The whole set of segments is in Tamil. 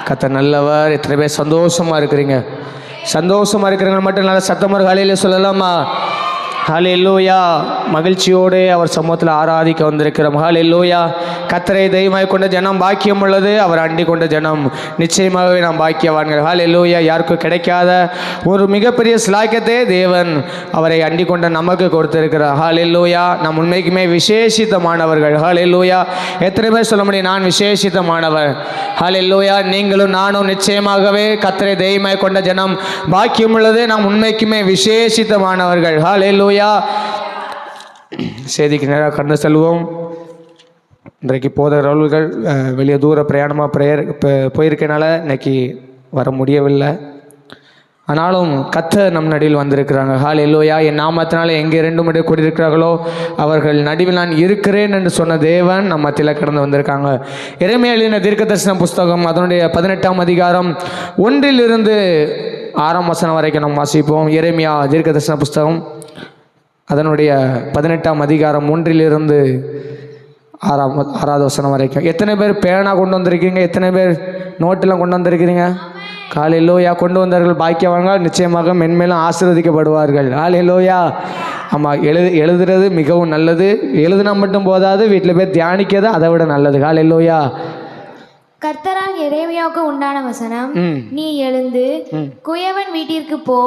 கர்த்தர் நல்லவர். எத்தனை பேர் சந்தோஷமாக இருக்கிறீங்க? சந்தோஷமாக இருக்கிறவங்க மட்டும் நல்ல சத்தமாக ஹல்லேலூயா சொல்லலாமா? ஹல்லேலூயா. மகிழ்ச்சியோடு அவர் சமூகத்தில் ஆராதிக்க வந்திருக்கிறோம். ஹல்லேலூயா. கர்த்தரை தெய்வமாய் கொண்ட ஜனம் பாக்கியம் உள்ளது, அவர் அண்டி கொண்ட ஜனம் நிச்சயமாகவே நாம் பாக்கியவான்கள். ஹல்லேலூயா. யாருக்கும் கிடைக்காத ஒரு மிகப்பெரிய ஸ்லாக்கியத்தை தேவன் அவரை அண்டி கொண்ட நமக்கு கொடுத்திருக்கிறார். ஹல்லேலூயா. நாம் உண்மைக்குமே விசேஷித்தமானவர்கள். ஹல்லேலூயா. எத்தனை பேர் சொல்ல முடியும் நான் விசேஷித்தமானவர்? ஹல்லேலூயா. நீங்களும் நானும் நிச்சயமாகவே கர்த்தரை தெய்வமாய் கொண்ட ஜனம் பாக்கியம் உள்ளது, நாம் உண்மைக்குமே விசேஷித்தமானவர்கள். ஹல்லேலூயா. செய்திக்கு நேராக கடந்து செல்வோம். இன்றைக்கு போதகர்கள் வெளியே தூர பிரயாணமாக போயிருக்கனால இன்னைக்கு வர முடியவில்லை. ஆனாலும் கர்த்தர் நம் நடுவில் வந்திருக்கிறாங்க. ஹல்லேலூயா. என் நாமத்தினால எங்கே 2 முறை கூடியிருக்கிறார்களோ அவர்கள் நடுவில் நான் இருக்கிறேன் என்று சொன்ன தேவன் நம்ம மத்தியில் கடந்து வந்திருக்காங்க. எரேமியா எழுதின தீர்க்கதரிசன புஸ்தகம் அதனுடைய 18ஆம் அதிகாரம் 1 - 6 வரைக்கும் நாம் வாசிப்போம். எரேமியா தீர்க்கதரிசன புஸ்தகம் அதனுடைய 18ஆம் அதிகாரம் 1 - 6 வரைக்கும். எத்தனை பேர் பேனா கொண்டு வந்திருக்கீங்க? எத்தனை பேர் நோட்டெல்லாம் கொண்டு வந்திருக்கிறீங்க? ஹல்லேலூயா. கொண்டு வந்தவர்கள் பாக்கியவாங்க, நிச்சயமாக மென்மேலும் ஆசீர்வதிக்கப்படுவார்கள். ஹல்லேலூயா. ஆமாம், எழுதுறது மிகவும் நல்லது. எழுதுனா மட்டும் போதாது, வீட்டில் போய் தியானிக்கிறது அதை விட நல்லது. ஹல்லேலூயா. கர்த்தரால் எரேமியாவுக்கு உண்டான வசனம், நீ எழுந்து குயவன் வீட்டிற்கு போ,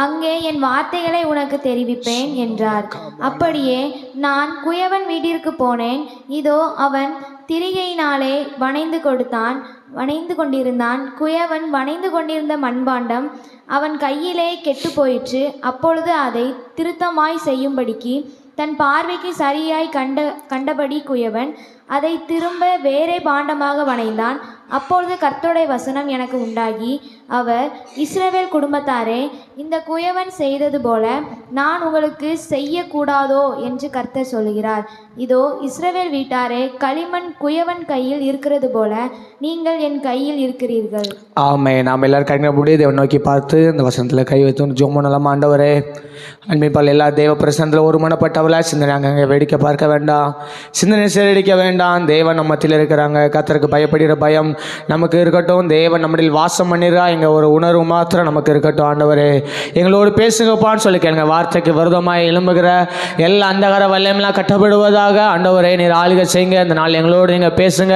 அங்கே என் வார்த்தைகளை உனக்கு தெரிவிப்பேன் என்றார். அப்படியே நான் குயவன் வீட்டிற்கு போனேன். இதோ அவன் திரிகையினாலே வணைந்து கொண்டிருந்தான். குயவன் வணைந்து கொண்டிருந்த மண்பாண்டம் அவன் கையிலே கெட்டு போயிற்று. அப்பொழுது அதை திருத்தமாய் செய்யும்படிக்கு தன் பார்வைக்கு சரியாய் கண்டபடி குயவன் அதை திரும்ப வேறே பாண்டமாக வணைந்தான். அப்பொழுது கர்த்தருடைய வசனம் எனக்கு உண்டாகி, அவர், இஸ்ரவேல் குடும்பத்தாரே, இந்த குயவன் செய்தது போல நான் உங்களுக்கு செய்யக்கூடாதோ என்று கர்த்தர் சொல்கிறார். இதோ இஸ்ரவேல் வீட்டாரே, களிமண் குயவன் கையில் இருக்கிறது போல நீங்கள் என் கையில் இருக்கிறீர்கள். ஆமே. நாம் எல்லாரும் கண்ணை மூடி தேவன் நோக்கி பார்த்து இந்த வசனத்தில் கை வைத்து ஜெபம் பண்ணலாம். ஆண்டவரே, அன்பிப்பால் எல்லா தேவ பிரசனத்தில் ஒரு மனப்பட்டவளா சிந்தனை அங்கங்கே வேடிக்கை பார்க்க வேண்டாம், சிந்தனை சேரடிக்க வேண்டாம். தேவன் நம்ம மத்தியில் இருக்கிறாங்க. கர்த்தருக்கு பயப்படுகிற பயம் நமக்கு இருக்கட்டும். தேவன் நம்மில் வாசம் பண்ணிடுறா எங்க ஒரு உணர்வு மாத்திரம் நமக்கு இருக்கட்டும். ஆண்டவரே, எங்களோடு பேசுங்கப்பான்னு சொல்லி கேளுங்க. வார்த்தைக்கு விரோதமாக எழும்புகிற எல்லா அந்தகார வல்லமையெல்லாம் கட்டப்படுவதாக. ஆண்டவரே, நீர் ஆளுகை செய்யுங்க. இந்த நாள் எங்களோடு நீங்கள் பேசுங்க.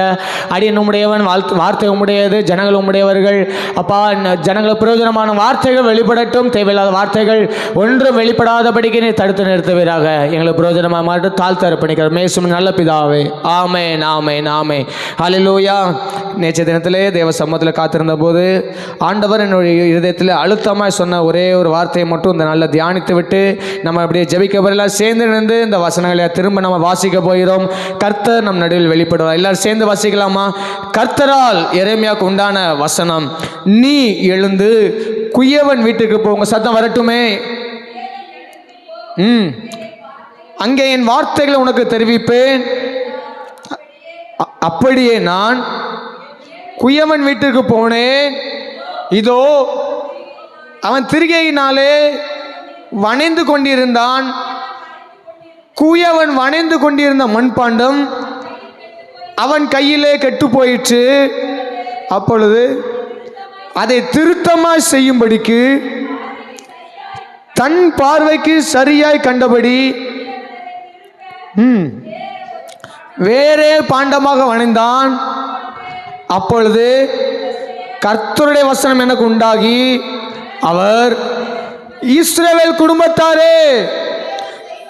அடியன் உம்முடையவன், வார்த்தை உம்முடையது, ஜனங்கள் உம்முடையவர்கள். அப்பா, ஜனங்களுக்கு பிரயோஜனமான வார்த்தைகள் வெளிப்படட்டும். தேவையில்லாத வார்த்தைகள் ஒன்றும் வெளிப்படாதபடிக்கு நீ தடுத்து நிறுத்துவீராக. எங்களுக்கு பிரயோஜனமாக மாட்டு தாழ்த்து அர்ப்பணிக்கிறோம். மேசும் நல்ல பிதாவே. ஆமென், ஆமென், ஆமென். ஹல்லேலூயா. நேற்றைய தினத்திலே தேவ சமூகத்தில் காத்திருந்த போது ஆண்டவர் என்னுடைய இருதயத்தில் அழுத்தமாய் சொன்ன ஒரே ஒரு வார்த்தையை மட்டும் இந்த நாளில் தியானித்து விட்டு நம்ம அப்படியே ஜெபிக்க போறலாம். சேர்ந்து நின்று இந்த வசனங்களை திரும்ப நம்ம வாசிக்க போகிறோம். கர்த்தர் நம் நடுவில் வெளிப்படுவார். எல்லாரும் சேர்ந்து வாசிக்கலாமா? கர்த்தரால் எரேமியாவுக்கு உண்டான வசனம், நீ எழுந்து குயவன் வீட்டுக்கு போங்க. சத்தம் வரட்டுமே. அங்கே என் வார்த்தைகளை உனக்கு தெரிவிப்பேன். அப்படியே நான் குயவன் வீட்டுக்கு போனேன். இதோ அவன் திரிகையினாலே வணைந்து கொண்டிருந்தான். குயவன் வணைந்து கொண்டிருந்த மண்பாண்டம் அவன் கையிலே கெட்டு போயிற்று. அப்பொழுது அதை திருத்தமாய் செய்யும்படிக்கு தன் பார்வைக்கு சரியாய் கண்டபடி வேறே பாண்டமாக வணைந்தான். அப்பொழுது கர்த்தருடைய வசனம் எனக்கு உண்டாகி, அவர், இஸ்ரவேல் குடும்பத்தாரே,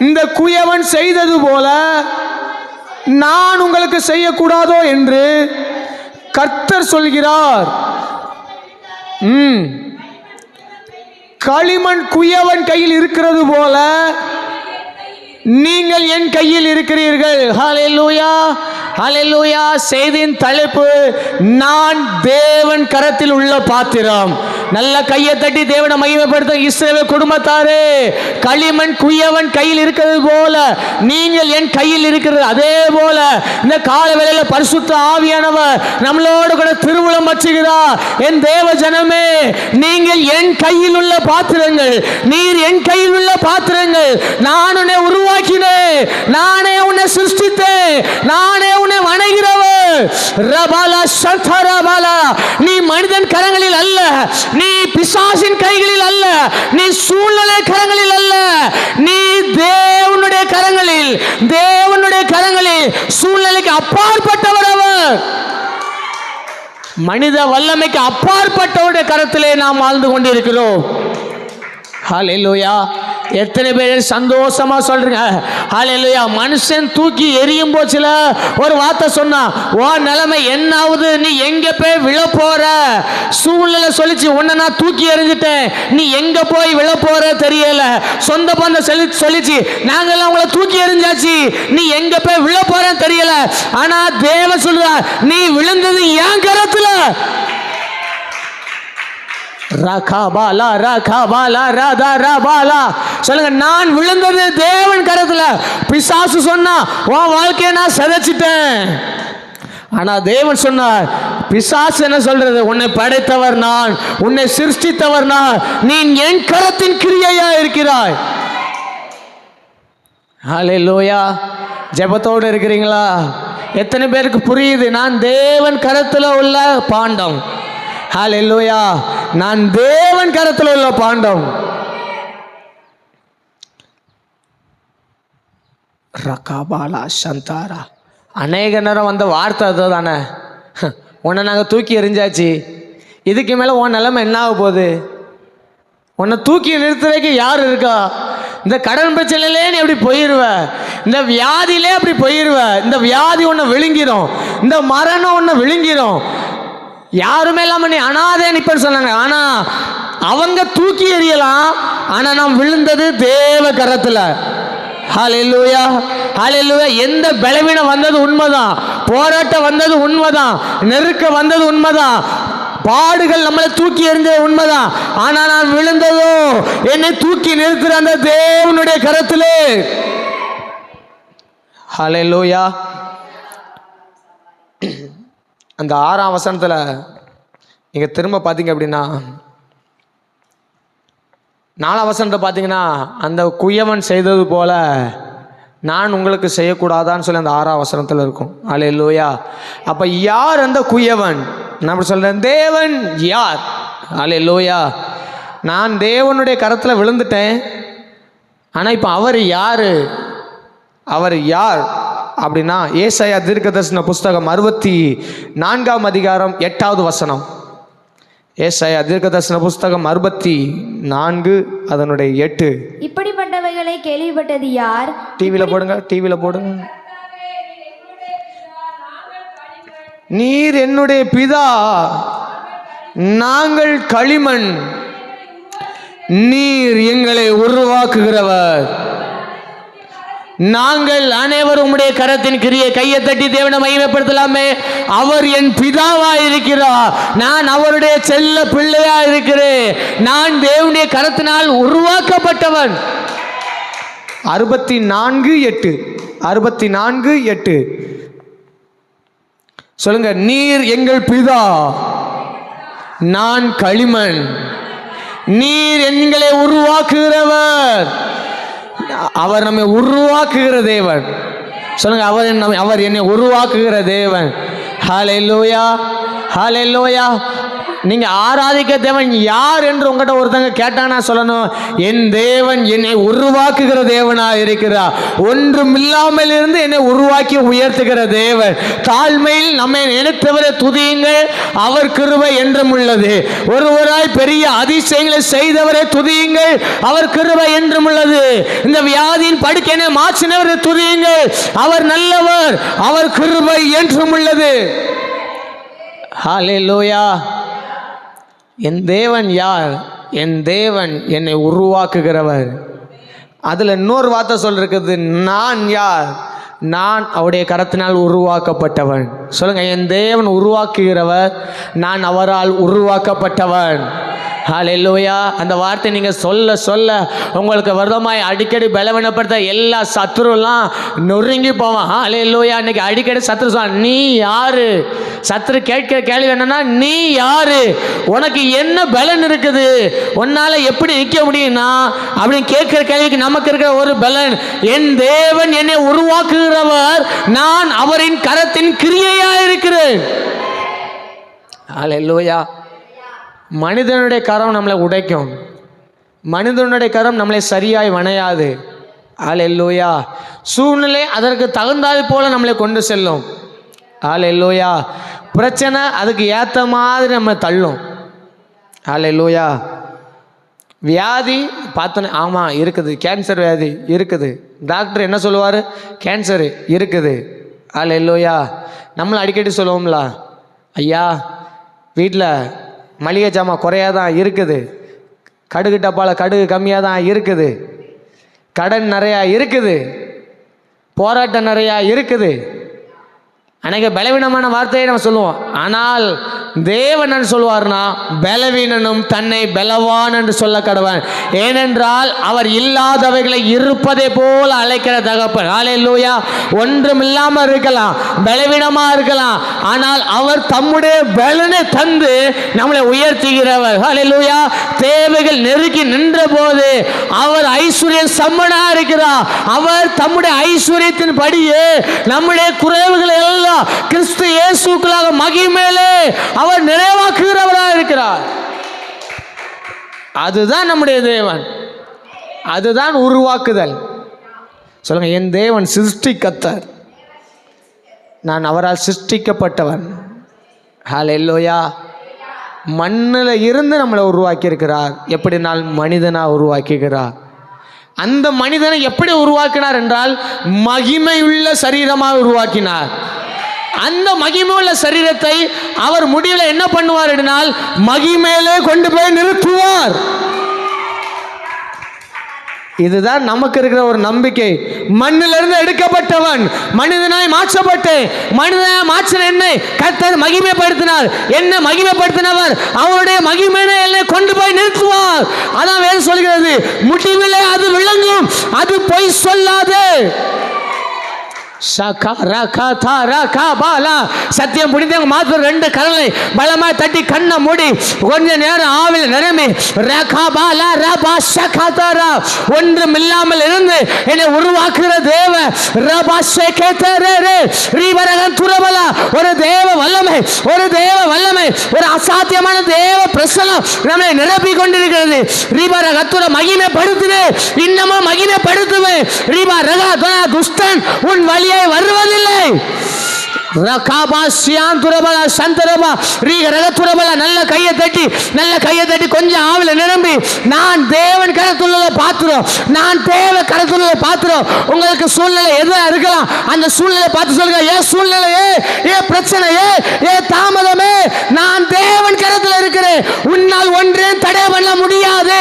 இந்த குயவன் செய்தது போல நான் உங்களுக்கு செய்யக்கூடாதோ என்று கர்த்தர் சொல்கிறார். களிமண் குயவன் கையில் இருக்கிறது போல நீங்கள் என் கையில் இருக்கிறீர்கள். ஹல்லேலூயா, ஹல்லேலூயா. செய்தியின் தலைப்பு, நான் தேவன் கரத்தில் உள்ள பாத்திரம். நல்ல கையை தட்டி தேவனை மகிமைப்படுத்த. இஸ்ரவேல் குடும்பத்தாரே, களிமண் குயவன் கையில் இருக்கிறது போல நீங்கள் என் கையில் இருக்கிறது. அதே போல இந்த கால வேளையில பரிசுத்த ஆவியானவர் நம்மளோடு கூட திருவுளம் வச்சுகிறார். என் தேவ ஜனமே, நீங்கள் என் கையில் உள்ள பாத்திரங்கள், நீர் என் கையில் உள்ள பாத்திரங்கள். நான் உன்னை உருவாக்கினேன், நானே உன்னை சிருஷ்டித்தேன், நானே உன்னை வணங்குகிறவர். ரபாலா சந்தரபாலா, நீ மனிதன் கரங்களில் அல்ல, நீ பிசாசின் கைகளில் அல்ல, நீ சூழ்நிலை கரங்களில் அல்ல, நீ தேவனுடைய கரங்களில், தேவனுடைய கரங்களில். சூழ்நிலைக்கு அப்பாற்பட்டவர் அவர். மனித வல்லமைக்கு அப்பாற்பட்டவருடைய கரத்திலே நாம் வாழ்ந்து கொண்டிருக்கிறோம். ஹல்லேலூயா. எத்தனை பேர் சந்தோஷமா சொல்றீங்க ஹல்லேலூயா. மனுஷன் தூக்கி எரியும் போச்சுல ஒரு வார்த்தை சொன்னா, ஓ நிலைமை என்ன ஆகுது, நீ எங்க போய் விழ போற? சூழ்நிலை சொல்லிச்சு, உன்னை நான் தூக்கி எறிஞ்சிட்டேன், நீ எங்க போய் விழ போற தெரியல. சொந்த பந்தம் சொல்லிச்சு, நாங்கெல்லாம் உங்களை தூக்கி எறிஞ்சாச்சு, நீ எங்க போய் விழ போறன்னு தெரியல. ஆனா தேவன் சொல்றார், நீ விழுந்தது என் கரத்துல. ரகாபாலா ரகாபாலா ராதா ராபாலா. சொல்லுங்க, நான் விழுந்தது தேவன் கரத்துல. பிசாசு சொன்னா, உன் வாழ்க்கையை நான் சிதைச்சிட்டேன். ஆனா தேவன் சொன்னார், பிசாசு என்ன சொல்றது, உன்னை படைத்தவர் நான், உன்னை சிருஷ்டித்தவர் நான், நீ என் கரத்தின் கிரியையா இருக்கிறாய். ஹல்லேலூயா. ஜெபத்தோடு இருக்கிறீங்களா? எத்தனை பேருக்கு புரியுது, நான் தேவன் கரத்துல உள்ள பாண்டம்? ஹல்லேலூயா. நான் தேவன் கரத்தில் உள்ள பாண்டம். ரகாபாலா சந்தாரா. அநேக நேரம் வந்த வார்த்தை அதுதானே, உன்னை நாங்கள் தூக்கி எறிஞ்சாச்சு, இதுக்கு மேலே உன் நிலைமை என்ன ஆக போகுது? உன்னை தூக்கி நிறுத்துறதுக்கு யார் இருக்கா? இந்த கடன் பிரச்சனையிலே நீ அப்படி போயிடுவ, இந்த வியாதியிலே அப்படி போயிடுவ, இந்த வியாதி உன்னை விழுங்கிடும், இந்த மரணம் உன்னை விழுங்கிடும். யாருமே இல்லாம நீ அனாதை நிப்பன்னு சொன்னாங்க. ஆனா அவங்க தூக்கி எறியலாம், ஆனா நாம் விழுந்தது தேவ கரத்துல. ஹல்லேலூயா ஹல்லேலூயா. எந்த பலவீனம் வந்தது உண்மைதான், போராட்டம் வந்தது உண்மைதான், நெருக்க வந்தது உண்மைதான், பாடுகள் நம்மளை தூக்கி எறிஞ்சது உண்மைதான். ஆனா நான் விழுந்ததோ என்னை தூக்கி நிறுத்துற அந்த தேவனுடைய கரத்திலே. ஹல்லேலூயா. அந்த 6ஆம் வசனத்தில் நீங்கள் திரும்ப பார்த்தீங்க அப்படின்னா, 4ஆம் வசனத்தை பார்த்தீங்கன்னா, அந்த குயவன் செய்தது போல நான் உங்களுக்கு செய்யக்கூடாதான்னு சொல்லி அந்த 6ஆம் வசனத்தில் இருக்கும். ஹல்லேலூயா. அப்போ யார் அந்த குயவன்? நான் அப்படி சொல்கிறேன், தேவன் யார்? ஹல்லேலூயா. நான் தேவனுடைய கரத்தில் விழுந்துட்டேன், ஆனால் இப்போ அவர் யார்? அவர் யார் அப்படின்னா, ஏசாயா தீர்க்கதரிசன புஸ்தகம் 64ஆம் அதிகாரம் 8வது வசனம். ஏசாயா தீர்க்கதரிசன புஸ்தகம் 64 அதனுடைய 8. இப்படிப்பட்டவைகளை கேள்விப்பட்டது யார்? டிவியில் போடுங்க, டிவியில் போடுங்க. நீர் என்னுடைய பிதா, நாங்கள் களிமண், நீர் எங்களை உருவாக்குகிறவர். நாங்கள் அனைவரும் உம்முடைய கரத்தின் கிரியை. கையை தட்டி தேவனை மகிமைப்படுத்தலாமே. அவர் என் பிதாவா இருக்கிறார், நான் அவருடைய செல்ல பிள்ளையா இருக்கிறேன், நான் தேவனுடைய கரத்தினால் உருவாக்கப்பட்டவன். 64:8 64:8 சொல்லுங்க. நீர் எங்கள் பிதா, நான் களிமண், நீர் எங்களை உருவாக்குகிறவர். அவர் நம்மை உருவாக்குகிற தேவன். சொல்லுங்க, அவர் என்னை உருவாக்குகிற தேவன். ஹல்லேலூயா ஹல்லேலூயா. நீங்க ஆராதிக்க தேவன் யார் என்று உங்கள்கிட்ட ஒருத்தங்க கேட்டானா சொல்லணும், என் தேவன் என்னை உருவாக்குகிற தேவனா இருக்கிறார். ஒன்றும் இல்லாமல் இருந்து என்னை உருவாக்கி உயர்த்துகிற தேவன். தாழ்மையில் நம்மை நினைத்தவரை துதியுங்கள், அவர் கிருபை என்றும் உள்ளது. ஒருவராய் பெரிய அதிசயங்களை செய்தவரை துதியுங்கள், அவர் கிருபை என்றும் உள்ளது. இந்த வியாதியின் படுக்கையை மாற்றினவரை துதியுங்கள், அவர் நல்லவர், அவர் கிருபை என்றும் உள்ளது. ஹல்லேலூயா. என் தேவன் யார்? என் தேவன் என்னை உருவாக்குகிறவர். அதில் இன்னொரு வார்த்தை சொல்லிருக்குது, நான் யார்? நான் அவருடைய கரத்தினால் உருவாக்கப்பட்டவன். சொல்லுங்க, என் தேவன் உருவாக்குகிறவர், நான் அவரால் உருவாக்கப்பட்டவன். ஹல்லேலூயா. அந்த வார்த்தை நீங்கள் சொல்ல சொல்ல உங்களுக்கு விரதமாய் அடிக்கடி பலவீனப்படுத்த எல்லா சத்துருலாம் நொறுங்கி போவான். ஹல்லேலூயா. இன்னைக்கு அடிக்கடி சத்துரு சொல்ல, நீ யாரு? சத்துரு கேட்கிற கேள்வி என்னன்னா, நீ யாரு? உனக்கு என்ன பலன் இருக்குது? உன்னால எப்படி நிற்க முடியும்னா அப்படின்னு கேட்கிற கேள்விக்கு நமக்கு இருக்கிற ஒரு பலன், என் தேவன் என்னை உருவாக்குகிறவர், நான் அவரின் கரத்தின் கிரியையா இருக்கிறேன். ஹல்லேலூயா. மனிதனுடைய கரம் நம்மளை உடைக்கும், மனிதனுடைய கரம் நம்மளை சரியாய் வணையாது. ஹல்லேலூயா. சூழ்நிலை அதற்கு தகுந்தாது போல நம்மளை கொண்டு செல்லும். ஹல்லேலூயா. பிரச்சனை அதுக்கு ஏற்ற மாதிரி நம்ம தள்ளும். ஹல்லேலூயா. வியாதி பார்த்தோன்னே ஆமாம் இருக்குது, கேன்சர் வியாதி இருக்குது, டாக்டர் என்ன சொல்லுவார், கேன்சரு இருக்குது. ஹல்லேலூயா. நம்மளை அடிக்கடி சொல்லுவோம்ல, ஐயா வீட்டில் மளிகை ஜாமான் குறையாதான் இருக்குது, கடுகு டப்பாவில் கடுகு கம்மியாக தான் இருக்குது, கடன் நிறையா இருக்குது, போராட்டம் நிறையா இருக்குது. அன்றைக்கி பலவீனமான வார்த்தையை நம்ம சொல்லுவோம். ஆனால் தேவன் என்ன சொல்வார்னா, பலவீனனும் தன்னை பலவான் என்று சொல்ல கடவன், ஏனென்றால் அவர் இல்லாதவைகளை இருப்பதை போல அழைக்கிற தகப்பன். ஹல்லேலூயா. ஒன்றும் இல்லாமல் இருக்கலாம், பலவீனமாக இருக்கலாம், ஆனால் அவர் தம்முடைய பலனை தந்து நம்மளை உயர்த்துகிறவர். ஹல்லேலூயா. தேவைகள் நெருக்கி நின்ற போது அவர் ஐஸ்வர்ய சம்பனாக இருக்கிறார். அவர் தம்முடைய ஐஸ்வர்யத்தின் படியே நம்முடைய குறைவுகளை எல்லாம் கிறிஸ்து இயேசுக்குள்ளாக மகிமையிலே அவர் நிறைவாக்குகிறவராக இருக்கிறார். அதுதான் நம்முடைய தேவன், அதுதான் உருவாக்குதல். சொல்லுங்க, என் தேவன் சிருஷ்டிக்கர்த்தர், நான் அவரால் சிருஷ்டிக்கப்பட்டவன். ஹல்லேலூயா. மண்ணில் இருந்து நம்மளை உருவாக்கி இருக்கிறார். எப்படினால் மனிதனாக உருவாக்குகிறார். அந்த மனிதனை எப்படி உருவாக்கினார் என்றால் மகிமையுள்ள சரீரமாக உருவாக்கினார். அந்த மகிமையுள்ள சரீரத்தை அவர் முடிவில் என்ன பண்ணுவார் என்றால் மகிமையிலே கொண்டு போய் நிறுத்துவார். இதுதான் நமக்கு இருக்கிற ஒரு நம்பிக்கை. மண்ணிலிருந்து எடுக்கப்பட்டவன் மனிதனாய் மாற்றப்பட்டு, மனிதனாய் மாற்றின என்னை கர்த்தர் மகிமைப்படுத்தினார். என்ன மகிமைப்படுத்தினவர், அவருடைய மகிமையை என்னை கொண்டு போய் நிறுத்துவார். அதான் வேதம் சொல்கிறது, முடிவிலே அது விளங்கும், அது பொய் சொல்லாது. சத்தியம் புரிந்தவங்க மாத்திரம் ரெண்டு கரலை பலமா தட்டி கண்ணை மூடி கொஞ்ச நேரம் ஆவில் நிரம்பி ஒன்றும் இல்லாமல் இருந்து என்னை உருவாக்குகிற தேவ ஒரு தேவ வல்லமை, ஒரு தேவ வல்லமை, ஒரு அசாத்தியமான தேவ பிரசனம் நம்மை நிரப்பிக் கொண்டிருக்கிறது. ரீபார கத்துர மகிமைப்படுத்துவேன், இன்னமும் மகிமைப்படுத்துவேன். ரீபா ரகா துஷ்டன் உன் வழியை வருவதில்லை. நல்ல கையை தட்டி கொஞ்சம் ஆவில நிரம்பி, நான் தேவன் கரத்துள்ள பாத்திரம், நான் தேவ கரத்துள்ள பாத்திரம். உங்களுக்கு சூழ்நிலை எதுவா இருக்கலாம், அந்த சூழ்நிலை பார்த்து சொல்லுங்க, ஏன் சூழ்நிலையே, ஏன் பிரச்சனையே, ஏன் தாமதமே, நான் தேவன் கரத்தில் இருக்கிறேன், உன்னால் ஒன்றையும் தடை பண்ண முடியாது.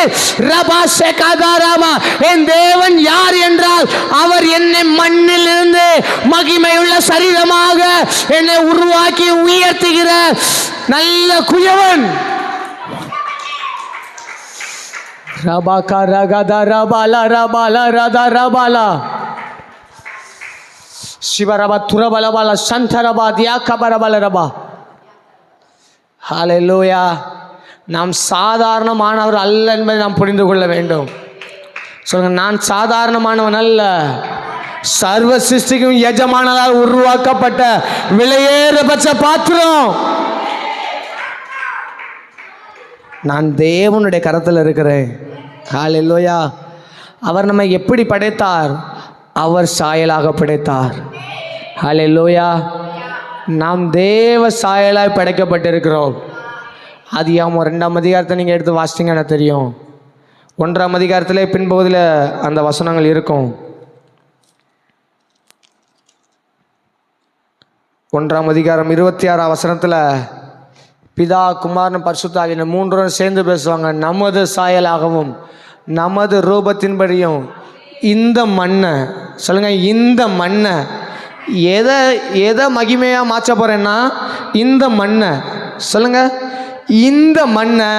என் தேவன் யார் என்றால், அவர் என்னை மண்ணில் இருந்து மகிமையுள்ள சரீரமாக என்னை உருவாக்கி உயர்த்துகிற நல்ல குயவன். ரபாகா ரகதா ரபாலா ரபாலா ரதா ரபாலா சிவரபா துரபலபாலா சந்தரபா தியாகபரபலரபா. ஹல்லேலூயா. நாம் சாதாரணமானவர் அல்ல என்பதை நாம் புரிந்து கொள்ள வேண்டும். சொல்லுங்க, நான் சாதாரணமானவன் அல்ல, சர்வ சிருஷ்டிக்கும் எஜமானதால் உருவாக்கப்பட்ட விலையேறப்பட்ட பாத்திரம். நான் தேவனுடைய கரத்தில் இருக்கிறேன். ஹல்லேலூயா. அவர் நம்மை எப்படி படைத்தார், அவர் சாயலாக படைத்தார். ஹல்லேலூயா. நாம் தேவ சாயலாய் படைக்கப்பட்டிருக்கிறோம். ஆதியாகமம் 2ஆம் அதிகாரத்தை நீங்கள் எடுத்து வாசித்தீங்கன்னா தெரியும். 1ஆம் அதிகாரத்திலே பின்பகுதியில் அந்த வசனங்கள் இருக்கும். 1ஆம் அதிகாரம் 26ஆம் வசனத்தில் பிதா குமாரன் பரிசுத்த ஆவியின் 3 சேர்ந்து பேசுவாங்க. நமது சாயலாகவும் நமது ரூபத்தின்படியும் இந்த மண்ணை, சொல்லுங்க, இந்த மண்ணை எதை மகிமையாக மாற்ற போகிறேன்னா இந்த மண்ணை, சொல்லுங்க, இந்த மண்ணை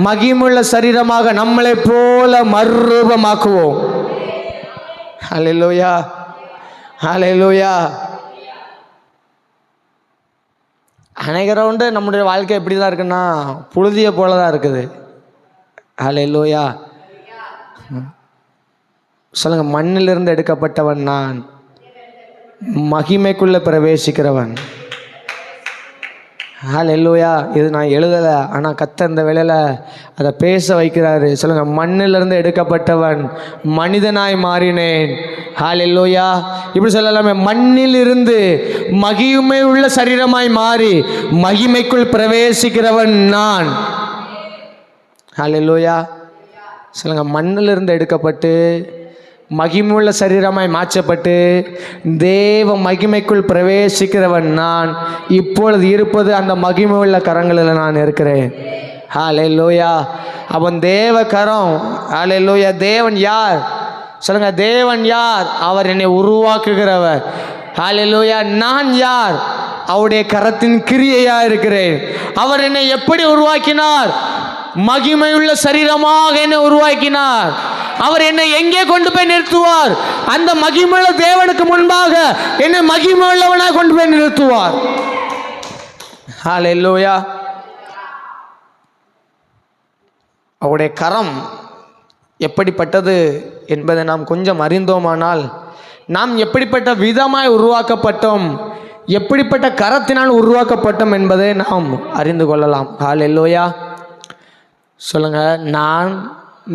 மகிமுள்ள சரீரமாக நம்மளை போல மறுரூபமாக்குவோம். ஹல்லேலூயா. ஹல்லேலூயா. அநேக ரவுண்டு நம்முடைய வாழ்க்கை எப்படி தான் இருக்குன்னா புழுதியை போல தான் இருக்குது. ஹல்லேலூயா. சொல்லுங்க, மண்ணிலிருந்து எடுக்கப்பட்டவன் நான், மகிமைக்குள்ளே பிரவேசிக்கிறவன். ஹல்லேலூயா. இது நான் எழுதலை, ஆனால் கர்த்தர் இந்த வேளையில் அதை பேச வைக்கிறாரு. சொல்லுங்கள், மண்ணிலிருந்து எடுக்கப்பட்டவன் மனிதனாய் மாறினேன். ஹல்லேலூயா. இப்படி சொல்லலாமே, மண்ணிலிருந்து மகிமை உள்ள சரீரமாய் மாறி மகிமைக்குள் பிரவேசிக்கிறவன் நான். ஹல்லேலூயா. சொல்லுங்கள், மண்ணிலிருந்து எடுக்கப்பட்டு மகிமுள்ள சரீரமாய் மாற்றப்பட்டு தேவ மகிமைக்குள் பிரவேசிக்கிறவன் நான். இப்பொழுது இருப்பது அந்த மகிமையுள்ள கரங்களில் நான் இருக்கிறேன். ஹல்லேலூயா. அவன் தேவ கரம். ஹல்லேலூயா. தேவன் யார்? சொல்லுங்க, தேவன் யார்? அவர் என்னை உருவாக்குகிறவர். ஹல்லேலூயா. நான் யார்? அவருடைய கரத்தின் கிரியையா இருக்கிறேன். அவர் என்னை எப்படி உருவாக்கினார்? மகிமையுள்ள சரீரமாக என்னை உருவாக்கினார். அவர் என்னை எங்கே கொண்டு போய் நிறுத்துவார்? அந்த மகிமையுள்ள தேவனுக்கு முன்பாக என்னை மகிமையுள்ளவனாக கொண்டு போய் நிறுத்துவார். ஹல்லேலூயா. அவருடைய கரம் எப்படிப்பட்டது என்பதை நாம் கொஞ்சம் அறிந்தோமானால், நாம் எப்படிப்பட்ட விதமாய் உருவாக்கப்பட்டோம், எப்படிப்பட்ட கரத்தினால் உருவாக்கப்பட்டோம் என்பதை நாம் அறிந்து கொள்ளலாம். ஹல்லேலூயா. சொல்லுங்க, நான்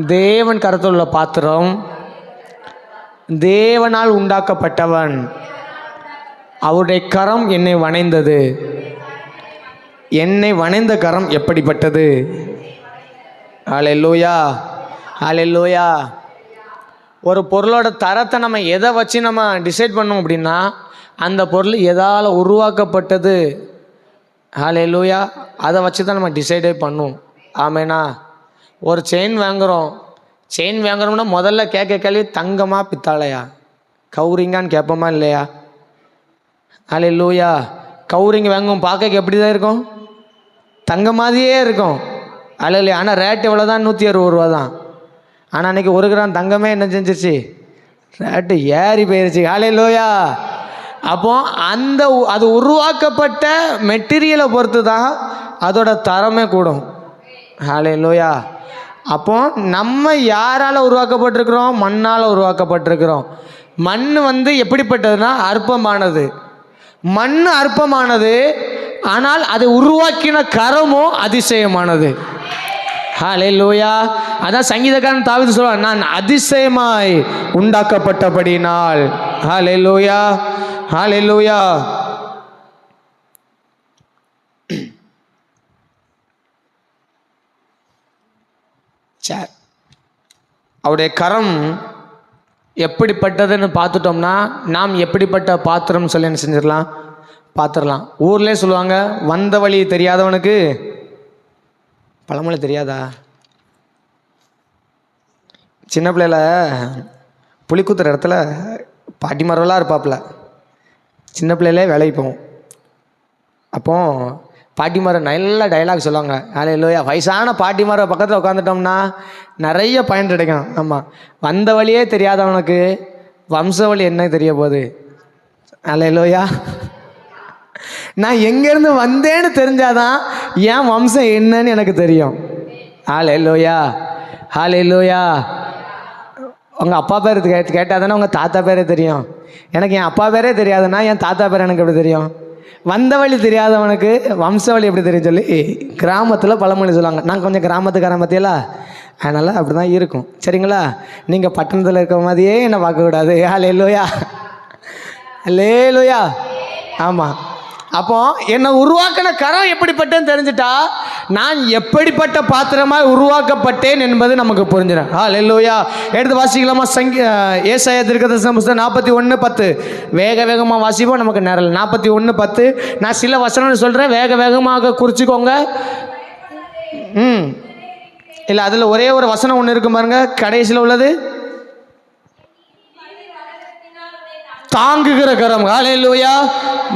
தேவன் கரத்தில் உள்ள பாத்திரம், தேவனால் உண்டாக்கப்பட்டவன். அவருடைய கரம் என்னை வணைந்தது. என்னை வணைந்த கரம் எப்படிப்பட்டது? ஹல்லேலூயா. ஹல்லேலூயா. ஒரு பொருளோட தரத்தை நம்ம எதை வச்சு நம்ம டிசைட் பண்ணோம் அப்படின்னா, அந்த பொருள் எதால் உருவாக்கப்பட்டது. ஹல்லேலூயா. அதை வச்சு தான் நம்ம டிசைடே பண்ணுவோம். ஆமேனா. ஒரு செயின் வாங்குகிறோம். செயின் வாங்குறோம்னா முதல்ல கேட்க கேள்வி, தங்கமா பித்தாளையா, கவுரிங்கான்னு கேட்போமா இல்லையா? ஹல்லேலூயா. கவுரிங் வாங்குவோம், பார்க்க எப்படி தான் இருக்கும்? தங்க மாதிரியே இருக்கும். அல்ல, ஆனால் ரேட் எவ்வளோ தான்? 160 ரூபா தான். ஆனால் அன்றைக்கி 1 கிராம் தங்கமே என்ன செஞ்சிருச்சு? ரேட்டு ஏறி போயிருச்சு. ஹல்லேலூயா. அப்போ அது உருவாக்கப்பட்ட மெட்டீரியலை பொறுத்து தான் அதோட தரமே கூடும். ஹல்லேலூயா. அப்போ நம்ம யாரால் உருவாக்கப்பட்டிருக்கிறோம்? மண்ணால் உருவாக்கப்பட்டிருக்கிறோம். மண் எப்படிப்பட்டதுன்னா அற்பமானது. மண் அற்பமானது, ஆனால் அதை உருவாக்கின கரமோ அதிசயமானது. ஹல்லேலூயா. அதான் சங்கீதக்காரன் தாவீது சொல்றான், நான் அதிசயமாய் உண்டாக்கப்பட்டபடினால். ஹல்லேலூயா. ஹல்லேலூயா. அவருடைய கரம் எப்படிப்பட்டதுன்னு பார்த்துட்டோம்னா, நாம் எப்படிப்பட்ட பாத்திரம் சொல்லி என்ன செஞ்சிடலாம்? பார்த்துடலாம். ஊர்லேயே சொல்லுவாங்க, வந்த வழி தெரியாதவனுக்கு பழமொழி தெரியாதா? சின்ன பிள்ளையில புளி குத்துற இடத்துல பாட்டிமாரெல்லாம் இருப்பாப்புல. சின்ன பிள்ளையிலே வேலைக்கு போவோம். அப்போ பாட்டிமாரை நல்ல டைலாக் சொல்லுவாங்க. ஹல்லேலூயா. வயசான பாட்டிமாரை பக்கத்தில் உட்காந்துட்டோம்னா நிறைய பயன் கிடைக்கும். ஆமாம், வந்த வழியே தெரியாதவனுக்கு வம்ச வழி என்ன தெரிய போகுது? ஹல்லேலூயா. நான் எங்கேருந்து வந்தேன்னு தெரிஞ்சாதான் என் வம்சம் என்னன்னு எனக்கு தெரியும். ஹல்லேலூயா. ஹல்லேலூயா. உங்கள் அப்பா பேர் கேட்டால் தானே உங்கள் தாத்தா பேரே தெரியும். எனக்கு என் அப்பா பேரே தெரியாதுன்னா என் தாத்தா பேர் எனக்கு எப்படி தெரியும்? வந்த வழி தெரியாதவனுக்கு வம்ச வழி எப்படி தெரியும் சொல்லி கிராமத்தில் பழமொழி சொல்லுவாங்க. நான் கொஞ்சம் கிராமத்துக்காரன் பற்றியலா, அதனால் அப்படி தான் இருக்கும். சரிங்களா? நீங்கள் பட்டணத்தில் இருக்கிற மாதிரியே என்னை பார்க்கக்கூடாது. ஹல்லேலூயா. ஹல்லேலூயா. ஆமாம். அப்போ என்னை உருவாக்கின கரம் எப்படிப்பட்டேன்னு தெரிஞ்சுட்டா நான் எப்படிப்பட்ட பாத்திரமாய் உருவாக்கப்பட்டேன் என்பது நமக்கு புரிஞ்சிடும். ஹல்லேலூயா. எடுத்து வாசிக்கலாமா? ஏசாயா தீர்க்கதரிசன புத்தகம் 41:10. வேகமாக வாசிப்போம், நமக்கு நேரம். 41:10. நான் சில வசனம் சொல்கிறேன், வேகமாக குறிச்சிக்கோங்க. இல்லை, அதில் ஒரே ஒரு வசனம் ஒன்று இருக்கு பாருங்க, கடைசியில் உள்ளது. தாங்குகிற கரம். ஹல்லேலூயா.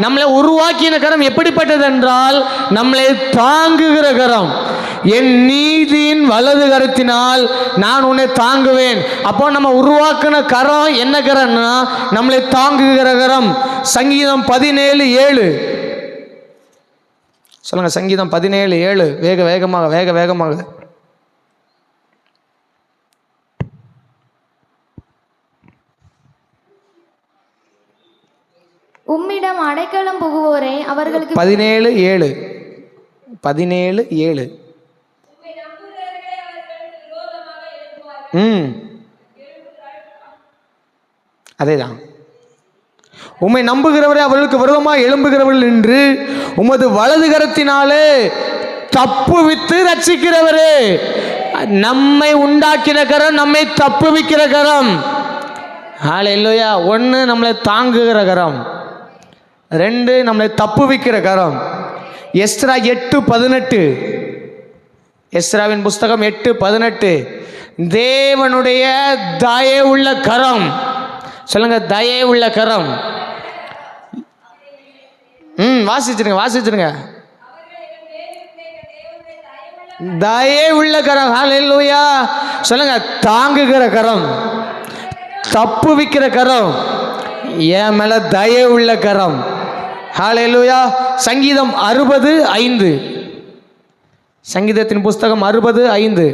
நம்மளை உருவாக்கின கரம் எப்படிப்பட்டது என்றால் நம்மளை தாங்குகிற கரம். என் நீதியின் வலது கரத்தினால் நான் உன்னை தாங்குவேன். அப்போ நம்ம உருவாக்கின கரம் என்ன கரம்னா நம்மளை தாங்குகிற கரம். சங்கீதம் 17:7 சொல்லுங்க. சங்கீதம் 17:7. வேகமாக. உம்மிடம் அடைக்கலம் புகுவோரே அவர்களுக்கு 17:7. 17:7. அதேதான். உம்மை நம்புகிறவரே அவர்களுக்கு விரோதமாக எழும்புகிறவர்கள் என்று உமது வலது கரத்தினாலே தப்புவித்து ரட்சிக்கிறவரே. நம்மை உண்டாக்கிற கரம், நம்மை தப்புவிக்கிற கரம். ஹல்லேலூயா. 1 நம்மளை தாங்குகிற கரம், 2 நம்மளை தப்புவிக்கிற கரம். எஸ்ரா 8:18. எஸ்ராவின் புஸ்தகம் 8:18. தேவனுடைய தயவுள்ள கரம். சொல்லுங்க, தயவுள்ள கரம். வாசிச்சிருங்க. தயவுள்ள கரம். ஹல்லேலூயா. சொல்லுங்க, தாங்குகிற கரம், தப்புவிக்கிற கரம், என் மேல தயவுள்ள கரம். ஹல்லேலூயா. சங்கீதம் 60:5. சங்கீதத்தின் புஸ்தகம் 60:5.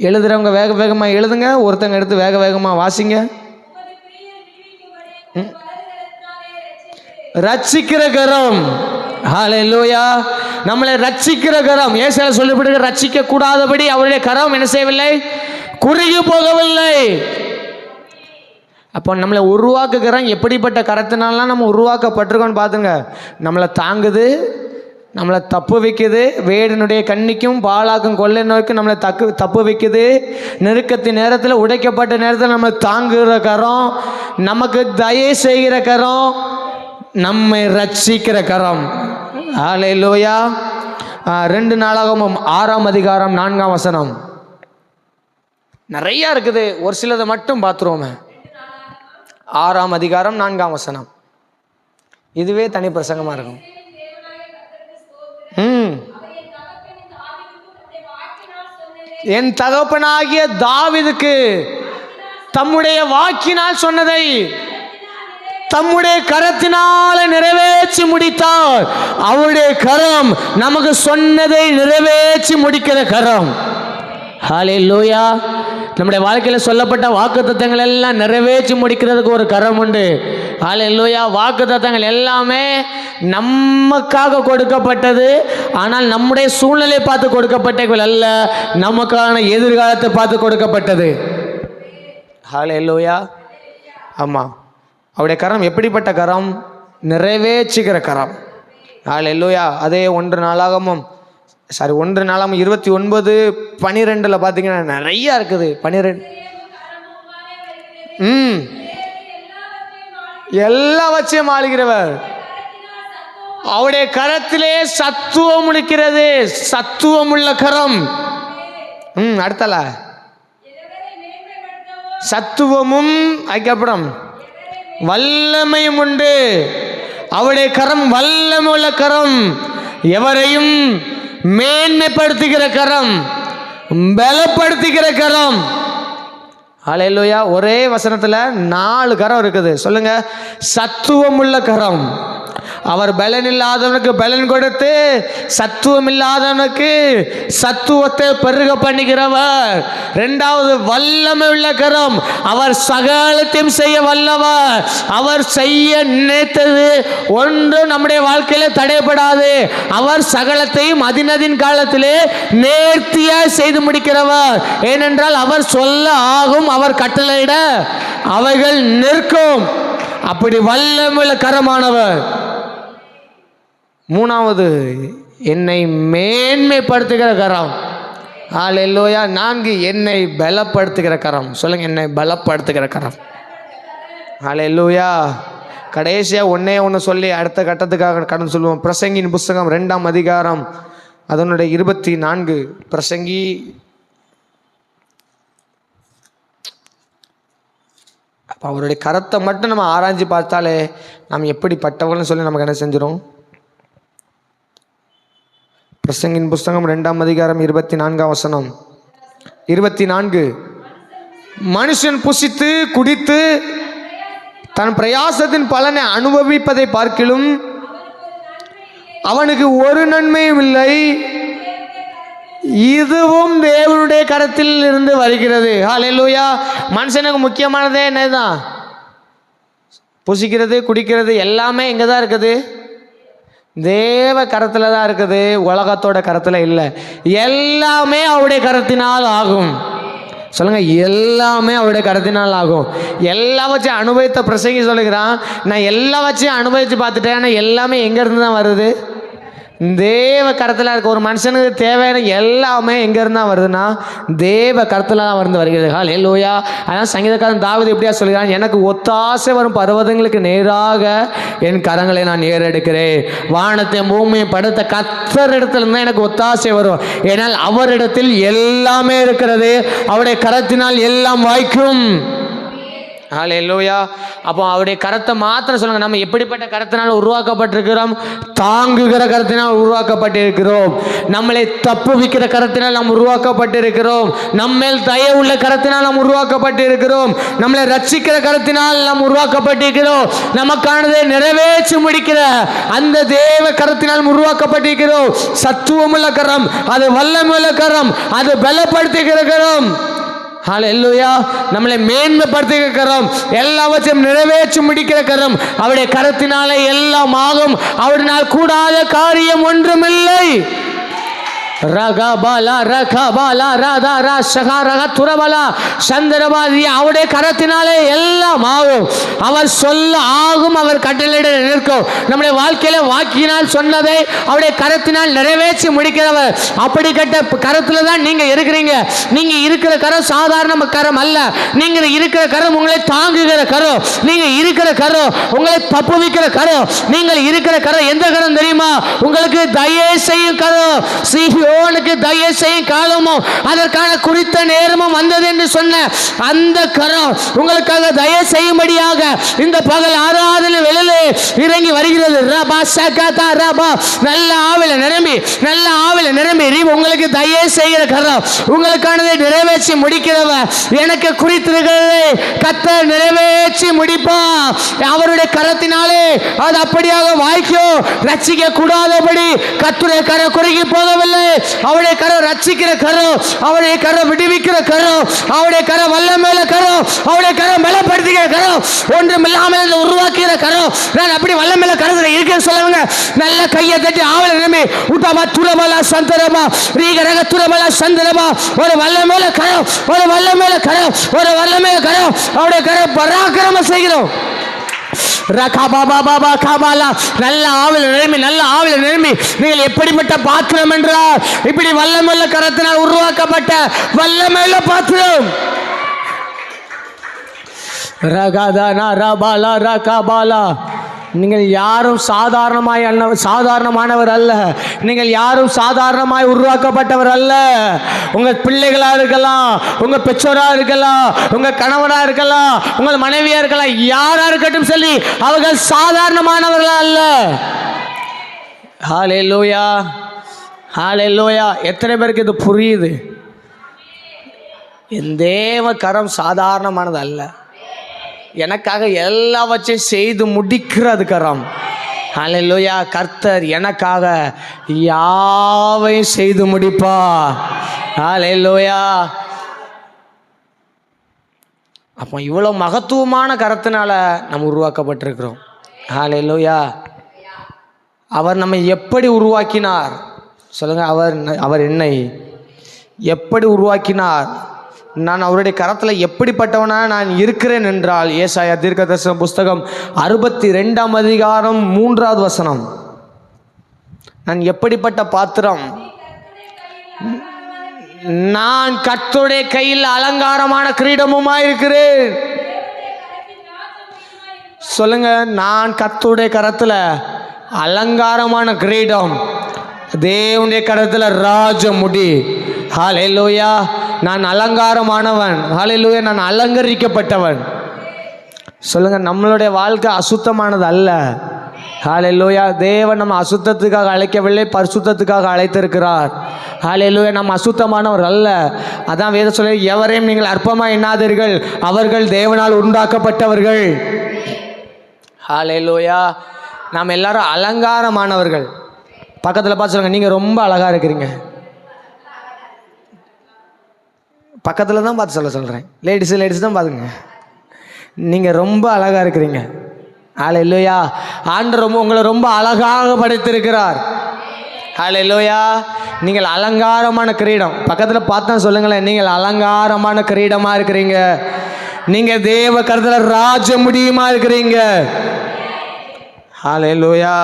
எழுதுறவங்க வேக வேகமாக எழுதுங்க, ஒருத்தங்க எடுத்து வேக வேகமாக வாசிங்க. ரட்சிக்கிற கரம். ஹல்லேலூயா. நம்மளை ரட்சிக்கிற கரம். ஏசாயா சொல்லப்படுகிற ரட்சிக்க கூடாதபடி அவருடைய கரம் என்ன செய்யவில்லை, குறுகி போகவில்லை. அப்போ நம்மளை உருவாக்குகிறோம். எப்படிப்பட்ட கரத்தினாலாம் நம்ம உருவாக்கப்பட்டிருக்கோன்னு பார்த்துங்க. நம்மளை தாங்குது, நம்மளை தப்பு வைக்குது, வேடனுடைய கண்ணிக்கும் பாலாக்கும் கொள்ளை நோய்க்கும் நம்மளை தப்பு வைக்குது. நெருக்கத்தின் நேரத்தில், உடைக்கப்பட்ட நேரத்தில் நம்மளை தாங்குகிற கரம், நமக்கு தயை செய்கிற கரம், நம்மை ரட்சிக்கிற கரம். ஹல்லேலூயா. 2 நாளாகமம் 6:4. நிறையா இருக்குது, ஒரு சிலதை மட்டும் பார்த்துருவோமே. 6:4. இதுவே தனி பிரசங்கமாக இருக்கும். என் தகப்பனாகிய தாவீதுக்கு தம்முடைய வாக்கினால் சொன்னதை தம்முடைய கரத்தினால நிறைவேற்றி முடித்தார். அவருடைய கரம் நமக்கு சொன்னதை நிறைவேற்றி முடிக்கிற கரம். ஹல்லேலூயா. நம்முடைய வாழ்க்கையில் சொல்லப்பட்ட வாக்குத்தத்தங்கள் எல்லாம் நிறைவேற்றி முடிக்கிறதுக்கு ஒரு கரம் உண்டு. ஹல்லேலூயா. வாக்குத்தத்தங்கள் எல்லாமே நமக்காக கொடுக்கப்பட்டது. ஆனால் நம்முடைய சூழ்நிலையை பார்த்து கொடுக்கப்பட்டவர்கள் அல்ல, நமக்கான எதிர்காலத்தை பார்த்து கொடுக்கப்பட்டது. ஹல்லேலூயா. ஆமாம், அவருடைய கரம் எப்படிப்பட்ட கரம், நிறைவேற்றுகிற கரம். ஹல்லேலூயா. அதே 1 நாளாகமம் 29:12 பார்த்தீங்கன்னா நிறையா இருக்குது. 12 எல்லாவற்றையும் ஆளுகிறவர். அவருடைய கரத்திலே சத்துவம் இருக்கிறது. சத்துவம் உள்ள கரம். அடுத்தல சத்துவமும் அதுக்கப்புறம் வல்லமையும் உண்டு. அவருடைய கரம் வல்லமை உள்ள கரம், எவரையும் மேன்மைப்படுத்துகிற கரம், பலப்படுத்துகிற கரம். ஹல்லேலூயா. ஒரே வசனத்தில் 4 கரம் இருக்குது. சொல்லுங்க, சத்துவம் உள்ள கரம். அவர் பலன் இல்லாதவனுக்கு பலன் கொடுத்து சத்துவம் இல்லாதவனுக்கு சத்துவத்தை பெருக பண்ணுகிறவர். 2வது வல்லமை உள்ள கரம். அவர் சகலத்தையும் செய்ய வல்லவர். அவர் செய்ய நினைத்தது ஒன்றும் நம்முடைய வாழ்க்கையில தடைபடாது. அவர் சகலத்தையும் அதினதின் காலத்திலே நேர்த்தியாய் செய்து முடிக்கிறவர். ஏனென்றால் அவர் சொல்ல ஆகும், அவர் கட்டளையிட அவைகள் நிற்கும். அப்படி வல்லமையுள்ள கரமானவர். 3வது என்னை மேன்மைப்படுத்துகிற கரம். ஹல்லேலூயா. 4 என்னை பலப்படுத்துகிற கரம். சொல்லுங்க, என்னை பலப்படுத்துகிற கரம். ஹல்லேலூயா. கடைசியாக ஒன்று சொல்லி அடுத்த கட்டத்துக்காக கடந்து சொல்லுவோம். பிரசங்கின் புஸ்தகம் 2ஆம் அதிகாரம் அதனுடைய 24. பிரசங்கி அப்போ அவருடைய கரத்தை மட்டும் நம்ம ஆராய்ச்சி பார்த்தாலே நாம் எப்படிப்பட்டவர்கள்னு சொல்லி நமக்கு என்ன செஞ்சிடும். பிரசங்கின் புஸ்தகம் 2ஆம் அதிகாரம் 24. 24. மனுஷன் புசித்து குடித்து தன் பிரயாசத்தின் பலனை அனுபவிப்பதை பார்க்கிலும் அவனுக்கு ஒரு நன்மையும் இல்லை, இதுவும் தேவனுடைய கரத்தில் இருந்து வருகிறது. ஹல்லேலூயா. மனுஷனுக்கு முக்கியமானதே என்னதான்? புசிக்கிறது, குடிக்கிறது எல்லாமே எங்கே தான் இருக்குது? தேவ கரத்தில் தான் இருக்குது, உலகத்தோட கரத்தில் இல்லை. எல்லாமே அவருடைய கரத்தினால் ஆகும். சொல்லுங்க, எல்லாமே அவருடைய கருத்தினால் ஆகும். எல்லாவற்றையும் அனுபவித்த பிரசங்கி சொல்லுகிறான், நான் எல்லாவற்றையும் அனுபவித்து பார்த்துட்டேன், ஆனால் எல்லாமே எங்கேருந்து தான் வருது? தேவ கரத்தில் இருக்க. ஒரு மனுஷனுக்கு தேவையான எல்லாமே எங்கேருந்து தான் வருதுன்னா தேவ கரத்தில் தான் வருகிறது. ஹல்லேலூயா. அதான் சங்கீதக்காரன் தாவீது எப்படியா சொல்கிறான், எனக்கு ஒத்தாசை வரும் பர்வதங்களுக்கு நேராக என் கரங்களை நான் ஏறெடுக்கிறேன். வானத்தை பூமியை படுத்த கர்த்தர் இடத்துல இருந்தால் எனக்கு ஒத்தாசை வரும். ஏனால் அவரிடத்தில் எல்லாமே இருக்கிறது, அவருடைய கரத்தினால் எல்லாம் வாய்க்கும். ஹல்லேலூயா. அப்போ அவருடைய கரத்தை மாத்திரம் சொல்லுங்க. நம்ம எப்படிப்பட்ட கரத்தினால் உருவாக்கப்பட்டிருக்கிறோம்? தாங்குகிற கரத்தினால் உருவாக்கப்பட்டிருக்கிறோம். நம்மளை தப்புவிக்கிற கரத்தினால் நாம் உருவாக்கப்பட்டிருக்கிறோம். நம்மேல் தயவுள்ள கரத்தினால் நாம் உருவாக்கப்பட்டிருக்கிறோம். நம்மளை ரட்சிக்கிற கரத்தினால் நாம் உருவாக்கப்பட்டிருக்கிறோம். நமக்கானதை நிறைவேற்றி முடிக்கிற அந்த தேவ கரத்தினால் உருவாக்கப்பட்டிருக்கிறோம். சத்துவமுள்ள கரம், அது வல்லமுள்ள கரம், அது பலப்படுத்துகிற கரம். ஹல்லேலூயா. நம்மளை மேன்மைப்படுத்துகிற கரம், எல்லாவற்றையும் நிறைவேற்றி முடிக்கிற கரம். அவருடைய கரத்தினாலே எல்லாம் ஆகும். அவரினால் கூடாத காரியம் ஒன்றுமில்லை. ரகபாலா ரகபாலா ராதா ரா சகா ரக துரபலா சந்திரபாதி. அவருடைய கரத்தினாலே எல்லாம் ஆகும். அவர் சொல்ல ஆகும், அவர் கட்டளையிட நிற்கும். நம்முடைய வாழ்க்கையில வாக்கினால் சொன்னதை அவருடைய கரத்தினால் நிறைவேற்றி முடிக்கிறவர். அப்படிப்பட்ட கரத்துல தான் நீங்க இருக்கிறீங்க. நீங்க இருக்கிற கரம் சாதாரண கரம் அல்ல. நீங்க இருக்கிற கரம் உங்களை தாங்குகிற கரம். நீங்க இருக்கிற கரம் உங்களை தப்புவிக்கிற கரம். நீங்கள் இருக்கிற கரம் எந்த கரம் தெரியுமா? உங்களுக்கு தயை செய்யும் கரம். சியோனுக்கு தயை செய்யும் காலமும் அதற்கான குறித்த நேரமும் வந்தது என்று சொன்ன அந்த கரம் உங்களுக்காக தயை செய்யும்படியாக இந்த பகல் ஆராதனை வேளையிலே இறங்கி வருகிறது. ரபா சகதா ரபா. நல்ல ஆவில நிரம்பி, நல்ல ஆவில நிரம்பி உங்களுக்கு தயை செய்கிற கரம், உங்களுக்கானதை நிறைவேற்றி முடிக்கிறவர். எனக்கு குறித்திருக்கிறதை கர்த்தர் நிறைவேற்றி முடிப்பார். அவருடைய கரத்தினாலே அது அப்படியாக வாய்க்கும். ரட்சிக்க கூடாதபடி கர்த்தருடைய கரம் குறுகி போகவில்லை. அவருடைய கரம் ரட்சிக்கிற கரம், அவருடைய கரம் விடுவிக்கிற கரம், அவருடைய கரம் வல்லமையுள்ள கரம், அவருடைய கரம் பலப்படுத்துகிற கரம், ஒன்றுமில்லாமல் உருவாக்குகிற கரம். நான் அப்படி வல்லமையுள்ள கரத்தில் இருக்கிறேன் சொல்லுவாங்க. நல்ல கையை தட்டி ஆவல நிலைமை உட்டமா துரபலா சந்தரமா ரீக ரக துரபலா சந்தரமா. ஒரு வல்லமையுள்ள கரம், ஒரு வல்லமையுள்ள கரம், ஒரு வல்லமையுள்ள கரம். அவருடைய கரம் பராக்கிரமம் செய்கிறோம். நல்ல ஆவில நிரம்பி, நல்ல ஆவில நிரம்பி நீங்கள் எப்படிப்பட்ட பாத்திரம் என்றால் இப்படி வல்லமையுள்ள கரத்தினால் உருவாக்கப்பட்ட வல்லமையுள்ள பாத்திரம். ரகதனா ரபாலா ரகபாலா. நீங்கள் யாரும் சாதாரணமானவர் அல்ல. நீங்கள் யாரும் சாதாரணமாய் உருவாக்கப்பட்டவர் அல்ல. உங்கள் பிள்ளைகளாக இருக்கலாம், உங்கள் பெற்றோராக இருக்கலாம், உங்கள் கணவராக இருக்கலாம், உங்கள் மனைவியாக இருக்கலாம், யாராக இருக்கட்டும் சொல்லி அவர்கள் சாதாரணமானவர்கள் அல்ல. ஹல்லேலூயா, ஹல்லேலூயா. எத்தனை பேருக்கு இது புரியுது? என் தேவ கரம் சாதாரணமானது அல்ல. எனக்காக எல்லாவற்றையும் செய்து முடிக்கிறது கரம். ஹல்லேலூயா. கர்த்தர் எனக்காக யாவையும் செய்து முடிப்பா. ஹல்லேலூயா. அப்போ இவ்வளோ மகத்துவமான கரத்தினால நம்ம உருவாக்கப்பட்டிருக்கிறோம். ஹல்லேலூயா. அவர் நம்மை எப்படி உருவாக்கினார் சொல்லுங்க. அவர் என்னை எப்படி உருவாக்கினார்? நான் அவருடைய கரத்தில் எப்படிப்பட்டவனாக நான் இருக்கிறேன் என்றால் ஏசாயா தீர்க்கதரிசன புஸ்தகம் 62ஆம் அதிகாரம் 3வது வசனம். நான் எப்படிப்பட்ட பாத்திரம்? நான் கர்த்தருடைய கையில் அலங்காரமான கிரீடமுமாய் இருக்கிறேன். சொல்லுங்க. நான் கர்த்தருடைய கரத்தில் அலங்காரமான கிரீடம், தேவனுடைய கரத்தில் ராஜ முடி. ஹல்லேலூயா. நான் அலங்காரமானவன். ஹல்லேலூயா. நான் அலங்கரிக்கப்பட்டவன். சொல்லுங்க. நம்மளுடைய வாழ்க்கை அசுத்தமானது அல்ல. ஹல்லேலூயா. தேவன் நம்ம அசுத்தத்துக்காக அழைக்கவில்லை, பரிசுத்தத்துக்காக அழைத்திருக்கிறார். ஹல்லேலூயா. நம்ம அசுத்தமானவர் அல்ல. அதான் வேதம் சொல்ல, எவரையும் நீங்கள் அற்பமாக எண்ணாதீர்கள், அவர்கள் தேவனால் உண்டாக்கப்பட்டவர்கள். ஹல்லேலூயா. நாம் எல்லாரும் அலங்காரமானவர்கள். பக்கத்தில் பார்த்து சொல்லுங்க, நீங்கள் ரொம்ப அழகாக இருக்கிறீங்க. பக்கத்தில் தான் பார்த்து சொல்கிறேன். லேடிஸ் தான் பார்த்துங்க. நீங்கள் ரொம்ப அழகாக இருக்கிறீங்க. ஹல்லேலூயா. ஆண்டவர் உங்களை ரொம்ப அழகாக படைத்திருக்கிறார். ஹல்லேலூயா. நீங்கள் அலங்காரமான கிரீடம். பக்கத்தில் பார்த்தா சொல்லுங்களேன், நீங்கள் அலங்காரமான கிரீடமாக இருக்கிறீங்க. நீங்கள் தேவ கருத்தில் ராஜ முடியுமா இருக்கிறீங்க. ஹல்லேலூயா.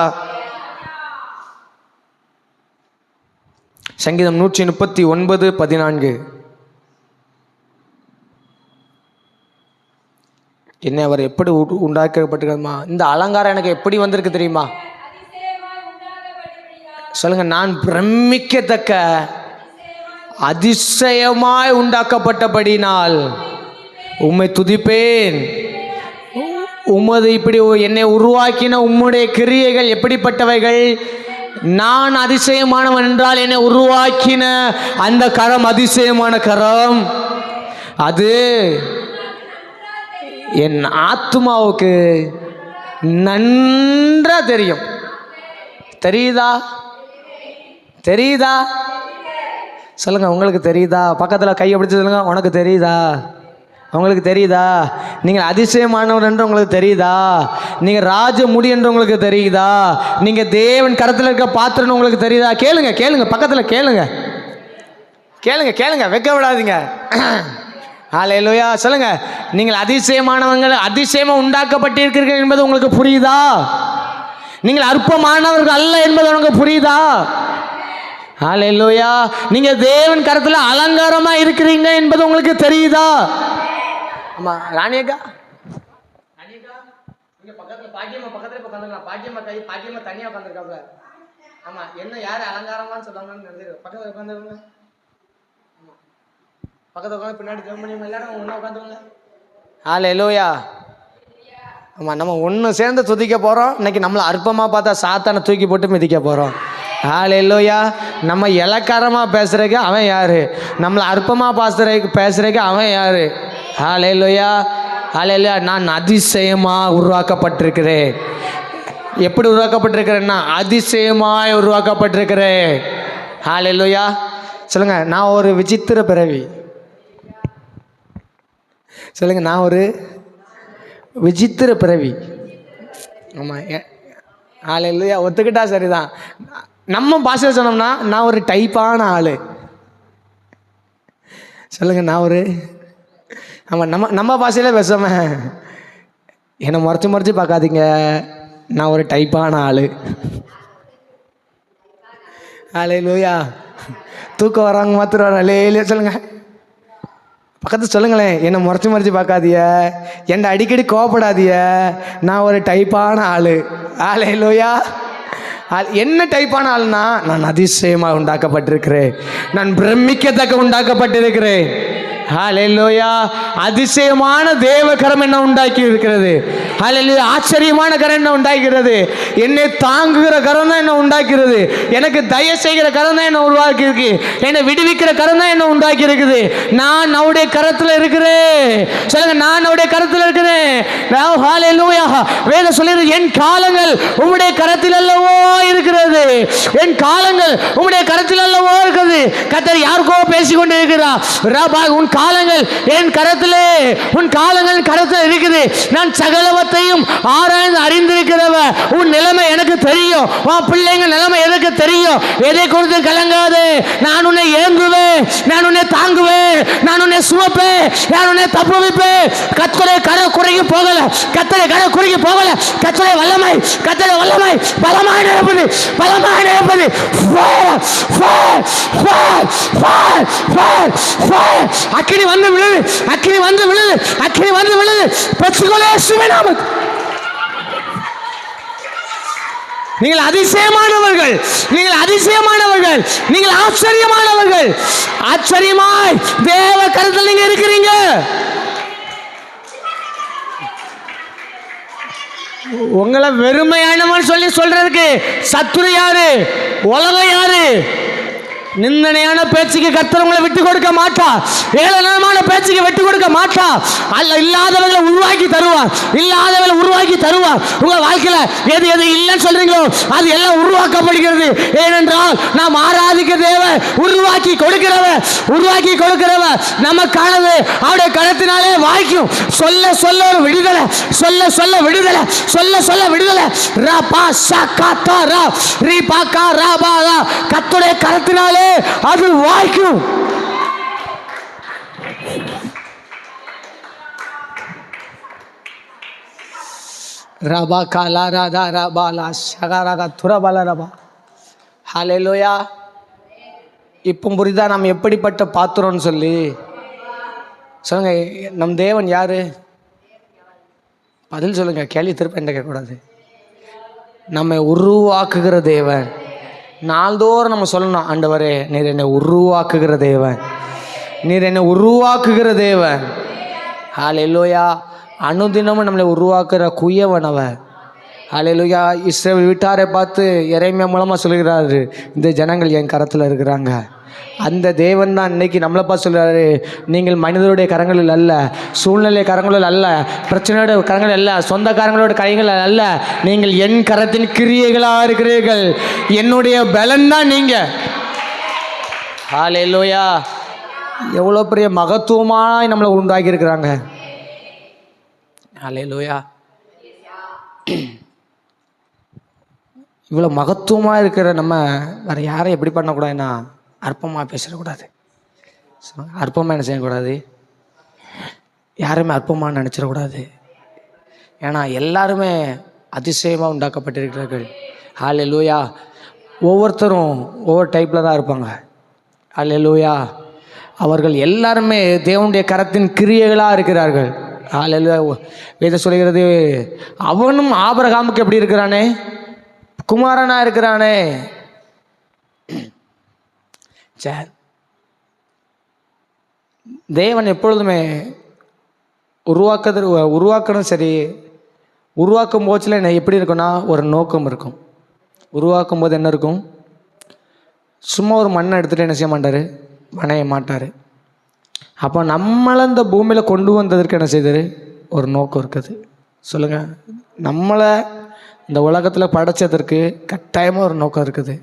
சங்கீதம் 139:14. என்ன அவர் எப்படி உண்டாக்கப்பட்டிருக்கமா? இந்த அலங்காரம் எனக்கு எப்படி வந்திருக்கு தெரியுமா? சொல்லுங்க. நான் பிரமிக்கத்தக்க அதிசயமாய் உண்டாக்கப்பட்டபடினால் உம்மை துதிப்பேன். உமது இப்படி என்னை உருவாக்கின உம்முடைய கிரியைகள் எப்படிப்பட்டவைகள்? நான் அதிசயமானவன் என்றால் என்னை உருவாக்கின அந்த கரம் அதிசயமான கரம். அது என் ஆத்மாவுக்கு நன்றா தெரியும். தெரியுதா? தெரியுதா? சொல்லுங்க. உங்களுக்கு தெரியுதா? பக்கத்தில் கையை பிடிச்சி சொல்லுங்க. உனக்கு தெரியுதா? உங்களுக்கு தெரியுதா? நீங்கள் அதிசயமானவர் என்று உங்களுக்கு தெரியுதா? நீங்கள் ராஜ முடி என்று உங்களுக்கு தெரியுதா? நீங்கள் தேவன் கரத்தில் இருக்க பாத்திரன்னு உங்களுக்கு தெரியுதா? கேளுங்க, கேளுங்க, பக்கத்தில் கேளுங்க, கேளுங்க, கேளுங்க, வைக்க விடாதீங்க. ஹல்லேலூயா. சொல்லுங்க. நீங்கள் அதிசயமானவங்கள், அதிசயமாக உண்டாக்கப்பட்டிருக்கிறீர்கள் என்பது உங்களுக்கு புரியுதா? நீங்கள் அற்பமானவர்கள் அல்ல என்பது உங்களுக்கு புரியுதா? ஹல்லேலூயா. நீங்க தேவன் கரத்தில் அலங்காரமா இருக்கிறீங்க என்பது உங்களுக்கு தெரியுதா? ஆமா. ராணியக்கா, நீங்க பக்கத்துல பாக்கியம்மா பக்கத்துல உட்காந்துருக்கலாம். பாக்கியம்மா பாக்கியம்மா தனியா உட்காந்துருக்காப்ல. ஆமா. என்ன யாரு அலங்காரமான்னு சொல்லாங்கன்னு பக்கத்துல உட்காந்துருங்க. பக்கத்துல உட்காந்து பின்னாடி ஜெபம் பண்ணி எல்லாரும் ஒண்ணா உட்காந்துருங்க. ஹல்லேலூயா. ஆமா. நம்ம ஒன்று சேர்ந்து துதிக்க போறோம். இன்னைக்கு நம்மளை அற்பமாக பார்த்தா சாத்தானை தூக்கி போட்டு மிதிக்க போறோம். ஹல்லேலூயா. நம்ம இலக்காரமாக பேசுறதுக்கு அவன் யாரு? நம்மளை அற்பமாக பேசுறதுக்கு அவன் யாரு? ஹல்லேலூயா. ஹல்லேலூயா. நான் அதிசயமாக உருவாக்கப்பட்டிருக்கிறேன். எப்படி உருவாக்கப்பட்டிருக்கிறேன்னா அதிசயமாய் உருவாக்கப்பட்டிருக்கிறேன். ஹல்லேலூயா. சொல்லுங்க. நான் ஒரு விசித்திர பிறவி. சொல்லுங்க. நான் ஒரு விசித்திர பிறவி. ஆமாம். ஹல்லேலூயா. ஒத்துக்கிட்டா சரிதான். நம்ம பாஷையில் சொன்னோம்னா நான் ஒரு டைப்பான ஆள். சொல்லுங்க. நான் ஒரு ஆமாம். நம்ம பாஷையில பேசாம என்னை முறைச்சி பார்க்காதீங்க. நான் ஒரு டைப்பான ஆள். ஹல்லேலூயா. தூக்கம் வராங்க மாத்திரம் இல்லையா? சொல்லுங்க. பக்கத்து சொல்லுங்களேன். என்னை முறைச்சி பார்க்காதீங்க. என்னை அடிக்கடி கோவப்படாதீங்க. நான் ஒரு டைப்பான ஆள். ஹல்லேலூயா. என்ன டைப்பான ஆள்னா நான் அதிசயமாக உண்டாக்கப்பட்டிருக்கிறேன். நான் பிரமிக்கத்தக்க உண்டாக்கப்பட்டிருக்கிறேன். ஹல்லேலூயா. அதிசயமான தேவ கரம் என்ன உண்டாக்கி இருக்கிறது. ஹல்லேலூயா. ஆச்சரியமான கரம் என்ன உண்டாக்கிறது. என்னை தாங்குகிற கரம் தான் என்ன உண்டாக்கிறது. எனக்கு தயவு செய்கிற கரம் தான் என்ன உருவாக்கி இருக்கு. என்னை விடுவிக்கிற கரம் தான் என்ன உண்டாக்கி இருக்குது. நான் அவருடைய கரத்தில் இருக்கிறேன். சொல்லுங்க. நான் அவருடைய கரத்தில் இருக்கிறேன். ஹல்லேலூயா. வேதம் சொல்லுகிறது, என் காலங்கள் உம்முடைய கரத்தில் அல்லவோ இருக்கிறது. என் காலங்கள் உம்முடைய கரத்தில் அல்லவோ இருக்கிறது. கர்த்தர் யாருக்கோ பேசிக்கொண்டு இருக்கிறார். உன் காலங்கள் என் கரத்திலே, உன் காலங்கள் கரத்தில் இருக்குது. நான் சகலவற்றையும் ஆராய்ந்து அறிந்திருக்கிறவ. உன் நிலைமை எனக்கு தெரியும். உன் பிள்ளைங்க நிலைமை எனக்கு தெரியும். எதை குறித்து கலங்காது. நான் உன்னை ஏங்குவேன். நான் உன்னை தாங்குவேன். நான் உன்னை சுமப்பேன். நான் உன்னை தப்புவிப்பேன். கர்த்தருடைய கரை குறுகி போகல. கர்த்தருடைய கரை குறுகி போகல. கர்த்தருடைய வல்லமை, கர்த்தருடைய வல்லமை பலமாய் நிரப்புது. பலமாய் நிரப்புது. அக்கினி வந்து விழுது. அக்கினி வந்து விழுது. அக்கினி வந்து விழுது. பெற்றுக்கொள்ளே சுவேனாமத். நீங்கள் அதிசயமானவர்கள். நீங்கள் அதிசயமானவர்கள். நீங்கள் ஆச்சரியமானவர்கள். ஆச்சரியமாய் தேவ கரத்தில் நீங்க இருக்கிறீங்க. உங்களை வெறுமையானவன் சொல்லி சொல்றதுக்கு சத்துரு யாரு? உலகம் யாரு? நிந்தனையான பேச்சுக்கு கர்த்தர் உங்களை விட்டு கொடுக்க மாட்டார். ஏளனமான பேச்சுக்கு விட்டு கொடுக்க மாட்டார். அல்ல இல்லாதவர்களை உருவாக்கி தருவார். இல்லாதவர்களை உருவாக்கி தருவார். உங்க வாழ்க்கையில எது எது இல்லைன்னு சொல்றீங்களோ அது எல்லாம் உருவாக்கப்படுகிறது. ஏனென்றால் நாம் ஆராதிக்க தேவன் உருவாக்கி கொடுக்கிறவர் நமக்கானது அவருடைய கரத்தினாலே வாய்க்கும். சொல்ல சொல்ல ஒரு விடுதலை, சொல்ல சொல்ல விடுதலை, சொல்ல சொல்ல விடுதலை. கர்த்தருடைய கரத்தினாலே அது வாய்க்கும். ரபா காலா ராதா ரபாலா ஷகரா துரபல ரபா. ஹல்லேலூயா. இப்போ புரியுதா நம்ம எப்படிப்பட்ட பாத்திரம்னு சொல்லி? சொல்லுங்க, நம் தேவன் யாரு? பதில் சொல்லுங்க. கேள்வி திருப்ப என்ன கேட்கக்கூடாது. நம்மை உருவாக்குகிற தேவன். நாள்தோறும் நம்ம சொல்லணும், ஆண்டவரே நீர் என்னை உருவாக்குகிற தேவன், நீர் என்னை உருவாக்குகிற தேவன். ஹல்லேலூயா. அனுதினமும் நம்மளை உருவாக்குற குயவன் அவர். ஹல்லேலூயா. இஸ்ரவேல் வீட்டாரை பார்த்து எரேமியா மூலமாக சொல்கிறாரு, இந்த ஜனங்கள் என் கரத்தில் இருக்கிறாங்க. அந்த தேவன் தான் இன்னைக்கு நம்மளை பார்த்து சொல்கிறாரு, நீங்கள் மனிதருடைய கரங்களில் அல்ல, சூழ்நிலை கரங்களில் அல்ல, பிரச்சனையோட கரங்கள் அல்ல, சொந்தக்காரங்களோட கைகள் அல்ல, நீங்கள் என் கரத்தின் கிரியைகளாக இருக்கிறீர்கள். என்னுடைய பலன் தான் நீங்கள். ஹல்லேலூயா. எவ்வளோ பெரிய மகத்துவமாக நம்மளை உண்டாக்கி இருக்கிறாங்க. ஹல்லேலூயா. இவ்வளோ மகத்துவமாக இருக்கிற நம்ம வேறு யாரை எப்படி பண்ணக்கூடாதுன்னா அற்பமாக பேசிடக்கூடாது. அற்பமாக என்ன செய்யக்கூடாது? யாருமே அற்பமாக நினச்சிடக்கூடாது. ஏன்னா எல்லாருமே அதிசயமாக உண்டாக்கப்பட்டிருக்கிறார்கள். ஹல்லேலூயா. ஒவ்வொருத்தரும் ஒவ்வொரு டைப்பில் தான் இருப்பாங்க. ஹல்லேலூயா. அவர்கள் எல்லாருமே தேவனுடைய கரத்தின் கிரியைகளாக இருக்கிறார்கள். ஹல்லேலூயா. வேதம் சொல்கிறது, அவனும் ஆபிரகாமுக்கு எப்படி இருக்கிறானே, குமாரனாக இருக்கிறானே. சரி, தேவன் எப்பொழுதுமே உருவாக்கணும். சரி, உருவாக்கும் போச்சில் என்ன எப்படி இருக்குன்னா ஒரு நோக்கம் இருக்கும். உருவாக்கும் போது என்ன இருக்கும்? சும்மா ஒரு மண்ணை எடுத்துகிட்டு என்ன செய்ய மாட்டார், வணைய மாட்டார். அப்போ நம்மளை இந்த பூமியில் கொண்டு வந்ததற்கு என்ன செய்தார்? ஒரு நோக்கம் இருக்குது. சொல்லுங்கள், நம்மளை இந்த உலகத்தில் படைச்சதற்கு கட்டாயமாக ஒரு நோக்கம் இருக்குது.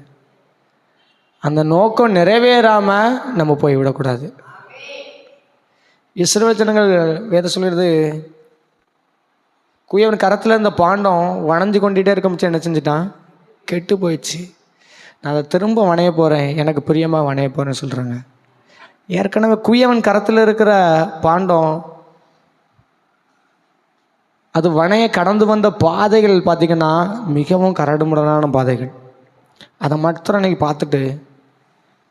அந்த நோக்கம் நிறைவேறாமல் நம்ம போய் விடக்கூடாது. இஸ்ரவேல் ஜனங்கள் வேதம் சொல்கிறது, குயவன் கரத்தில் இருந்த பாண்டம் வணைஞ்சு கொண்டுகிட்டே இருக்க என்ன செஞ்சிட்டான்? கெட்டு போயிடுச்சு. நான் அதை திரும்ப வணைய போகிறேன், எனக்கு பிரியமாக வணைய போகிறேன்னு சொல்கிறாங்க. ஏற்கனவே குயவன் கரத்தில் இருக்கிற பாண்டம் அது வணைய கடந்து வந்த பாதைகள் பார்த்திங்கன்னா மிகவும் கரடுமுரடான பாதைகள். அதை மாத்திரம் அன்றைக்கி பார்த்துட்டு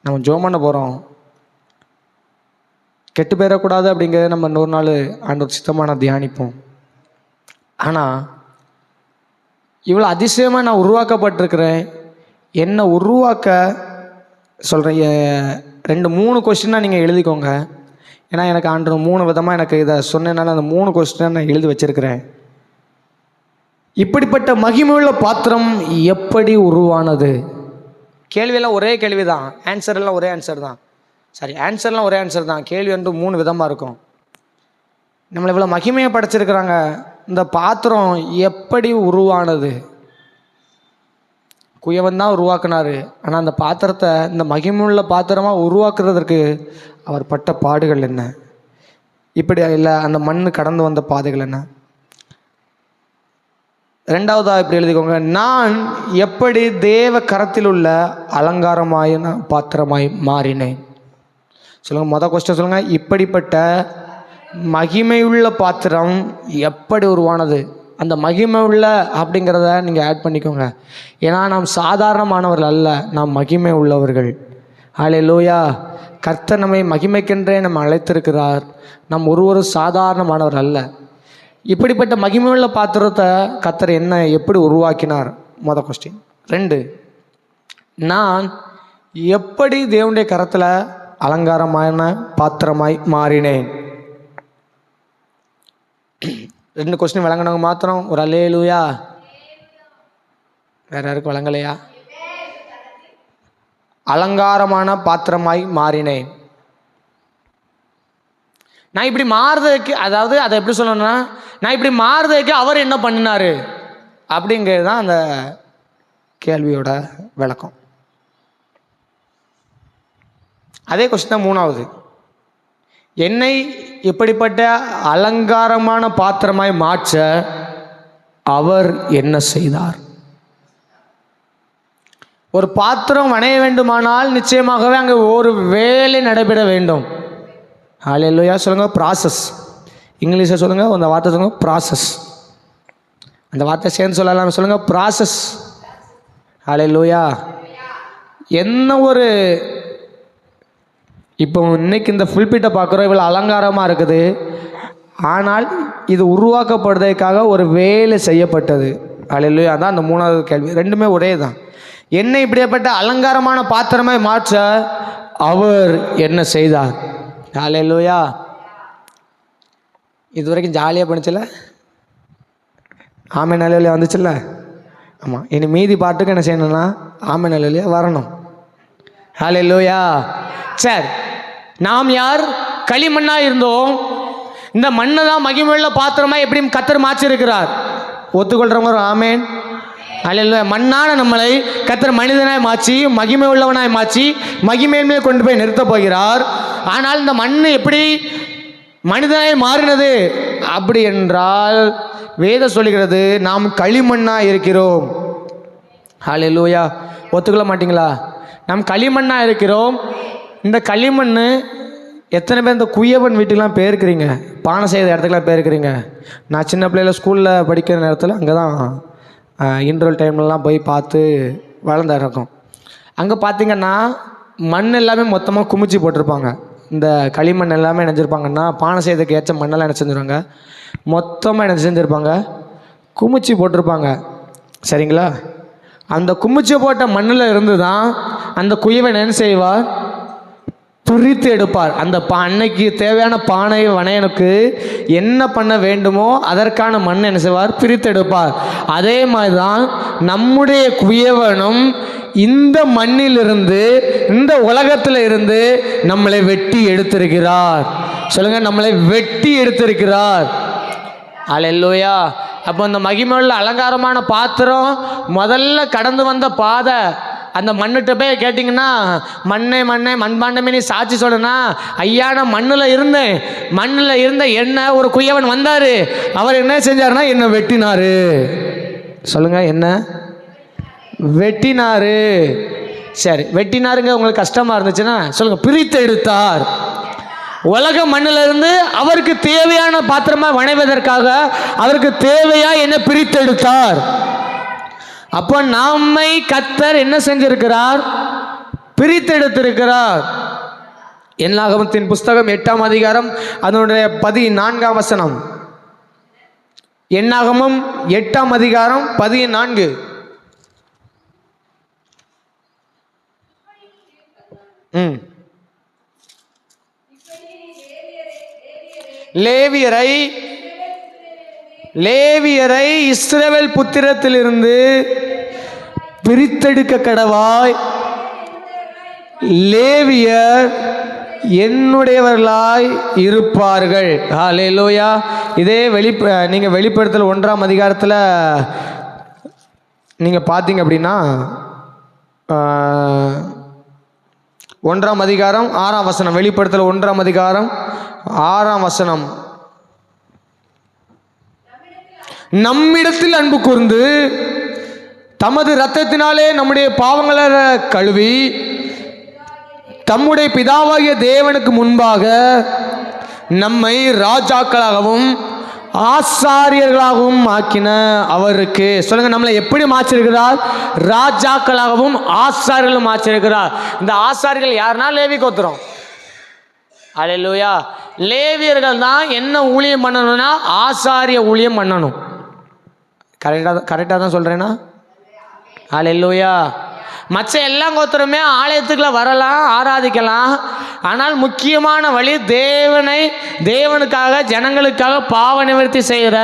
நம்ம ஜெபம் பண்ண போகிறோம். கெட்டு போயிடக்கூடாது அப்படிங்கிறத நம்ம இன்னொரு நாள் ஆண்டவர் சித்தமான தியானிப்போம். ஆனால் இவ்வளோ அதிசயமாக நான் உருவாக்கப்பட்டிருக்கிறேன். என்னை உருவாக்க சொல்கிறேன். 2-3 கொஸ்டினாக நீங்கள் எழுதிக்கோங்க. ஏன்னா எனக்கு ஆண்டவர் 3 விதமாக எனக்கு இதை சொன்னதுனால அந்த 3 கொஸ்டினை நான் எழுதி வச்சுருக்கிறேன். இப்படிப்பட்ட மகிமையுள்ள பாத்திரம் எப்படி உருவானது? கேள்வியெல்லாம் ஒரே கேள்வி தான், ஆன்சர்லாம் ஒரே ஆன்சர் தான். சரி, ஆன்சர்லாம் ஒரே ஆன்சர் தான். கேள்வி வந்து 3 விதமாக இருக்கும். நம்மளை இவ்வளோ மகிமையை படைச்சிருக்கிறாங்க, இந்த பாத்திரம் எப்படி உருவானது? குயவன் தான் உருவாக்குனார். ஆனால் அந்த பாத்திரத்தை, இந்த மகிமையுள்ள பாத்திரமாக உருவாக்குறதற்கு அவர் பட்ட பாடுகள் என்ன? இப்படி இல்லை, அந்த மண் கடந்து வந்த பாதைகள் என்ன? 2வதாக இப்படி எழுதிக்கோங்க, நான் எப்படி தேவ கரத்தில் உள்ள அலங்காரமாய் பாத்திரமாய் மாறினேன். சொல்லுங்கள், மொதல் கொஸ்டின் சொல்லுங்கள், இப்படிப்பட்ட மகிமையுள்ள பாத்திரம் எப்படி உருவானது? அந்த மகிமை உள்ள அப்படிங்கிறத நீங்கள் ஆட் பண்ணிக்கோங்க. ஏன்னா நாம் சாதாரணமானவர்கள் அல்ல, நாம் மகிமை உள்ளவர்கள். ஹல்லேலூயா. கர்த்தர் நம்மை மகிமைக்கென்றே நம்ம அழைத்திருக்கிறார். நம் ஒருவரும் சாதாரணமானவர் அல்ல. இப்படிப்பட்ட மகிமையுள்ள பாத்திரத்தை கர்த்தர் என்ன எப்படி உருவாக்கினார்? மொதல் கொஸ்டின். 2, நான் எப்படி தேவனுடைய கரத்தில் அலங்காரமான பாத்திரமாய் மாறினேன்? 2 கொஸ்டின் விளங்கினவங்க மாத்திரம் ஒரு அல்லேலூயா. வேற யாருக்கும் விளங்கலையா? அலங்காரமான பாத்திரமாய் மாறினேன். நான் இப்படி மாறுறதுக்கு, அதாவது அதை எப்படி சொல்லணும்னா, நான் இப்படி மாறுறதுக்கு அவர் என்ன பண்ணினாரு அப்படிங்கிறது தான் அந்த கேள்வியோட விளக்கம். அதே கொஸ்டின் தான் மூணாவது. என்னை இப்படிப்பட்ட அலங்காரமான பாத்திரமாய் மாற்ற அவர் என்ன செய்தார்? ஒரு பாத்திரம் வணைய வேண்டுமானால் நிச்சயமாகவே அங்கே ஒரு வேலை நடைபெற வேண்டும். ஹல்லேலூயா சொல்லுங்க. ப்ராசஸ். இங்கிலீஷில் சொல்லுங்க, அந்த வார்த்தை சொல்லுங்க, ப்ராசஸ். அந்த வார்த்தை சேர்ந்து சொல்லலாம், சொல்லுங்க, ப்ராசஸ். ஹல்லேலூயா. என்ன ஒரு இப்போ இன்னைக்கு இந்த ஃபுல்பிட்டை பார்க்குறோம், இவ்வளோ அலங்காரமாக இருக்குது. ஆனால் இது உருவாக்கப்படுறதுக்காக ஒரு வேலை செய்யப்பட்டது. ஹல்லேலூயா. அதான் அந்த மூணாவது கேள்வி. ரெண்டுமே ஒரே தான். என்னை இப்படிப்பட்ட அலங்காரமான பாத்திரமாய் மாற்ற அவர் என்ன செய்தார்? ஹல்லேலூயா. இது வரைக்கும் ஜாலியாக பண்ணிச்சுல, ஆமென் ஹல்லேலூயா வந்துச்சுல்ல. ஆமாம், இனி மீதி பாட்டுக்கு என்ன செய்யணும்னா ஆமென் ஹல்லேலூயா வரணும். ஹல்லேலூயா. சரி, நாம் யார்? களிமண்ணாக இருந்தோம். இந்த மண்ணை தான் மகிமையுள்ள பாத்திரமாக எப்படியும் கர்த்தர் மாற்றிருக்கிறார். ஒத்துக்கொள்கிறவங்க ஆமென் ஹல்லேலூயா. மண்ணான நம்மளை கர்த்தர் மனிதனாய் மாற்றி மகிமை உள்ளவனாய் மாற்றி மகிமையின்மே கொண்டு போய் நிறுத்தப் போகிறார். ஆனால் இந்த மண் எப்படி மனிதனாய் மாறினது அப்படி என்றால் வேதம் சொல்லுகிறது, நாம் களிமண்ணாக இருக்கிறோம். ஹல்லேலூயா. ஒத்துக்கொள்ள மாட்டீங்களா? நாம் களிமண்ணாக இருக்கிறோம். இந்த களிமண் எத்தனை பேர் இந்த குயவன் வீட்டுக்கெலாம் போயிருக்கிறீங்க? பானை செய்த இடத்துக்குலாம் போயிருக்கிறீங்க? நான் சின்ன பிள்ளையில் ஸ்கூலில் படிக்கிற நேரத்தில் அங்கே தான் இன்டர்வல் டைம்லலாம் போய் பார்த்து வளர்ந்த இருக்கும். அங்கே பார்த்திங்கன்னா மண் எல்லாமே மொத்தமாக குமிச்சு போட்டிருப்பாங்க. இந்த களிமண் எல்லாமே நினைஞ்சிருப்பாங்கன்னா பானை செய்யறதுக்கு ஏற்ற மண்ணெல்லாம் என்ன செஞ்சுருவாங்க, மொத்தமாக என்ன செஞ்சுருப்பாங்க, குமிச்சு போட்டிருப்பாங்க. சரிங்களா? அந்த குமிச்சு போட்ட மண்ணில் இருந்து தான் அந்த குயவன் என்ன செய்வார், பிரித்து எடுப்பார். அந்த அன்னைக்கு தேவையான பானை வனையனுக்கு என்ன பண்ண வேண்டுமோ அதற்கான மண் என்ன செய்வார், பிரித்து எடுப்பார். அதே மாதிரி தான் நம்முடைய குயவனும் இந்த மண்ணிலிருந்து இந்த உலகத்தில் இருந்து நம்மளை வெட்டி எடுத்திருக்கிறார். சொல்லுங்க, நம்மளை வெட்டி எடுத்திருக்கிறார். ஹல்லேலூயா. அப்போ இந்த மகிமையுள்ள அலங்காரமான பாத்திரம் முதல்ல கடந்து வந்த பாதை, அந்த மண்ணுகிட்ட போய் கேட்டிங்கன்னா மண்ணே மண்ணே மண்பாண்டமே நீ சாட்சி சொல்லனா, ஐயா நான் மண்ணில் இருந்த என்ன ஒரு குயவன் வந்தார். அவர் என்ன செஞ்சாருன்னா என்னை வெட்டினார். சொல்லுங்க, என்ன வெட்டினாரு. சரி, வெட்டினாருங்க உங்களுக்கு கஷ்டமாக இருந்துச்சுன்னா சொல்லுங்கள், பிரித்து எடுத்தார். உலக மண்ணிலிருந்து அவருக்கு தேவையான பாத்திரமா வணைவதற்காக அவருக்கு தேவையா என்ன பிரித்து எடுத்தார். அப்போ நம்மை கர்த்தர் என்ன செஞ்சிருக்கிறார், பிரித்து எடுத்திருக்கிறார். என்னாகமத்தின் புஸ்தகம் 8ஆம் அதிகாரம் அதனுடைய 14ஆம் வசனம். என்னாகமம் 8ஆம் அதிகாரம் 14. லேவியரை இஸ்ரவேல் புத்திரத்திலிருந்து பிரித்தெடுக்க கடவாய், லேவியர் என்னுடையவர்களாய் இருப்பார்கள். ஹல்லேலூயா. இதே நீங்கள் வெளிப்படுத்தல் 1ஆம் அதிகாரத்தில் நீங்கள் பார்த்தீங்க அப்படின்னா 1ஆம் அதிகாரம் 6ஆம் வசனம், வெளிப்படுத்தல் 1ஆம் அதிகாரம் 6ஆம் வசனம். நம்மிடத்தில் அன்பு கூர்ந்து தமது இரத்தத்தினாலே நம்முடைய பாவங்களை கழுவி தம்முடைய பிதாவாகிய தேவனுக்கு முன்பாக நம்மை ராஜாக்களாகவும் ஆசாரியர்களாகவும் ஆக்கின அவருக்கு. சொல்லுங்க, நம்மளை எப்படி மாற்றிருக்கிறார், ராஜாக்களாகவும் ஆசாரியர்களும் மாற்றிருக்கிறார். இந்த ஆசாரியர்கள் யாருன்னா லேவி கோத்திரம். ஹல்லேலூயா. லேவியர்கள் தான் என்ன ஊழியம் பண்ணணும்னா ஆசாரிய ஊழியம் பண்ணணும். கரெக்டாக தான் சொல்கிறேன்னா? ஹல்லேலூயா. மற்ற எல்லா கோத்திரமே ஆலயத்துக்குள்ள வரலாம், ஆராதிக்கலாம். ஆனால் முக்கியமான வழி தேவனுக்காக ஜனங்களுக்காக பாவ நிவர்த்தி செய்கிற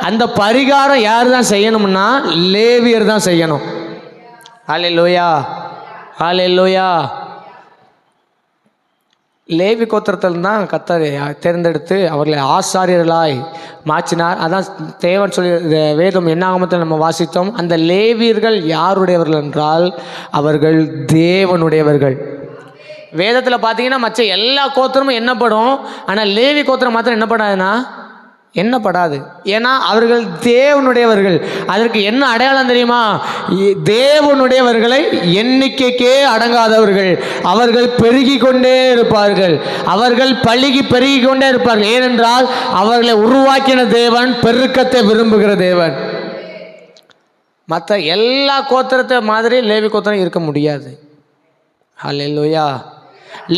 அந்த பரிகாரம் யார் தான் செய்யணும்னா லேவியர் தான் செய்யணும். ஹல்லேலூயா. ஹல்லேலூயா. லேவி கோத்திரத்தில் தான் கர்த்தர் தேர்ந்தெடுத்து அவர்களை ஆசாரியர்களாய் மாற்றினார். அதான் தேவன் சொல்லி வேதம் என்னாகமத்தில் நம்ம வாசித்தோம். அந்த லேவியர்கள் யாருடையவர்கள் என்றால் அவர்கள் தேவனுடையவர்கள். வேதத்தில் பார்த்தீங்கன்னா மற்ற எல்லா கோத்திரமும் எண்ணப்படும், ஆனால் லேவி கோத்திரம் மாத்திரம் என்னப்படாதுன்னா எண்ணப்படாது. ஏன்னா அவர்கள் தேவனுடையவர்கள். அதற்கு என்ன அடையாளம் தெரியுமா? தேவனுடையவர்களை எண்ணிக்கைக்கே அடங்காதவர்கள். அவர்கள் பெருகி கொண்டே இருப்பார்கள், அவர்கள் பெருகி கொண்டே இருப்பார்கள். ஏனென்றால் அவர்களை உருவாக்கின தேவன் பெருக்கத்தை விரும்புகிற தேவன். மற்ற எல்லா கோத்திரத்தை மாதிரி லேவி கோத்திரம் இருக்க முடியாது. ஹல்லேலூயா.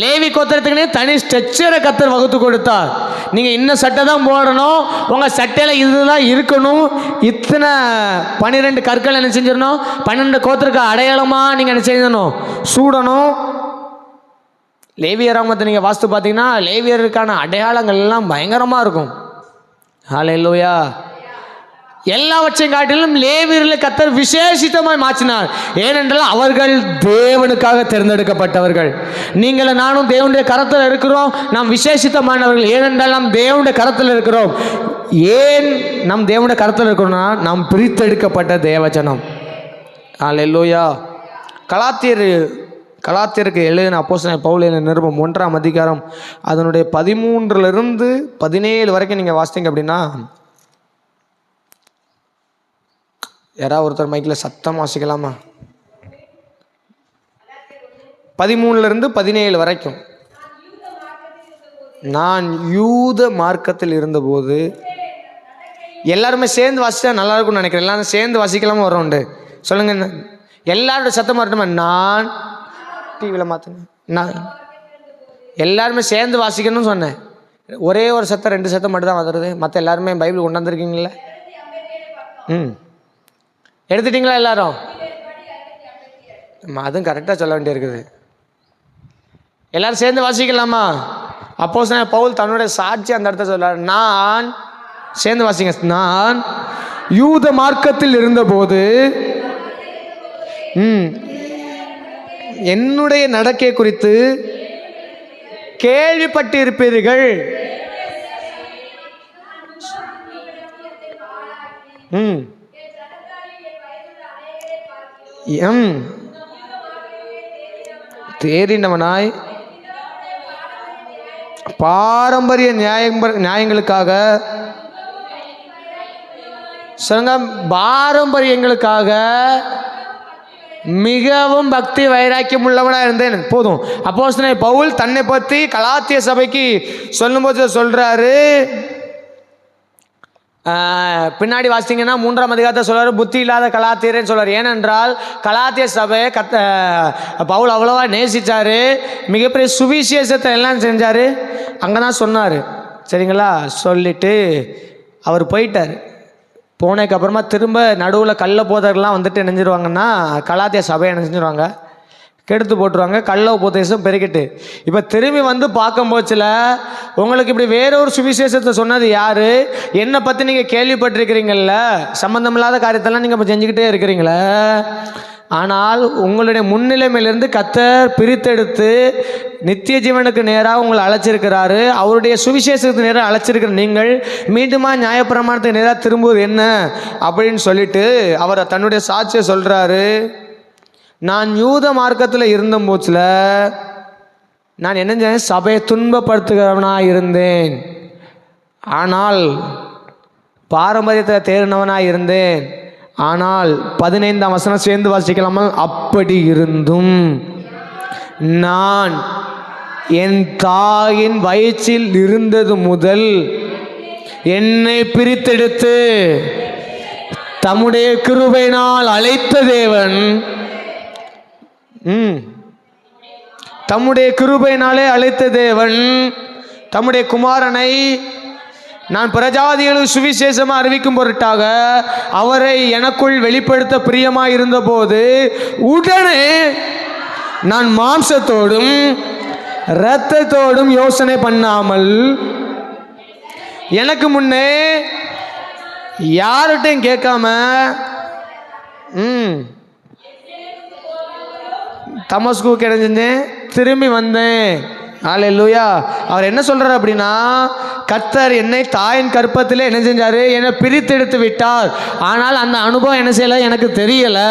லேவி கோத்திரத்துக்குனே தனி ஸ்ட்ரக்சரை கர்த்தர் வகுத்து கொடுத்தார். நீங்கள் இன்னும் சட்டை தான் போடணும், உங்கள் சட்டையில் இதுதான் இருக்கணும், இத்தனை 12 கற்கள் என்ன செஞ்சிடணும், 12 கோத்திரக்கு அடையாளமாக நீங்கள் என்ன செய்யணும், சூடணும். லேவியராமத்தை நீங்கள் வாஸ்து பார்த்தீங்கன்னா லேவியருக்கான அடையாளங்கள் எல்லாம் பயங்கரமாக இருக்கும். ஹல்லேலூயா. எல்லாவற்றையும் காட்டிலும் லேவியர்களை கர்த்தர் விசேஷித்தமாய் மாற்றினார். ஏனென்றால் அவர்கள் தேவனுக்காக தேர்ந்தெடுக்கப்பட்டவர்கள். நீங்களும் நானும் தேவனுடைய கரத்தில் இருக்கிறோம். நாம் விசேஷித்தமானவர்கள். ஏனென்றால் நாம் தேவனுடைய கரத்தில் இருக்கிறோம். ஏன் நாம் தேவனுடைய கரத்தில் இருக்கிறோம்னா நாம் பிரித்தெடுக்கப்பட்ட தேவஜனம். ஹல்லேலூயா. கலாத்தியருக்கு எழுதின அப்போஸ்தலன் பவுல் எழுதின நிருபம் 1ஆம் அதிகாரம் அதனுடைய 13 17 வரைக்கும் நீங்கள் வாசித்தீங்க அப்படின்னா, யாராவது ஒருத்தர் மைக்கில் சத்தம் வாசிக்கலாமா? 13 17 வரைக்கும். நான் யூத மார்க்கத்தில் இருந்தபோது, எல்லாருமே சேர்ந்து வாசித்தா நல்லா இருக்கும்னு நினைக்கிறேன். எல்லாரும் சேர்ந்து வாசிக்கலாமா? வரோண்டு சொல்லுங்க. எல்லாரோட சத்தம் வரட்டுமா? நான் டிவியில் மாற்றுங்க. நான் எல்லாருமே சேர்ந்து வாசிக்கணும்னு சொன்னேன். ஒரே ஒரு சத்தம் 2 சத்தம் மட்டும் தான் வந்துடுது. மற்ற எல்லாருமே பைபிள் கொண்டாந்துருக்கீங்களே. எடுத்துட்டிங்களா எல்லாரும்? அதுவும் கரெக்டாக சொல்ல வேண்டியிருக்குது. எல்லாரும் சேர்ந்து வாசிக்கலாமா? அப்போஸ்தலன் பவுல் தன்னுடைய சாட்சி அந்த இடத்த சொல்றார். நான் சேர்ந்து வாசிங்க. நான் யூத மார்க்கத்தில் இருந்தபோது என்னுடைய நடக்கை குறித்து கேள்விப்பட்டிருப்பீர்கள். தேறினவனாய் பாரம்பரிய நியாயங்களுக்காக சொல்லுங்க, பாரம்பரியங்களுக்காக மிகவும் பக்தி வைராக்கியம் உள்ளவனாக இருந்தேன். போதும். அப்போஸ்தலன் பவுல் தன்னை பற்றி கலாத்திய சபைக்கு சொல்லும்போது சொல்றாரு. பின்னாடி வாசித்தீங்கன்னா 3ஆம் அதிகாரத்தை சொல்றாரு, புத்தி இல்லாத கலாத்தியர்ன்னு சொல்றாரு. ஏனென்றால் கலாத்திய சபையை பவுல் அவ்வளவா நேசிச்சாரு. மிகப்பெரிய சுவிசேஷத்தை எல்லாம் செஞ்சாரு. அங்கதான் சொன்னார். சரிங்களா? சொல்லிட்டு அவர் போயிட்டார். போனதுக்கப்புறமா திரும்ப நடுவில் கள்ள போதர்கள்லாம் வந்துட்டு நினைஞ்சிருவாங்கன்னா கலாத்திய சபையை நினைஞ்சிருவாங்க, கெடுத்து போட்டுருவாங்க. கள்ள உபதேசம் பெருகிட்டு இப்போ திரும்பி வந்து பார்க்கும்போச்சுல உங்களுக்கு இப்படி வேற ஒரு சுவிசேஷத்தை சொன்னது யாரு? என்னை பற்றி நீங்கள் கேள்விப்பட்டிருக்கிறீங்கள, சம்பந்தமில்லாத காரியத்தெல்லாம் நீங்கள் இப்போ செஞ்சுக்கிட்டே இருக்கிறீங்களே. ஆனால் உங்களுடைய முன்னிலைமையிலிருந்து கர்த்தர் பிரித்தெடுத்து நித்திய ஜீவனுக்கு நேராக உங்களை அழைச்சிருக்கிறாரு. அவருடைய சுவிசேஷத்துக்கு நேராக அழைச்சிருக்கிற நீங்கள் மீண்டுமா நியாயப்பிரமாணத்துக்கு நேராக திரும்புவது என்ன அப்படின்னு சொல்லிட்டு அவர் தன்னுடைய சாட்சியை சொல்கிறாரு. நான் யூத மார்க்கத்தில் இருந்த போச்சில் நான் என்ன செஞ்சேன்? சபையை துன்பப்படுத்துகிறவனாக இருந்தேன். ஆனால் பாரம்பரியத்தை தேர்ந்தவனாக இருந்தேன். ஆனால் 15ஆம் வசனம் சேர்ந்து வாசிக்கலாமா? அப்படி இருந்தும் நான் என் தாயின் வயிற்றில் இருந்தது முதல் என்னை பிரித்தெடுத்து தம்முடைய கிருபையினால் அழைத்த தேவன், தம்முடைய கிருபையினாலே அழைத்த தேவன் தம்முடைய குமாரனை நான் பிரஜாதிகளுக்கு சுவிசேஷமாக அறிவிக்கும் பொருட்டாக அவரை எனக்குள் வெளிப்படுத்த பிரியமாக இருந்தபோது உடனே நான் மாம்சத்தோடும் இரத்தத்தோடும் யோசனை பண்ணாமல் எனக்கு முன்னே யார்கிட்டையும் கேட்காம தமஸ்குவுக்கு என்ன செஞ்சேன்? திரும்பி வந்தேன். ஹல்லேலூயா. அவர் என்ன சொல்றாரு அப்படின்னா, கர்த்தர் என்னை தாயின் கற்பத்திலே என்ன செஞ்சாரு? என்னை பிரித்தெடுத்து விட்டார். ஆனால் அந்த அனுபவம் என்ன செய்யலை, எனக்கு தெரியலை.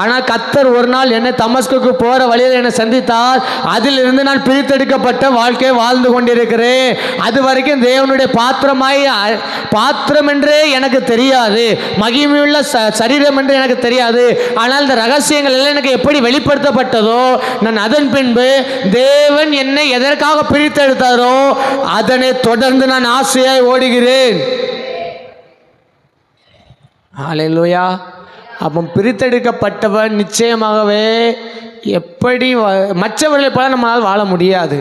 ஆனால் கர்த்தர் ஒரு நாள் என்னை தமஸ்குக்கு போகிற வழியில் என்னை சந்தித்தார். அதிலிருந்து நான் பிரித்தெடுக்கப்பட்ட வாழ்க்கையை வாழ்ந்து கொண்டிருக்கிறேன். அது வரைக்கும் தேவனுடைய பாத்திரம் என்றே எனக்கு தெரியாது, மகிமையுள்ள சரீரம் என்று எனக்கு தெரியாது. ஆனால் இந்த ரகசியங்கள் எல்லாம் எனக்கு எப்படி வெளிப்படுத்தப்பட்டதோ, நான் அதன் பின்பு தேவன் என்னை எதற்காக பிரித்தெடுத்தாரோ அதனை தொடர்ந்து நான் ஆசையாய் ஓடுகிறேன். ஹல்லேலூயா. அப்போ பிரித்தெடுக்கப்பட்டவன் நிச்சயமாகவே எப்படி மற்றவர்களை போல நம்மளால் வாழ முடியாது,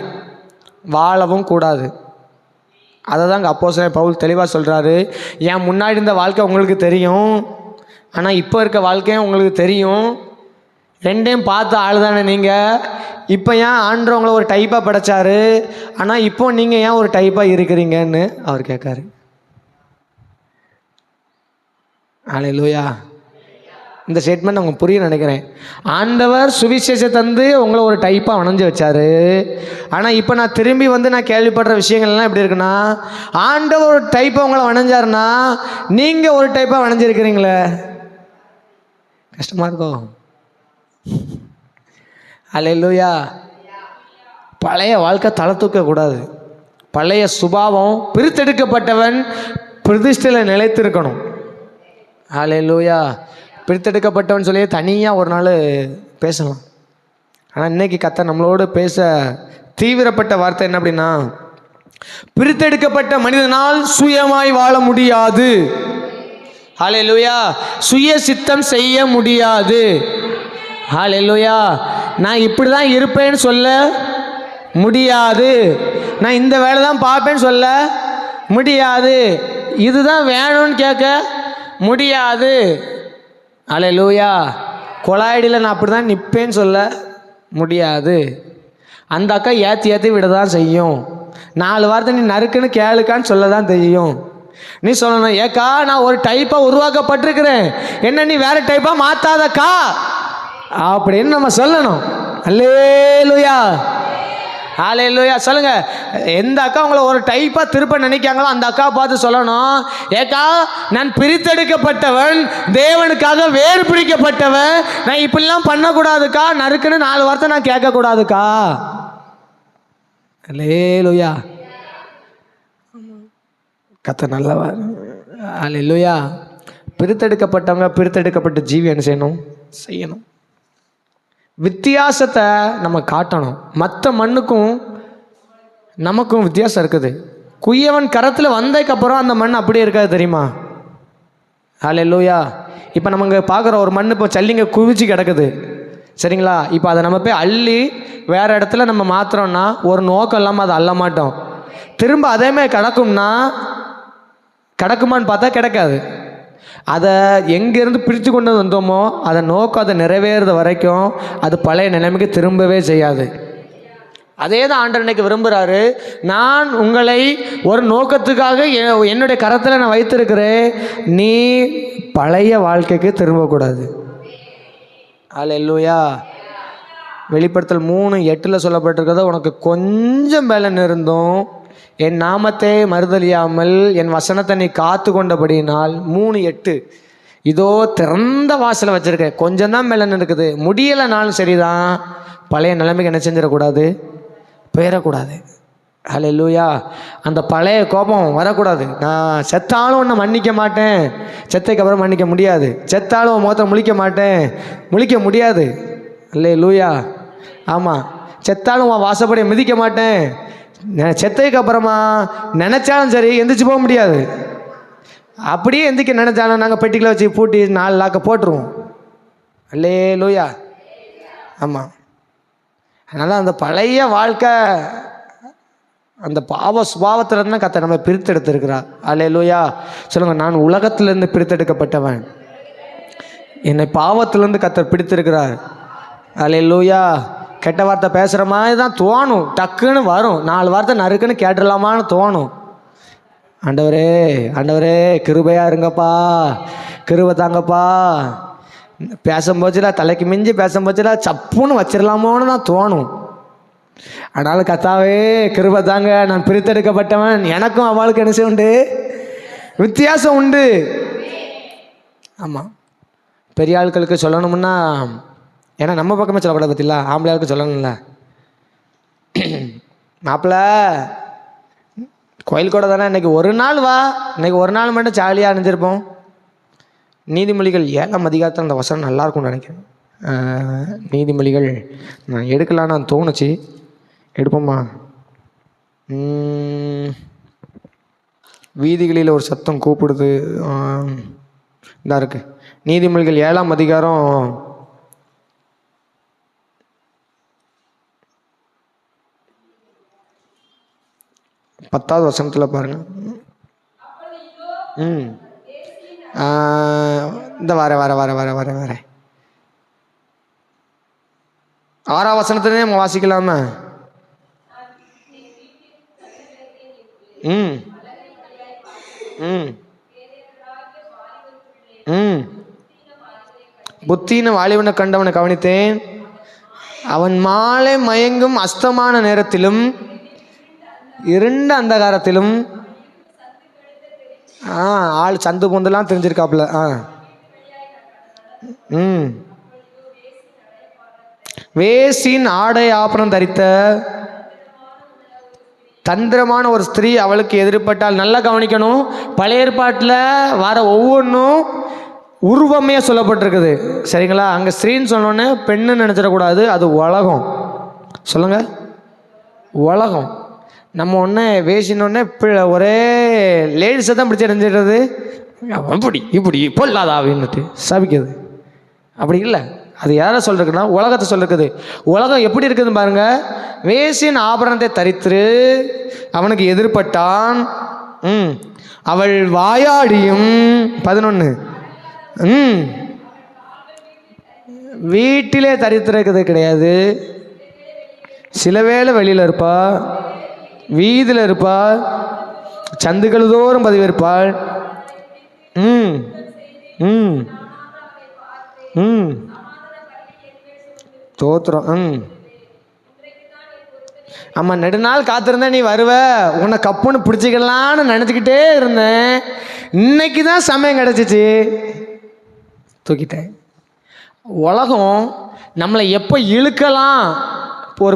வாழவும் கூடாது. அதை தான் அப்போஸ்தலன் பவுல் தெளிவாக சொல்கிறாரு. ஏன் முன்னாடி இருந்த வாழ்க்கை உங்களுக்கு தெரியும், ஆனால் இப்போ இருக்க வாழ்க்கையும் உங்களுக்கு தெரியும். ரெண்டையும் பார்த்து ஆள் தானே நீங்கள். இப்போ ஏன் ஆண்டவர் உங்களை ஒரு டைப்பாக படைச்சாரு, ஆனால் இப்போ நீங்கள் ஏன் ஒரு டைப்பாக இருக்கிறீங்கன்னு அவர் கேட்காரு. ஹல்லேலூயா. இந்த ஸ்டேட்மெண்ட் அவங்க புரிய நினைக்கிறேன். ஆண்டவர் சுவிசேஷத்தை தந்து உங்களை ஒரு டைப்பாக வணைஞ்சு வச்சாரு. ஆனால் இப்போ நான் திரும்பி வந்து நான் கேள்விப்படுற விஷயங்கள்லாம் எப்படி இருக்குன்னா, ஆண்டவர் ஒரு டைப்பாக உங்களை வணைஞ்சாருன்னா நீங்கள் ஒரு டைப்பாக வணைஞ்சிருக்கிறீங்களே. கஷ்டமாக இருக்கும். ஹல்லேலூயா. பழைய வாழ்க்கை தலை தூக்கக்கூடாது. பழைய சுபாவம் பிரித்தெடுக்கப்பட்டவன் பிரதிஷ்டையில் நிலைத்திருக்கணும். ஹல்லேலூயா. பிரித்தெடுக்கப்பட்டவன் சொல்லி தனியாக ஒரு நாள் பேசலாம். ஆனால் இன்னைக்கு கர்த்தர் நம்மளோடு பேச தீவிரப்பட்ட வார்த்தை என்ன அப்படின்னா, பிரித்தெடுக்கப்பட்ட மனிதனால் சுயமாய் வாழ முடியாது. ஹல்லேலூயா. சுய சித்தம் செய்ய முடியாது. ஹல்லேலூயா. நான் இப்படி தான் இருப்பேன்னு சொல்ல முடியாது, நான் இந்த வேலை தான் பார்ப்பேன்னு சொல்ல முடியாது, இதுதான் வேணும்னு கேட்க முடியாது. ஹல்லேலூயா. கொலாயடியில் நான் அப்படி தான் நிற்பேன்னு சொல்ல முடியாது. அந்த அக்கா ஏற்றி விட தான் செய்யும். 4 வாரத்தை நீ நறுக்குன்னு கேளுக்கான்னு சொல்ல தான் தெரியும். நீ சொல்லணும், ஏக்கா நான் ஒரு டைப்பாக உருவாக்கப்பட்டிருக்கிறேன், என்ன நீ வேறு டைப்பாக மாற்றாதக்கா அப்படின்னு நம்ம சொல்லணும். அல்லேலூயா. ஹல்லேலூயா. சொல்லுங்க. எந்த அக்கா உங்களை ஒரு டைப்பாக திருப்ப நினைக்காங்களோ அந்த அக்கா பார்த்து சொல்லணும், ஏக்கா நான் பிரித்தெடுக்கப்பட்டவன், தேவனுக்காக வேறு பிடிக்கப்பட்டவன், நான் இப்படிலாம் பண்ணக்கூடாதுக்கா, நறுக்குன்னு 4 வார்த்தை நான் கேட்கக்கூடாதுக்கா. அல்லேலூயா. கர்த்தர் நல்லவர். அல்லேலூயா. பிரித்தெடுக்கப்பட்டவங்க பிரித்தெடுக்கப்பட்ட ஜீவி என்ன செய்யணும்? வித்தியாசத்தை நம்ம காட்டணும். மற்ற மண்ணுக்கும் நமக்கும் வித்தியாசம் இருக்குது. குயவன் கரத்தில் வந்ததுக்கப்புறம் அந்த மண் அப்படியே இருக்காது, தெரியுமா? ஹல்லேலூயா. இப்போ நம்ம இங்கே பார்க்குற ஒரு மண் இப்போ சல்லிங்க குவிச்சு கிடக்குது, சரிங்களா? இப்போ அதை நம்ம போய் அள்ளி வேறு இடத்துல நம்ம மாற்றுறோன்னா ஒரு நோக்கம் இல்லாமல் அதை அள்ள மாட்டோம். திரும்ப அதேமாதிரி கிடக்குமான்னு பார்த்தா கிடக்காது. அதை எங்கேருந்து பிரித்து கொண்டு வந்தோமோ அதை நோக்கம் அதை நிறைவேறது வரைக்கும் அது பழைய நிலைமைக்கு திரும்பவே செய்யாது. அதே தான் ஆண்டவர் இன்னைக்கு விரும்புகிறாரு. நான் உங்களை ஒரு நோக்கத்துக்காக என்னுடைய கரத்தில் நான் வைத்திருக்கிறேன், நீ பழைய வாழ்க்கைக்கு திரும்பக்கூடாது. அல்லேலூயா. வெளிப்படுத்தல் 3:8 சொல்லப்பட்டிருக்கிறத, உனக்கு கொஞ்சம் பலன் இருந்தும் என் நாமத்தை மறுதலியாமல் என் வசனத்தை நீ காத்து கொண்டபடினால் 3:8 இதோ திறந்த வாசலை வச்சுருக்கேன், கொஞ்சம் தான் மேலன்னு இருக்குது, முடியலைனாலும் சரிதான், பழைய நிலைமைக்கு என்ன செஞ்சிடக்கூடாது, போயிடக்கூடாது. ஹல்லேலூயா. அந்த பழைய கோபம் வரக்கூடாது. நான் செத்தாலும் உன்னை மன்னிக்க மாட்டேன், செத்தைக்கு அப்புறம் மன்னிக்க முடியாது. செத்தாலும் உன் முகத்தை முழிக்க மாட்டேன், முழிக்க முடியாது. ஹல்லேலூயா. ஆமாம். செத்தாலும் உன் வாசப்படியை மிதிக்க மாட்டேன், செத்ததுக்கு அப்புறமா நினச்சாலும் சரி எந்திரிச்சு போக முடியாது. அப்படியே எந்திரிக்க நினச்சாலும் நாங்கள் பெட்டிக்கில் வச்சு பூட்டி 4 லாக்கை போட்டுருவோம். அல்லேலூயா. ஆமாம். அதனால் அந்த பழைய வாழ்க்கை, அந்த பாவ சுபாவத்திலேருந்து தான் கர்த்தர் நம்ம பிரித்தெடுத்திருக்கிறார். அல்லேலூயா. சொல்லுங்கள், நான் உலகத்திலேருந்து பிரித்தெடுக்கப்பட்டவன், என்னை பாவத்திலேருந்து கர்த்தர் பிடித்திருக்கிறார். அல்லேலூயா. கெட்ட வார்த்தை பேசுகிற மாதிரி தான் தோணும், டக்குன்னு வரும், 4 வார்த்தை நறுக்குன்னு கேட்டுடலாமான்னு தோணும். ஆண்டவரே கிருபையாக இருங்கப்பா, கிருபை தாங்கப்பா, பேசும்போச்சுல தலைக்கு மிஞ்சி பேசும்போச்சுல சப்புன்னு வச்சிடலாமோன்னு தான் தோணும். அதனால் கர்த்தாவே கிருபை தாங்க, நான் பிரித்தெடுக்கப்பட்டவன், எனக்கும் அவளுக்கு என்ன செய்ய உண்டு, வித்தியாசம் உண்டு. ஆமாம், பெரிய ஆட்களுக்கு சொல்லணும்னா, ஏன்னா நம்ம பக்கமே சொல்லக்கூடாது பற்றில, ஆம்பளை ஆளுக்கு சொல்லணும்ல. மாப்பிள்ளை கோயில் கூட தானே, இன்றைக்கி ஒரு நாள் வா, இன்றைக்கி ஒரு நாள் மட்டும் ஜாலியாக அணிஞ்சிருப்போம். நீதிமொழிகள் 7ஆம் அதிகாரத்தில் அந்த வசனம் நல்லாயிருக்கும்னு நினைக்கிறேன். நீதிமொழிகள் நான் எடுக்கலான்னு தோணுச்சு, எடுப்போம்மா. வீதிகளில் ஒரு சத்தம் கூப்பிடுது, இதாக இருக்குது. நீதிமொழிகள் 7ஆம் அதிகாரம் 10வது வசனத்தில் பாருங்கள். இந்த வரேன் 6ஆம் வசனத்திலே நம்ம வாசிக்கலாமா? புத்தின வாலிபனை கண்டவனை கவனித்தேன், அவன் மாலை மயங்கும் அஸ்தமான நேரத்திலும் இருண்ட அந்தகாரத்திலும் ஆள் சந்து பொந்தெல்லாம் தெரிஞ்சிருக்காப்புல. வேசின் ஆடை ஆபரணம் தரித்த தந்திரமான ஒரு ஸ்திரீ அவளுக்கு எதிர்பட்டால். நல்லா கவனிக்கணும், பழைய ஏற்பாட்டில் வர ஒவ்வொன்றும் உருவமையாக சொல்லப்பட்டிருக்குது, சரிங்களா? அங்கே ஸ்திரீன்னு சொன்னோன்னே பெண்ணுன்னு நினச்சிடக்கூடாது, அது உலகம். சொல்லுங்கள், உலகம். நம்ம ஒன்று வேசினோடனே ஒரே லேடிஸை தான் பிடிச்சி எறிஞ்சிடுறது, இப்படி பொல்லாதா அப்படின்னுட்டு சபிக்கிறது. அப்படி இல்லை, அது யாரை சொல்லிருக்குன்னா உலகத்தை சொல்லிருக்குது. உலகம் எப்படி இருக்குதுன்னு பாருங்க. வேசின் ஆபரணத்தை தரித்து அவனுக்கு எதிர்பட்டான், அவள் வாயாடியும் 11 வீட்டிலே தரித்திருக்கிறது கிடையாது, சில வேளை வெளியில் இருப்பா, வீதியில் இருப்பாள், சந்துக்கள் தோறும் பதிவிருப்பாள். தோத்திரம். ஆமா, நெடுநாள் காத்திருந்தா நீ வருவ, உன்னை கப்புன்னு பிடிச்சிக்கலான்னு நினச்சிக்கிட்டே இருந்தேன், இன்னைக்கு தான் சமயம் கிடச்சிச்சு, தூக்கிட்டேன். உலகம் நம்மளை எப்போ இழுக்கலாம், ஒரு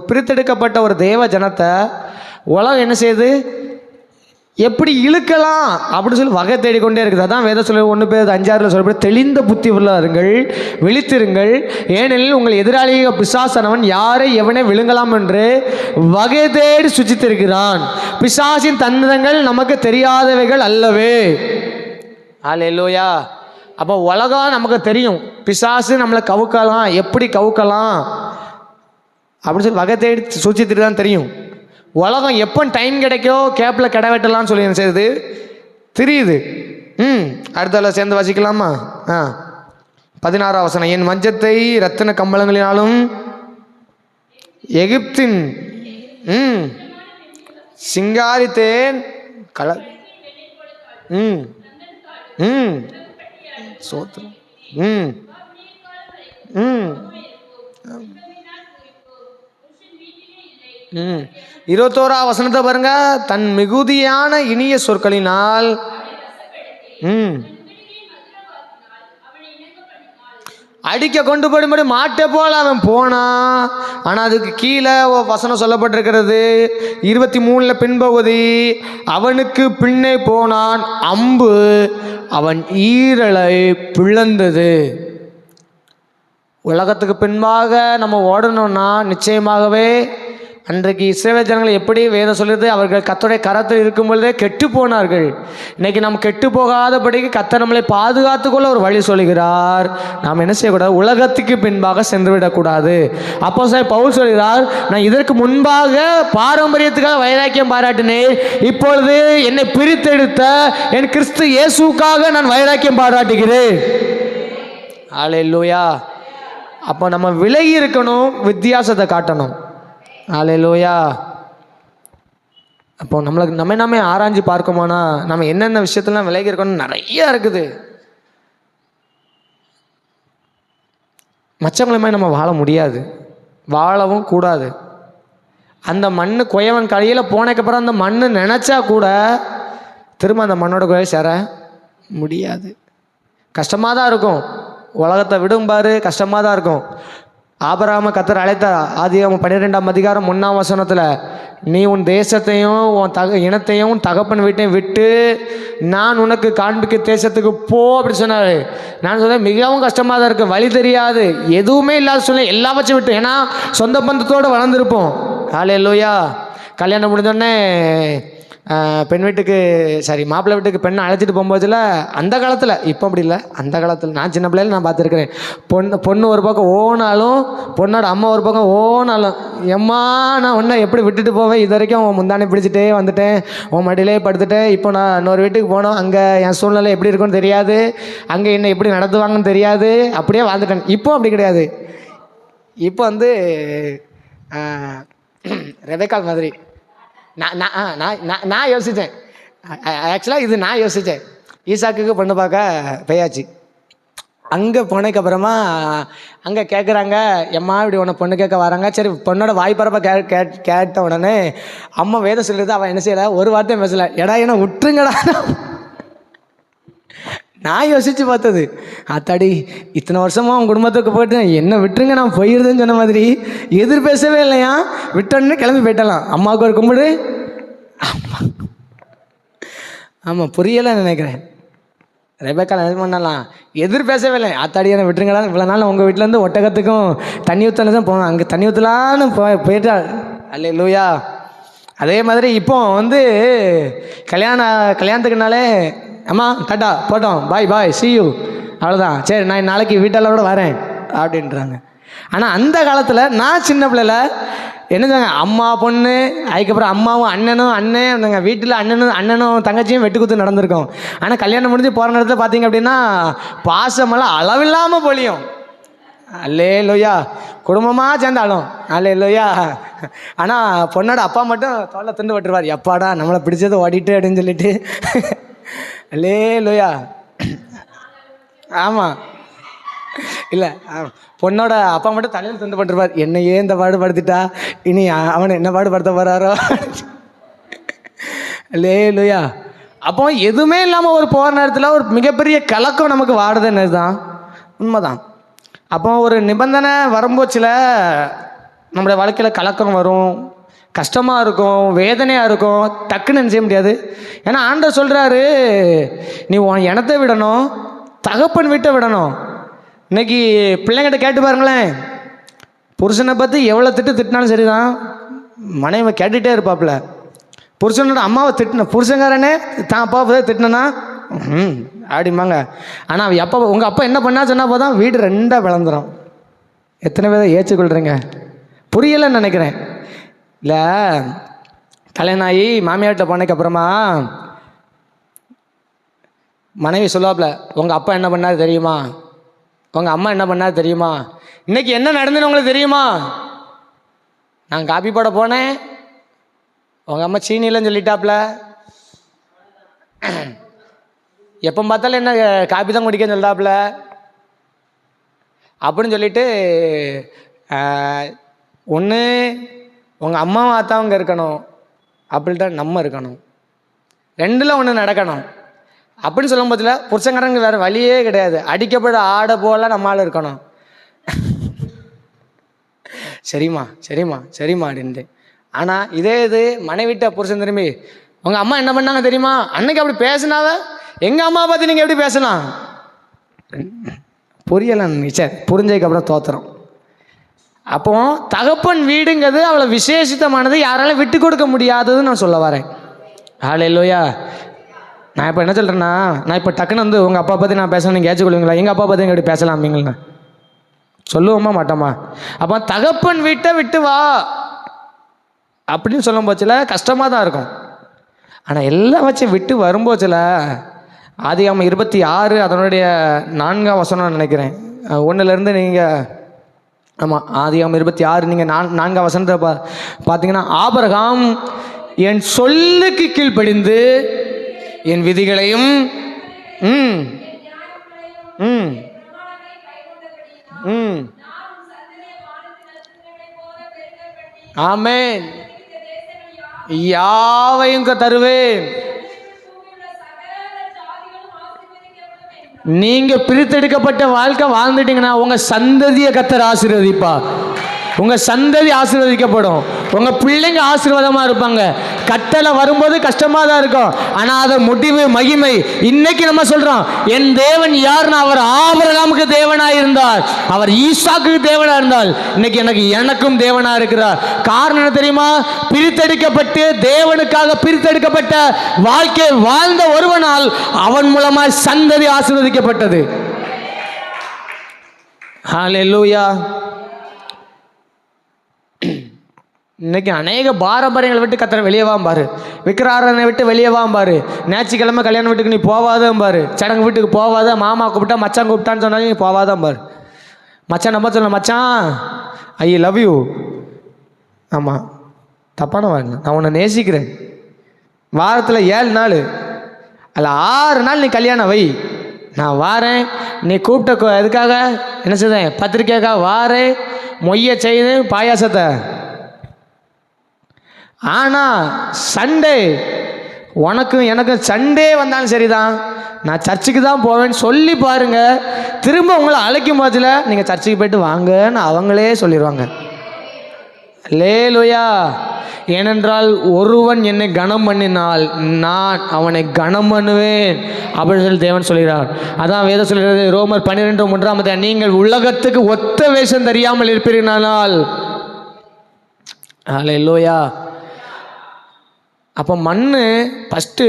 பிரித்தெடுக்கப்பட்ட ஒரு தேவ ஜனத்தை உலகம் என்ன செய்யுது, எப்படி இழுக்கலாம் அப்படின்னு சொல்லி வகை தேடிக்கொண்டே இருக்குது. அதான் வேத சொல்ல 1 பேதுரு 5:6 சொல்லப்படும், தெளிந்த புத்தி உள்ளாருங்கள், விழித்திருங்கள், ஏனெனில் உங்கள் எதிராளிய பிசாசானவன் யாரை எவனை விழுங்கலாம் என்று வகை தேடி சுற்றித்திருக்கிறான். பிசாசின் தந்திரங்கள் நமக்கு தெரியாதவைகள் அல்லவே. அல்லேலூயா. அப்போ உலகம் நமக்கு தெரியும், பிசாசு நம்மளை கவுக்கலாம், எப்படி கவுக்கலாம் அப்படின்னு சொல்லி வகை தேடி சுற்றிட்டு தான் தெரியும். உலகம் எப்போ டைம் கிடைக்கோ கேப்பில் கிட வெட்டலாம்னு சொல்லி என்ன செய்யுது, தெரியுது. அடுத்தால சேர்ந்து வாசிக்கலாமா? 16ஆம் வசனம், என் மஞ்சத்தை ரத்தின கம்பளங்களினாலும் எகிப்தின் சிங்காரித்தேன் சோத்திரம். 21ஆம் வசனத்தை பாருங்க, தன் மிகுதியான இனிய சொற்களினால் அடிக்க கொண்டு போடும்படி மாட்டை போல அவன் போனான். ஆனால் அதுக்கு கீழே வசனம் சொல்லப்பட்டிருக்கிறது 23 பின்பகுதி, அவனுக்கு பின்னே போனான், அம்பு அவன் ஈரலை பிளந்தது. உலகத்துக்கு பின்பாக நம்ம ஓடணும்னா நிச்சயமாகவே அன்றைக்கு இஸ்ரவேல் ஜனங்கள் எப்படி வேதம் சொல்லுது, அவர்கள் கர்த்தருடைய கரத்தில் இருக்கும் பொழுதே கெட்டு போனார்கள். இன்னைக்கு நம்ம கெட்டு போகாதபடிக்கு கர்த்தர் நம்மளை பாதுகாத்துக்கொள்ள ஒரு வழி சொல்கிறார். நாம் என்ன செய்யக்கூடாது, உலகத்துக்கு பின்பாக சென்று விடக்கூடாது. அப்போஸ்தலன் பவுல் சொல்கிறார், நான் இதற்கு முன்பாக பாரம்பரியத்துக்காக வைராக்கியம் பாராட்டினேன், இப்பொழுது என்னை பிரித்தெடுத்த என் கிறிஸ்து இயேசுக்காக நான் வைராக்கியம் பாராட்டுகிறேன். அல்லேலூயா. அப்போ நம்ம விலகி இருக்கணும், வித்தியாசத்தை காட்டணும். அல்லேலூயா. அப்போ நம்ம ஆராய்ஞ்சு பார்க்கோமானா நம்ம என்னென்ன விஷயத்தெல்லாம் விலகி இருக்கணும் நிறைய இருக்குது. மற்றவங்களுமே நம்ம வாழ முடியாது, வாழவும் கூடாது. அந்த மண் குயவன் கையில் போனதுக்கப்புறம் அந்த மண் நினச்சா கூட திரும்ப அந்த மண்ணோட குய சேர முடியாது. கஷ்டமாக தான் இருக்கும். உலகத்தை விடும்பாரு, கஷ்டமாக தான் இருக்கும். ஆபிரகாமை கர்த்தர் அழைத்தார். ஆதியாகமம் 12ஆம் அதிகாரம் 1ஆம் வசனத்தில், நீ உன் தேசத்தையும் உன் இனத்தையும் உன் தகப்பன் வீட்டையும் விட்டு நான் உனக்கு காண்பிக்க தேசத்துக்கு போ அப்படி சொன்னார். நான் சொன்னேன் மிகவும் கஷ்டமாக தான் இருக்குது, வழி தெரியாது, எதுவுமே இல்லாத சொல்ல எல்லாவற்றையும் விட்டு. ஏன்னா சொந்த பந்தத்தோடு வளர்ந்துருப்போம். ஹல்லேலூயா. கல்யாணம் முடிஞ்சோடனே பெண் வீட்டுக்கு மாப்பிள்ளை வீட்டுக்கு பெண்ணை அழைச்சிட்டு போகும்போதில் அந்த காலத்தில், இப்போ அப்படி இல்லை, அந்த காலத்தில் நான் சின்ன பிள்ளையில நான் பார்த்துருக்கிறேன். பொண்ணு ஒரு பக்கம் ஓனாலும் பொண்ணோட அம்மா ஒரு பக்கம் ஓனாலும், எம்மா நான் ஒன்றை எப்படி விட்டுட்டு போவேன், இது வரைக்கும் உன் முந்தானே பிடிச்சிட்டே வந்துட்டேன், உன் மடியிலே படுத்துட்டேன், இப்போ நான் இன்னொரு வீட்டுக்கு போனோம், அங்கே என் சூழ்நிலை எப்படி இருக்குன்னு தெரியாது, அங்கே என்ன எப்படி நடத்துவாங்கன்னு தெரியாது, அப்படியே வாழ்ந்துட்டேன். இப்போ அப்படி கிடையாது. இப்போ வந்து ரெபேக்கால் மாதிரி நான் யோசித்தேன். ஆக்சுவலாக இது நான் யோசித்தேன். ஈசாக்குக்கு பொண்ணு பார்க்க போயாச்சு. அங்கே போனதுக்கப்புறமா அங்கே கேட்குறாங்க, எம்மா இப்படி உன்னை பொண்ணு கேட்க வராங்க. சரி பொண்ணோட வாய்ப்பறப்ப கேட்ட உடனே அம்மா வேதம் சொல்லிடுது. அவன் என்ன செய்யலை, ஒரு வார்த்தையும் பேசலை. எடா என்ன விட்டுருங்கடா. நான் யோசித்து பார்த்தது, அத்தாடி இத்தனை வருஷமாக உன் குடும்பத்துக்கு போய்ட்டு என்ன விட்டுருங்க நான் போயிருதுன்னு சொன்ன மாதிரி எதிர் பேசவே இல்லையா. விட்டோன்னு கிளம்பி போயிட்டலாம். அம்மாவுக்கு ஒரு கும்பிடு. ஆமாம் புரியலைன்னு நினைக்கிறேன். ரெபேக்கால் என்ன பண்ணலாம், எதிர் பேசவே இல்லை. அத்தாடி என்ன விட்டுருங்கடா, இவ்வளோ நாள் உங்கள் வீட்டிலேருந்து ஒட்டகத்துக்கும் தண்ணி ஊற்றல தான் போனோம், அங்கே தண்ணி ஊற்றலான்னு போயிட்டாள். அல்லேலூயா. அதே மாதிரி இப்போ வந்து கல்யாணத்துக்குனாலே அம்மா டாட்டா போட்டோம், பாய் பாய் see you, அவ்வளோதான், சரி நான் நாளைக்கு வீட்டெல்லாம் கூட வரேன் அப்படின்றாங்க. ஆனால் அந்த காலத்தில் நான் சின்ன பிள்ளைல என்னதாங்க, அம்மா பொண்ணு, அதுக்கப்புறம் அம்மாவும் அண்ணன் வீட்டில் அண்ணனும் தங்கச்சியும் வெட்டு குத்து நடந்திருக்கோம். ஆனால் கல்யாணம் முடிஞ்சு போகிற நேரத்தில் பார்த்தீங்க அப்படின்னா பாசமெல்லாம் அளவில்லாமல் பொழியும். அல்லேலூயா. குடும்பமாக சேர்ந்தாலும் அல்லேலூயா. ஆனால் பொண்ணோட அப்பா மட்டும் தோலை துண்டு விட்டுருவார், எப்பாடா நம்மளை பிடிச்சது ஓடிட்டு அப்படின்னு சொல்லிட்டு. அல்லேலூயா. ஆமாம் இல்லை, பொண்ணோட அப்பா மட்டும் தலையில் துண்டு போட்டுருப்பார், என்னையே இந்த பாடுபடுத்திட்டா இனி அவனை என்ன பாடுபடுத்த போகிறாரோ. அல்லேலூயா. அப்போ எதுவுமே இல்லாமல் ஒரு போகிற நேரத்தில் ஒரு மிகப்பெரிய கலக்கம் நமக்கு வாடுதுன்னு தான் உண்மைதான். அப்போ ஒரு நிபந்தனை வரும்போச்சில் நம்முடைய வாழ்க்கையில் கலக்கம் வரும், கஷ்டமாக இருக்கும், வேதனையாக இருக்கும், டக்குன்னு செய்ய முடியாது. ஏன்னா ஆண்டவர் சொல்கிறாரு, நீ உன் இனத்தை விடணும், தகப்பன் வீட்டை விடணும். இன்றைக்கி பிள்ளைங்கிட்ட கேட்டு பாருங்களேன், புருஷனை பற்றி எவ்வளோ திட்டினாலும் சரி தான், மனைவி கேட்டுகிட்டே இருப்பாப்புல. புருஷனோட அம்மாவை புருஷங்காரனே தான் அப்பாவை திட்டினா அப்படிம்பாங்க. ஆனால் அவ எப்போ உங்கள் அப்பா என்ன பண்ணா சொன்னால் போதான் வீடு ரெண்டாக விளந்துடும். எத்தனை பேரை ஏற்றுக்கொள்கிறீங்க புரியலைன்னு நினைக்கிறேன். இல்லை, கல்யாணம் ஆகி மாமியார்கிட்ட போனதுக்கப்புறமா மனைவி சொல்லுவாப்புல, உங்கள் அப்பா என்ன பண்ணாரு தெரியுமா, உங்கள் அம்மா என்ன பண்ணாரு தெரியுமா, இன்றைக்கி என்ன நடந்துன்னு உங்களுக்கு தெரியுமா, நான் காப்பி போட போனேன், உங்கள் அம்மா சீனிலன்னு சொல்லிட்டாப்புல, எப்போ பார்த்தாலும் என்ன காப்பி தான் குடிக்கன்னு சொல்லிட்டாப்புல அப்படின்னு சொல்லிட்டு, ஒன்று உங்கள் அம்மாவும் அத்தாவும் இருக்கணும், அப்படின்ட்டு நம்ம இருக்கணும், ரெண்டில் ஒன்று நடக்கணும் அப்படின்னு சொல்லும் போதில் புருஷங்காரங்க வேறு வழியே கிடையாது, அடிக்கப்பட ஆடை போல நம்மளால் இருக்கணும். சரிம்மா சரிம்மா சரிம்மா அப்படின்ட்டு. ஆனால் இதே இது மனைவிட்ட புருஷன் திரும்பி, உங்கள் அம்மா என்ன பண்ணாங்க தெரியுமா, அன்னைக்கு அப்படி பேசினாவ, எங்கள் அம்மா பார்த்து நீங்கள் எப்படி பேசலாம், புரியலைன்னு சரி புரிஞ்சதுக்கப்புறம் தோத்துறோம். அப்போ தகப்பன் வீடுங்கிறது அவ்வளோ விசேஷித்தமானது, யாராலும் விட்டு கொடுக்க முடியாததுன்னு நான் சொல்ல வரேன். ஹல்லேலூயா. நான் இப்போ என்ன சொல்கிறேன்னா, நான் இப்போ டக்குன்னு வந்து உங்கள் அப்பா பற்றி நான் பேசணும், நீங்கள் ஏற்றுக்கொள்வீங்களா, எங்கள் அப்பா பற்றி எப்படி பேசலாமீங்களா, சொல்லுவோமா மாட்டோமா. அப்போ தகப்பன் வீட்டை விட்டு வா அப்படின்னு சொல்லும் போச்சில் கஷ்டமாக தான் இருக்கும். ஆனால் எல்லாம் வச்சு விட்டு வரும்போச்சில் ஆதியாகமம் 26 அதனுடைய 4ஆம் வசனம் நினைக்கிறேன், 1லேருந்து நீங்கள், ஆமாம் ஆதியாகமம் 26 நீங்கள் 4ஆம் வசனத்தை பார்த்தீங்கன்னா, ஆபிரகாம் என் சொல்லுக்கு கீழ்ப்படிந்து என் விதிகளையும் ஆமென். யாவையும் தருவேன். நீங்க பிரித்தெடுக்கப்பட்ட வாழ்க்கை வாழ்ந்துட்டீங்கன்னா உங்க சந்ததியை கர்த்தர் ஆசீர்வதிப்பா. உங்க சந்ததி ஆசீர்வதிக்கப்படும். உங்க பிள்ளைங்க ஆசீர்வாதமா இருப்பாங்க. கட்டளை வரும்போது கஷ்டமா தான் இருக்கும், ஆனா அது முடிவு மகிமை. இன்னைக்கு நம்ம சொல்றோம், என் தேவன் யாருன்னா அவர் ஆபிரகாமுக்கு தேவனா இருந்தார், அவர் ஈசாக்கு தேவனா இருந்தால் இன்னைக்கு எனக்கும் தேவனா இருக்கிறார். காரணம் என்ன தெரியுமா? பிரித்தெடுக்கப்பட்டு தேவனுக்காக பிரித்தெடுக்கப்பட்ட வாழ்க்கை வாழ்ந்த ஒருவனால் அவன் மூலமா சந்ததி ஆசீர்வதிக்கப்பட்டது. ஹல்லேலூயா. இன்னைக்கு அநேக பாரம்பரியங்களை விட்டு கர்த்தர் வெளியே வாம்பாரு, விக்கிராரனை விட்டு வெளியே வாம்பாரு, ஞாயிற்றுக்கிழமை கல்யாண வீட்டுக்கு நீ போவாதான் பாரு, சடங்கு வீட்டுக்கு போவாத, மாமா கூப்பிட்டா மச்சான் கூப்பிட்டான்னு சொன்னாலும் நீ போவாதான் பாரு. மச்சான் நம்ப சொல்ல, மச்சான் ஐ லவ் யூ. ஆமாம், தப்பான வாங்க, நான் உன்னை நேசிக்கிறேன். வாரத்தில் 7 நாள் அதில் 6 நாள் நீ கல்யாணம் வை, நான் வாரேன். நீ கூப்பிட்ட எதுக்காக என்ன செய்தேன்? பத்திரிக்கைக்காக வாரேன், மொய்ய செய்து பாயாசத்தை. ஆனால் சண்டே உனக்கும் எனக்கும் சண்டே வந்தாலும் சரிதான், நான் சர்ச்சுக்கு தான் போவேன்னு சொல்லி பாருங்க. திரும்ப உங்களை அழைக்கும் போதில் நீங்கள் சர்ச்சுக்கு போயிட்டு வாங்கன்னு அவங்களே சொல்லிடுவாங்க. அல்லேலூயா. ஏனென்றால் ஒருவன் என்னை கனம் பண்ணினால் நான் அவனை கனம் பண்ணுவேன் அப்படின்னு சொல்லி தேவன் சொல்கிறார். அதான் வேதம் சொல்கிறது, ரோமர் 12:3, நீங்கள் உலகத்துக்கு ஒத்த வேஷம் தெரியாமல் இருப்பீர்களானால். அல்லேலூயா. அப்போ மண் ஃபஸ்ட்டு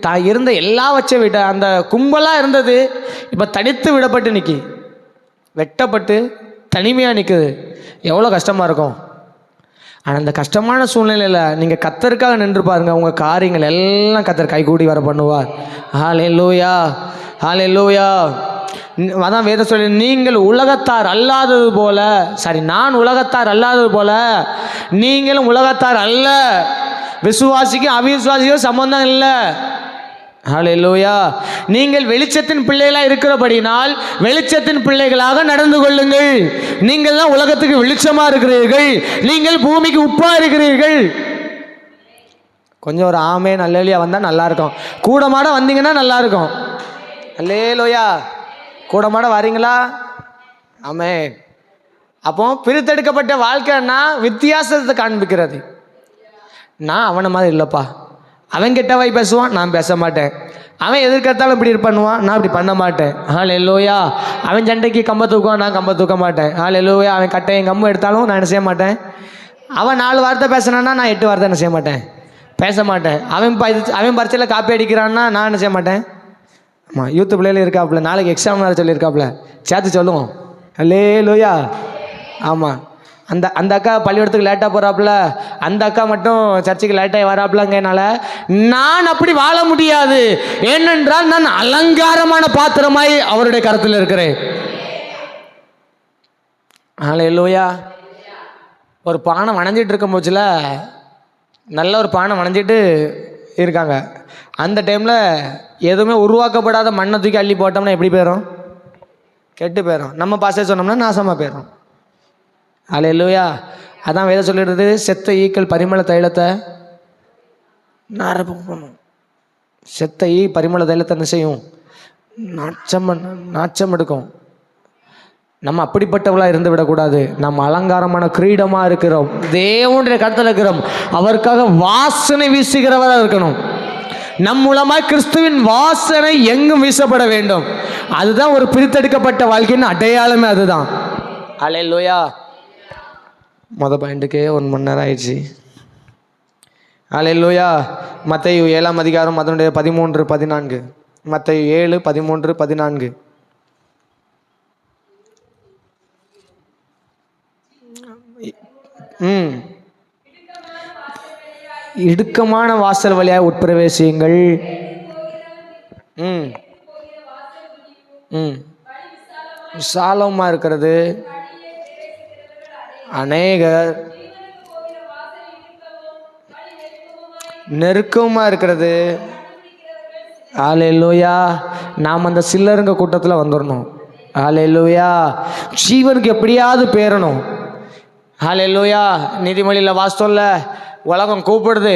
தான் இருந்த எல்லா வச்ச விட அந்த கும்பலாக இருந்தது இப்போ தனித்து விடப்பட்டு நிற்கி, வெட்டப்பட்டு தனிமையாக நிற்குது. எவ்வளோ கஷ்டமாக இருக்கும். ஆனால் அந்த கஷ்டமான சூழ்நிலையில் நீங்கள் கர்த்தருக்காக நின்று பாருங்கள், உங்கள் காரியங்கள் எல்லாம் கர்த்தர் கைகூடி வர பண்ணுவார். ஹல்லேலூயா, ஹல்லேலூயா. அதான் வேதம் சொல்லி, நீங்கள் உலகத்தார் அல்லாதது போல, நான் உலகத்தார் அல்லாதது போல நீங்களும் உலகத்தார் அல்ல. விசுவாசிக்கும் அவிசுவாசிக்கும் சம்பந்தம் இல்லை. ஹல்லேலூயா. நீங்கள் வெளிச்சத்தின் பிள்ளைகளாக இருக்கிறபடினால் வெளிச்சத்தின் பிள்ளைகளாக நடந்து கொள்ளுங்கள். நீங்கள் தான் உலகத்துக்கு வெளிச்சமாக இருக்கிறீர்கள், நீங்கள் பூமிக்கு உப்பாக இருக்கிறீர்கள். கொஞ்சம் ஒரு ஆமென் அல்லேலூயா வந்தால் நல்லாயிருக்கும். கூடமாட வந்தீங்கன்னா நல்லாயிருக்கும். அல்லேலூயா. கூடமாட வரீங்களா? ஆமென். அப்போ பிரித்தெடுக்கப்பட்ட வாழ்க்கைன்னா வித்தியாசத்தை காண்பிக்கிறது. நான் அவனை மாதிரி இல்லைப்பா, அவன் கெட்டவாய் பேசுவான், நான் பேச மாட்டேன். அவன் எதிர்க்கத்தாலும் இப்படி பண்ணுவான், நான் இப்படி பண்ண மாட்டேன். ஹல்லேலூயா. அவன் சண்டைக்கு கம்ப தூக்குவான், நான் கம்ப தூக்க மாட்டேன். ஹல்லேலூயா. அவன் கட்டையும் கம்பு எடுத்தாலும் நான் என்ன செய்ய மாட்டேன். அவன் 4 வார்த்தை பேசினான்னா நான் 8 வார்த்தை என்ன செய்ய மாட்டேன், பேச மாட்டேன். அவன் பரீட்சையில் காப்பி அடிக்கிறான்னா நான் என்ன செய்ய மாட்டேன். ஆமாம், யூத்து பிள்ளையில இருக்காப்புல, நாளைக்கு எக்ஸாம் வேறு சொல்லியிருக்காப்புல, சேர்த்து சொல்லுவோம். அல்லேலூயா. ஆமாம், அந்த அக்கா பள்ளிக்கூடத்துக்கு லேட்டாக போகிறாப்புல, அந்த அக்கா மட்டும் சர்ச்சுக்கு லேட்டாக வராப்புலங்கனால நான் அப்படி வாழ முடியாது. ஏனென்றால் நான் அலங்காரமான பாத்திரமாய் அவருடைய கருத்தில் இருக்கிறேன். ஹல்லேலூயா. ஒரு பானை வணைஞ்சிட்டு இருக்கும் போச்சுல, நல்ல ஒரு பானை வணைஞ்சிட்டு இருக்காங்க. அந்த டைமில் எதுவுமே உருவாக்கப்படாத மண்ணை தூக்கி அள்ளி போட்டோம்னா எப்படி போயிடும்? கெட்டு போயிடும். நம்ம பாசை சொன்னோம்னா நாசமாக போயிடும். ஹல்லேலூயா. அதான் வேதம் சொல்லிடுறது, செத்த ஈக்கள் பரிமள தைலத்தை நாரப்பணும். செத்த ஈ பரிமள தைலத்தை என்ன செய்யும்? நாச்சம் எடுக்கும். நம்ம அப்படிப்பட்டவளாக இருந்து விடக்கூடாது. நம்ம அலங்காரமான கிரீடமாக இருக்கிறோம், தேவனுடைய கருத்தில் இருக்கிறோம், அவருக்காக வாசனை வீசுகிறவராக இருக்கணும். நம் மூலமாக கிறிஸ்துவின் வாசனை எங்கும் வீசப்பட வேண்டும். அதுதான் ஒரு பிரித்தெடுக்கப்பட்ட வாழ்க்கையின் அடையாளமே, அதுதான். அல்லேலூயா. பாயிண்ட்டுக்கே 1 மணி நேரம் ஆயிடுச்சு. அல்லேலூயா. மத்தேயு 7ஆம் அதிகாரம் அதனுடைய 13-14. மத்தேயு 7:13-14. இடுக்கமான வாசல் வழியாக உட்பிரவேசியுங்கள். விசாலமாக இருக்கிறது. அநேகர் நெருக்கமாக இருக்கிறது. ஹல்லேலூயா. நாம் அந்த சில்லருங்க கூட்டத்தில் வந்துடணும். ஹல்லேலூயா. ஜீவனுக்கு எப்படியாவது பேரணும். ஹல்லேலூயா. நீதிமொழியில் வாஸ்தவம்ல உலகம் கூப்பிடுது.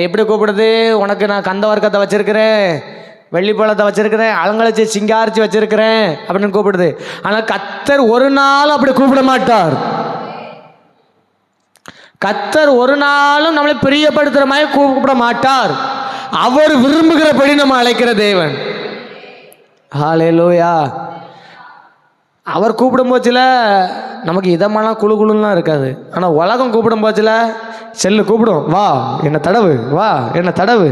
எப்படி கூப்பிடுது? உனக்கு நான் கந்த வர்க்கத்தை வச்சிருக்கிறேன், வெள்ளிப்பழத்தை வச்சிருக்கிறேன், அலங்கழிச்சு சிங்காரிச்சு வச்சிருக்கிறேன் அப்படின்னு கூப்பிடுது. ஆனால் கர்த்தர் ஒரு நாள் அப்படி கூப்பிட மாட்டார். கர்த்தர் ஒரு நாளும் நம்மளை பிரியப்படுத்துகிற மாதிரி கூப்பிட மாட்டார். அவர் விரும்புகிறபடி நம்ம அழைக்கிற தேவன். ஹல்லேலூயா. அவர் கூப்பிடும் போச்சில் நமக்கு இதமெல்லாம் குழு குழுலாம் இருக்காது. ஆனால் உலகம் கூப்பிடும் போச்சில் செல்லு கூப்பிடும், வா என்ன தடவு, வா என்ன தடவு,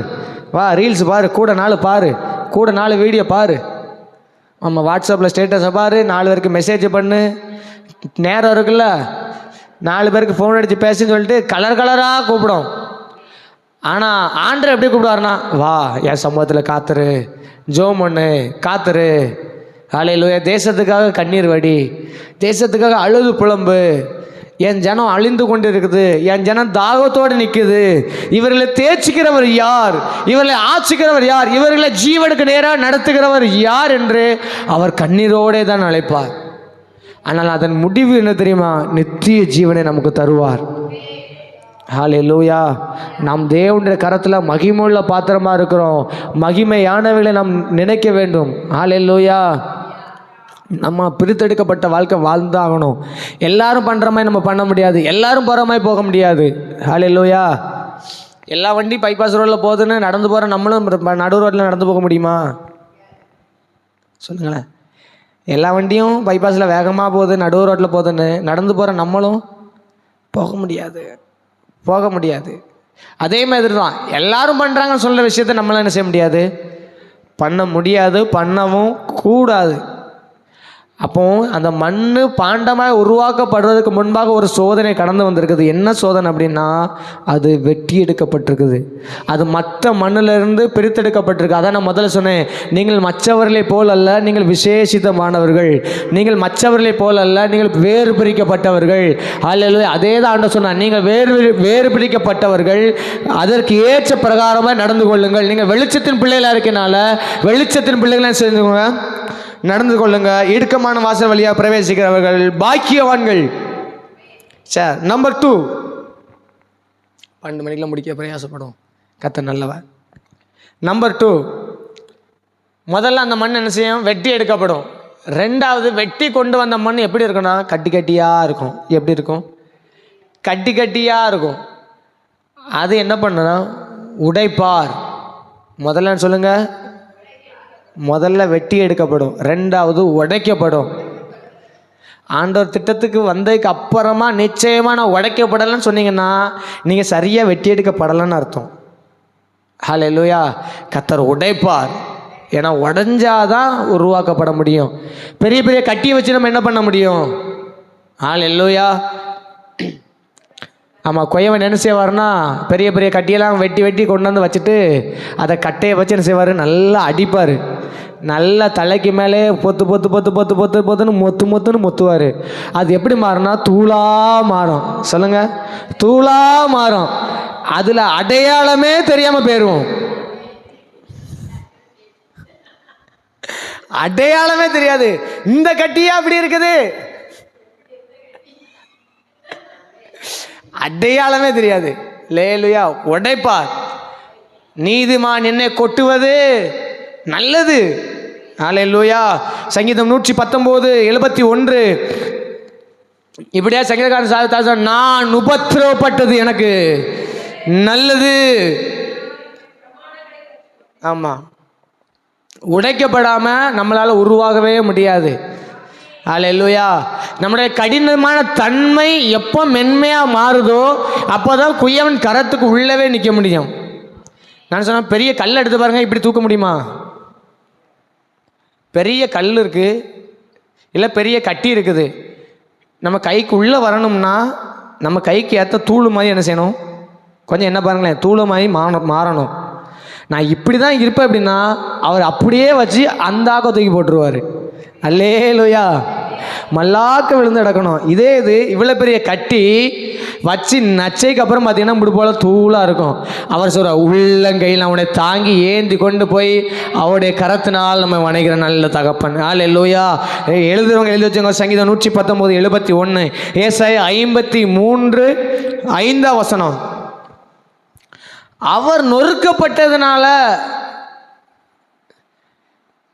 வா ரீல்ஸ் பாரு, கூட 4 பாரு, கூட 4 வீடியோ பாரு, நம்ம வாட்ஸ்அப்பில் ஸ்டேட்டஸை பாரு, 4 பேருக்கு மெசேஜ் பண்ணு, நேரம் இருக்குல்ல 4 பேருக்கு ஃபோன் அடித்து பேசுன்னு சொல்லிட்டு கலர் கலராக கூப்பிடும். ஆனால் ஆண்டவர் எப்படி கூப்பிடுவாருன்னா, வா என் சமூகத்தில் காத்துரு, ஜோம் பண்ணு, காத்துரு. ஹல்லேலூயா. தேசத்துக்காக கண்ணீர் வடி, தேசத்துக்காக அழுது புலம்பு. என் ஜனம் அழிந்து கொண்டு இருக்குது, என் ஜனம் தாகத்தோடு நிற்குது. இவர்களை தேய்ச்சிக்கிறவர் யார், இவர்களை ஆட்சிக்கிறவர் யார், இவர்களை ஜீவனுக்கு நேராக நடத்துகிறவர் யார் என்று அவர் கண்ணீரோடே தான் அழைப்பார். ஆனால் அதன் முடிவு என்ன தெரியுமா? நித்திய ஜீவனை நமக்கு தருவார். ஹல்லேலூயா. நாம் தேவனுடைய கரத்தில் மகிமையுள்ள பாத்திரமாக இருக்கிறோம். மகிமையானவர்களை நாம் நினைக்க வேண்டும். ஹல்லேலூயா. நம்ம பிரித்தெடுக்கப்பட்ட வாழ்க்கை வாழ்ந்தாகணும். எல்லாரும் பண்ணுற மாதிரி நம்ம பண்ண முடியாது, எல்லாரும் போகிற மாதிரி போக முடியாது. ஹல்லேலூயா. எல்லா வண்டி பைபாஸ் ரோட்டில் போகுதுன்னு நடந்து போகிற நம்மளும் நடு ரோட்டில் நடந்து போக முடியுமா? சொல்லுங்களேன். எல்லா வண்டியும் பைபாஸில் வேகமாக போகுது, நடு ரோட்டில் போகுதுன்னு நடந்து போகிற நம்மளும் போக முடியாது, போக முடியாது. அதே மாதிரி தான் எல்லாரும் பண்ணுறாங்கன்னு சொல்கிற விஷயத்த நம்மளாம் என்ன செய்ய முடியாது, பண்ண முடியாது, பண்ணவும் கூடாது. அப்போ அந்த மண் பாண்டமாக உருவாக்கப்படுறதுக்கு முன்பாக ஒரு சோதனை கடந்து வந்திருக்குது. என்ன சோதனை அப்படின்னா, அது வெட்டி எடுக்கப்பட்டிருக்குது. அது மற்ற மண்ணிலிருந்து பிரித்தெடுக்கப்பட்டிருக்கு. அதான் நான் முதல்ல சொன்னேன், நீங்கள் மற்றவர்களை போல் அல்ல, நீங்கள் விசேஷித்தமானவர்கள். நீங்கள் மற்றவர்களை போல் அல்ல, நீங்கள் வேறு பிரிக்கப்பட்டவர்கள். அல்ல அதே தான் ஆண்டவர் சொன்னார், நீங்கள் வேறு பிரிக்கப்பட்டவர்கள், அதற்கு ஏற்ற பிரகாரமாக நடந்து கொள்ளுங்கள். நீங்கள் வெளிச்சத்தின் பிள்ளைகளாக இருக்கனால வெளிச்சத்தின் பிள்ளைகளாக செஞ்சுக்கோங்க, நடந்து கொள்ளுங்க. இடுக்கமான வாசல் வழியாக பிரவேசிக்கிறவர்கள் பாக்கியவான்கள். சார் நம்பர் 2, 12 மணிக்கெலாம் முடிக்க பிரயாசப்படும், கர்த்தர் நல்லவர். நம்பர் 2, முதல்ல அந்த மண் என்ன செய்யும், வெட்டி எடுக்கப்படும். 2வது, வெட்டி கொண்டு வந்த மண் எப்படி இருக்குன்னா, கட்டி கட்டியாக இருக்கும். எப்படி இருக்கும்? கட்டி கட்டியாக இருக்கும். அது என்ன பண்ணுன்னா, உடைப்பார். முதல்ல சொல்லுங்கள், முதல்ல வெட்டி எடுக்கப்படும், 2வது உடைக்கப்படும். ஆண்டவர் திட்டத்துக்கு வந்ததுக்கு அப்புறமா நிச்சயமாக நான் உடைக்கப்படலைன்னு சொன்னீங்கன்னா நீங்கள் சரியாக வெட்டி எடுக்கப்படலைன்னு அர்த்தம். ஹல்லேலூயா. கர்த்தர் உடைப்பார். ஏன்னா உடைஞ்சாதான் உருவாக்கப்பட முடியும். பெரிய பெரிய கட்டியை வச்சு நம்ம என்ன பண்ண முடியும்? ஹல்லேலூயா. ஆமாம், கொயவன் என்ன செய்வார்னா, பெரிய பெரிய கட்டியெல்லாம் வெட்டி வெட்டி கொண்டு வந்து வச்சுட்டு அதை கட்டையை வச்சு என்ன செய்வார், நல்லா அடிப்பார். நல்லா தலைக்கு மேலே பொத்து பொத்து பொத்து பொத்து பொத்து பொத்துன்னு மொத்துன்னு மொத்துவார். அது எப்படி மாறும்னா, தூளாக மாறும். சொல்லுங்கள், தூளாக மாறும். அதில் அடையாளமே தெரியாமல் போயிடுவோம். அடையாளமே தெரியாது. இந்த கட்டியா அப்படி இருக்குது, அடையாளமே தெரியாது. லேலுயா. உடைப்பார். நீதிமான் என்னை கொட்டுவது நல்லது. ஹல்லேலூயா. சங்கீதம் 119:71 இப்படியா சங்கீதக்காரன் சாதித்தார், நான் உபத்திரவப்பட்டது எனக்கு நல்லது. ஆமாம், உடைக்கப்படாமல் நம்மளால் உருவாகவே முடியாது. ஹல்லேலூயா. நம்முடைய கடினமான தன்மை எப்போ மென்மையாக மாறுதோ அப்போ தான் குயவன் கரத்துக்கு உள்ளவே நிற்க முடியும். நான் சொன்னேன், பெரிய கல் எடுத்து பாருங்க, இப்படி தூக்க முடியுமா? பெரிய கல் இருக்குது, இல்லை பெரிய கட்டி இருக்குது, நம்ம கைக்கு உள்ளே வரணும்னா நம்ம கைக்கு ஏற்ற தூள் மாதிரி என்ன செய்யணும், கொஞ்சம் என்ன பாருங்களேன், தூள் மாதிரி மாறணும். நான் இப்படி தான் இருப்பேன் அப்படின்னா அவர் அப்படியே வச்சு அந்த ஆக்க தூக்கி போட்டுருவார். அல்லேலூயா. மல்லாக்க விழுந்து கிடக்கணும். இதே இது இவ்வளோ பெரிய கட்டி வச்சு நச்சைக்கு அப்புறம் பார்த்தீங்கன்னா இப்படி போல் தூளாக இருக்கும். அவர் சொல்ற உள்ளங்கையில் அவனை தாங்கி ஏந்தி கொண்டு போய் அவருடைய கரத்தினால் நம்ம வணங்குகிற நல்ல தகப்பன். அல்லேலூயா. எழுதுறவங்க எழுதி வச்சுங்க. சங்கீதம் 119:71, ஏசாயா 53:5. அவர் நொறுக்கப்பட்டதுனால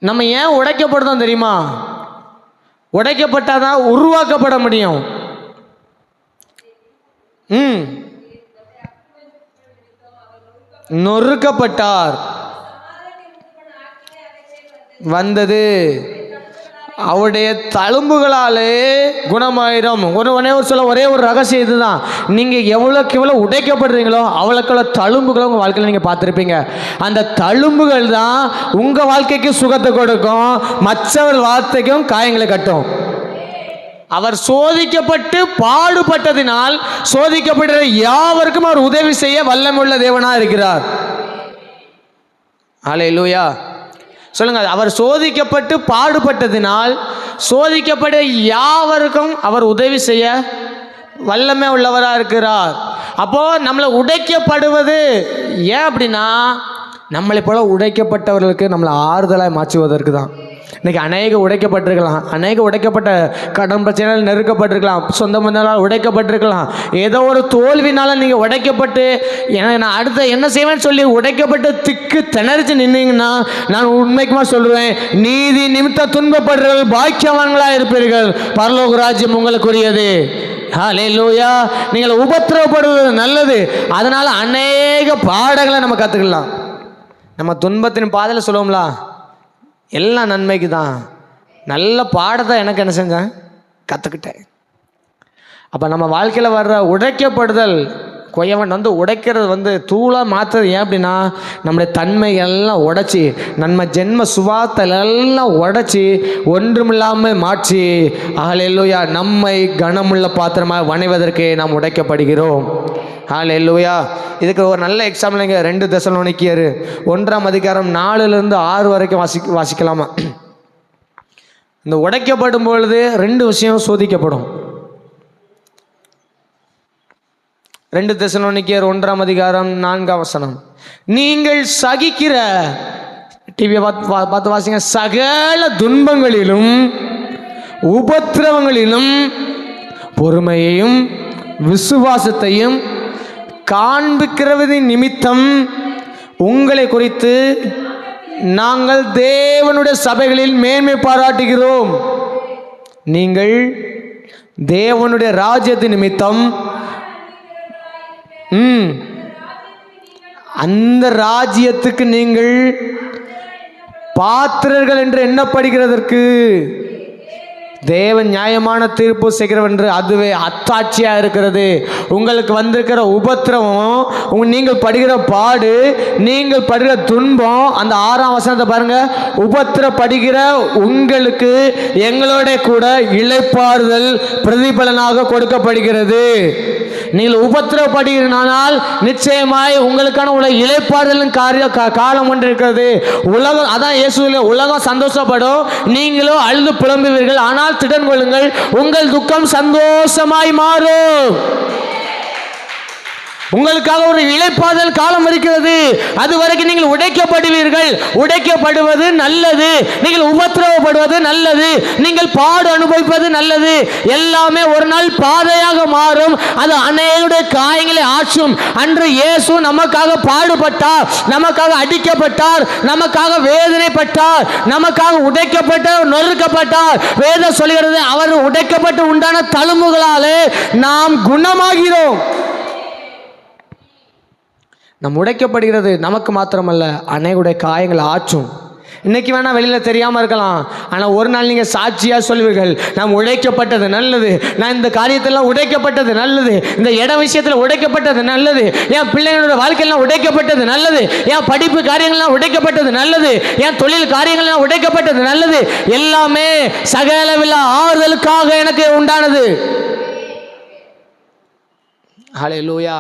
நம்ம ஏன் உடைக்கப்படுதோம் தெரியுமா? உடைக்கப்பட்டாதான் உருவாக்கப்பட முடியும். நொறுக்கப்பட்டார் வந்தது அவருடைய தழும்புகளாலே குணமாயிரும். ஒரே ஒரு ரகசியம் இதுதான். நீங்கள் எவ்வளோக்கு எவ்வளோ உடைக்கப்படுறீங்களோ அவ்வளோக்கு தழும்புகளை உங்கள் வாழ்க்கையில் நீங்கள் பார்த்துருப்பீங்க. அந்த தழும்புகள் தான் உங்கள் வாழ்க்கைக்கு சுகத்தை கொடுக்கும், மற்றவர் வார்த்தைக்கும் காயங்களை கட்டும். அவர் சோதிக்கப்பட்டு பாடுபட்டதினால் சோதிக்கப்படுற யாவருக்கும் அவர் உதவி செய்ய வல்லமுள்ள தேவனாக இருக்கிறார். அல்லேலூயா. சொல்லுங்க. அவர் சோதிக்கப்பட்டு பாடுபட்டதினால் சோதிக்கப்பட்ட யாவருக்கும் அவர் உதவி செய்ய வல்லமை உள்ளவராக இருக்கிறார். அப்போ நம்மளை உடைக்கப்படுவது ஏன் அப்படின்னா, நம்மளை போல உடைக்கப்பட்டவர்களுக்கு நம்மளை ஆறுதலாக மாற்றுவதற்கு தான். இன்றைக்கி அநேக உடைக்கப்பட்டிருக்கலாம், அநேக உடைக்கப்பட்ட கடன் பிரச்சனைகள் நெருக்கப்பட்டிருக்கலாம், சொந்த பந்தங்களால் உடைக்கப்பட்டிருக்கலாம், ஏதோ ஒரு தோல்வினால நீங்கள் உடைக்கப்பட்டு நான் அடுத்த என்ன செய்வேன்னு சொல்லி உடைக்கப்பட்டு திக்கு திணறிச்சு நின்னீங்கன்னா, நான் உண்மைக்குமா சொல்லுவேன், நீதி நிமித்த துன்பப்படுறவர்கள் பாக்கியவான்களாக இருப்பீர்கள், பரலோக ராஜ்யம் உங்களுக்குரியது. ஹல்லேலூயா. நீங்கள் உபத்திரவப்படுவது நல்லது. அதனால் அநேக பாடங்களை நம்ம கற்றுக்கலாம். நம்ம துன்பத்தின் பாதையில் சொல்லுவோம்ல, எல்லாம் நன்மைக்கு தான். நல்ல பாடத்தை எனக்கு என்ன செஞ்சேன், கற்றுக்கிட்டேன். அப்போ நம்ம வாழ்க்கையில் வர்ற உடைக்கப்படுதல், கொயவன் உடைக்கிறது தூளாக மாற்றுறது ஏன் அப்படின்னா, நம்முடைய தன்மைகள்லாம் உடைச்சி, நம்ம ஜென்ம சுபாத்தில் எல்லாம் உடைச்சி ஒன்றுமில்லாமல் மாற்றி, அல்லேலூயா, நம்மை கனமுள்ள பாத்திரமாக வணைவதற்கு நாம் உடைக்கப்படுகிறோம். அல்லேலூயா. இதுக்கு ஒரு நல்ல எக்ஸாம்பிள் நீங்கள் 2 தெசலோனிக்கேயர் 1:4 வரைக்கும் வாசிக்கலாமா? இந்த உடைக்கப்படும் பொழுது 2 விஷயம் சோதிக்கப்படும். 2 தெசலோனிக்கேயர் 1:4, நீங்கள் சகிக்கிற, டிவியை பார்த்து வாசிங்க, சகல துன்பங்களிலும் உபத்திரவங்களிலும் பொறுமையையும் விசுவாசத்தையும் காண்பிக்கிறது நிமித்தம் உங்களை குறித்து நாங்கள் தேவனுடைய சபைகளில் மேன்மை பாராட்டுகிறோம். நீங்கள் தேவனுடைய ராஜ்யத்தின் நிமித்தம் அந்த ராஜ்யத்துக்கு நீங்கள் பாத்திரர்கள் என்று எண்ணப்படுகிறதற்கு தேவன் நியாயமான தீர்ப்பு செய்கிறவென்று அதுவே அத்தாட்சியாக இருக்கிறது. உங்களுக்கு வந்திருக்கிற உபத்திரவம், நீங்கள் படுகிற பாடு, நீங்கள் படுகிற துன்பம், அந்த 6ஆம் வசனத்தை பாருங்க. உபத்திரப்படுகிற உங்களுக்கு எங்களோட கூட இளைப்பாறுதல் பிரதிபலனாக கொடுக்கப்படுகிறது. நீங்கள் உபத்திரப்படுகிறனால் நிச்சயமாய் உங்களுக்கான இளைப்பாறுதலின் காலம் ஒன்று இருக்கிறது. உலகம், அதான் இயேசு, உலகம் சந்தோஷப்படும், நீங்களோ அழுது புலம்புவீர்கள், ஆனால் திடன் கொள்ளுங்கள், உங்கள் துக்கம் சந்தோஷமாய் மாறும். உங்களுக்காக ஒரு இளைப்பாறுதல் காலம் இருக்கிறது. அது வரைக்கும் நீங்கள் உடைக்கப்படுவீர்கள். உடைக்கப்படுவது நல்லது, நீங்கள் உபத்திரவப்படுவது நல்லது, நீங்கள் பாடு அனுபவிப்பது நல்லது. எல்லாமே ஒரு நாள் பாதையாக மாறும். அது அநேகருடைய காயங்களை ஆற்றும். அன்று இயேசு நமக்காக பாடுபட்டார், நமக்காக அடிக்கப்பட்டார், நமக்காக வேதனைப்பட்டார், நமக்காக உடைக்கப்பட்டார், நொறுக்கப்பட்டார். வேதம் சொல்கிறது, அவர் உடைக்கப்பட்டு உண்டான தழும்புகளாலே நாம் குணமாகிறோம். நம் உடைக்கப்படுகிறது நமக்கு மாத்திரமல்ல, அநேகருடைய காயங்களை ஆற்றும். இன்னைக்கு வேணால் வெளியில் தெரியாமல் இருக்கலாம், ஆனால் ஒரு நாள் நீங்கள் சாட்சியாக சொல்லுவீர்கள், நாம் உடைக்கப்பட்டது நல்லது, நான் இந்த காரியத்தெல்லாம் உடைக்கப்பட்டது நல்லது, இந்த இட விஷயத்தில் உடைக்கப்பட்டது நல்லது, என் பிள்ளைங்களோட வாழ்க்கையெல்லாம் உடைக்கப்பட்டது நல்லது, என் படிப்பு காரியங்கள்லாம் உடைக்கப்பட்டது நல்லது, என் தொழில் காரியங்கள்லாம் உடைக்கப்பட்டது நல்லது. எல்லாமே சகலவில்லா ஆறுதலுக்காக எனக்கு உண்டானது. ஹல்லேலூயா.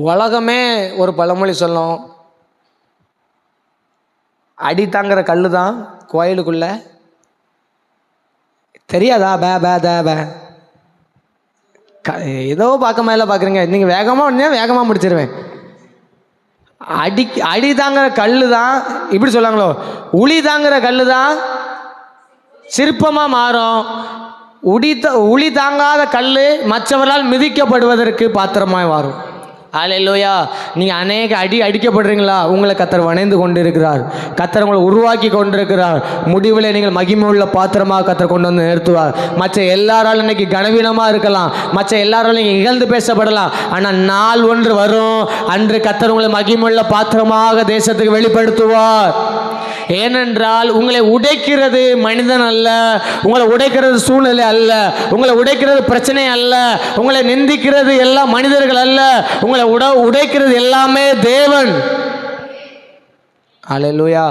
உலகமே ஒரு பழமொழி சொல்லும், அடி தாங்கிற கல் தான் கோயிலுக்குள்ள. தெரியாதா? பே பே தே பே ஏதோ பார்க்க மேலே பார்க்குறீங்க. நீங்கள் வேகமாக உடனே வேகமாக முடிச்சிருவேன். அடி தாங்கிற கல் தான் இப்படி சொல்லாங்களோ, உளி தாங்கிற கல் தான் சிற்பமாக மாறும். உளி தாங்காத கல் மற்றவர்களால் மிதிக்கப்படுவதற்கு பாத்திரமாய் மாறும். அல்லேலூயா. நீங்கள் அநேக அடிக்கப்படுறீங்களா? உங்களை கர்த்தர் வணைந்து கொண்டிருக்கிறார். கர்த்தர் உங்களை உருவாக்கி கொண்டிருக்கிறார். முடிவில் நீங்கள் மகிமை உள்ள பாத்திரமாக கர்த்தர் கொண்டு வந்து நிறுத்துவார். மற்ற எல்லாராலும் இன்னைக்கு கனவீனமாக இருக்கலாம், மற்ற எல்லாராலும் நீங்கள் இகழ்ந்து பேசப்படலாம். ஆனால் நாள் ஒன்று வரும், அன்று கர்த்தர் உங்களை மகிமை உள்ள பாத்திரமாக தேசத்துக்கு வெளிப்படுத்துவார். ஏனென்றால் உங்களை உடைக்கிறது மனிதன் அல்ல, உங்களை உடைக்கிறது சூழ்நிலை அல்ல, உங்களை உடைக்கிறது பிரச்சனை அல்ல, உங்களை நிந்திக்கிறது எல்லாம் மனிதர்கள் அல்ல, உங்களை உடைக்கிறது எல்லாமே தேவன். அல்லேலூயா.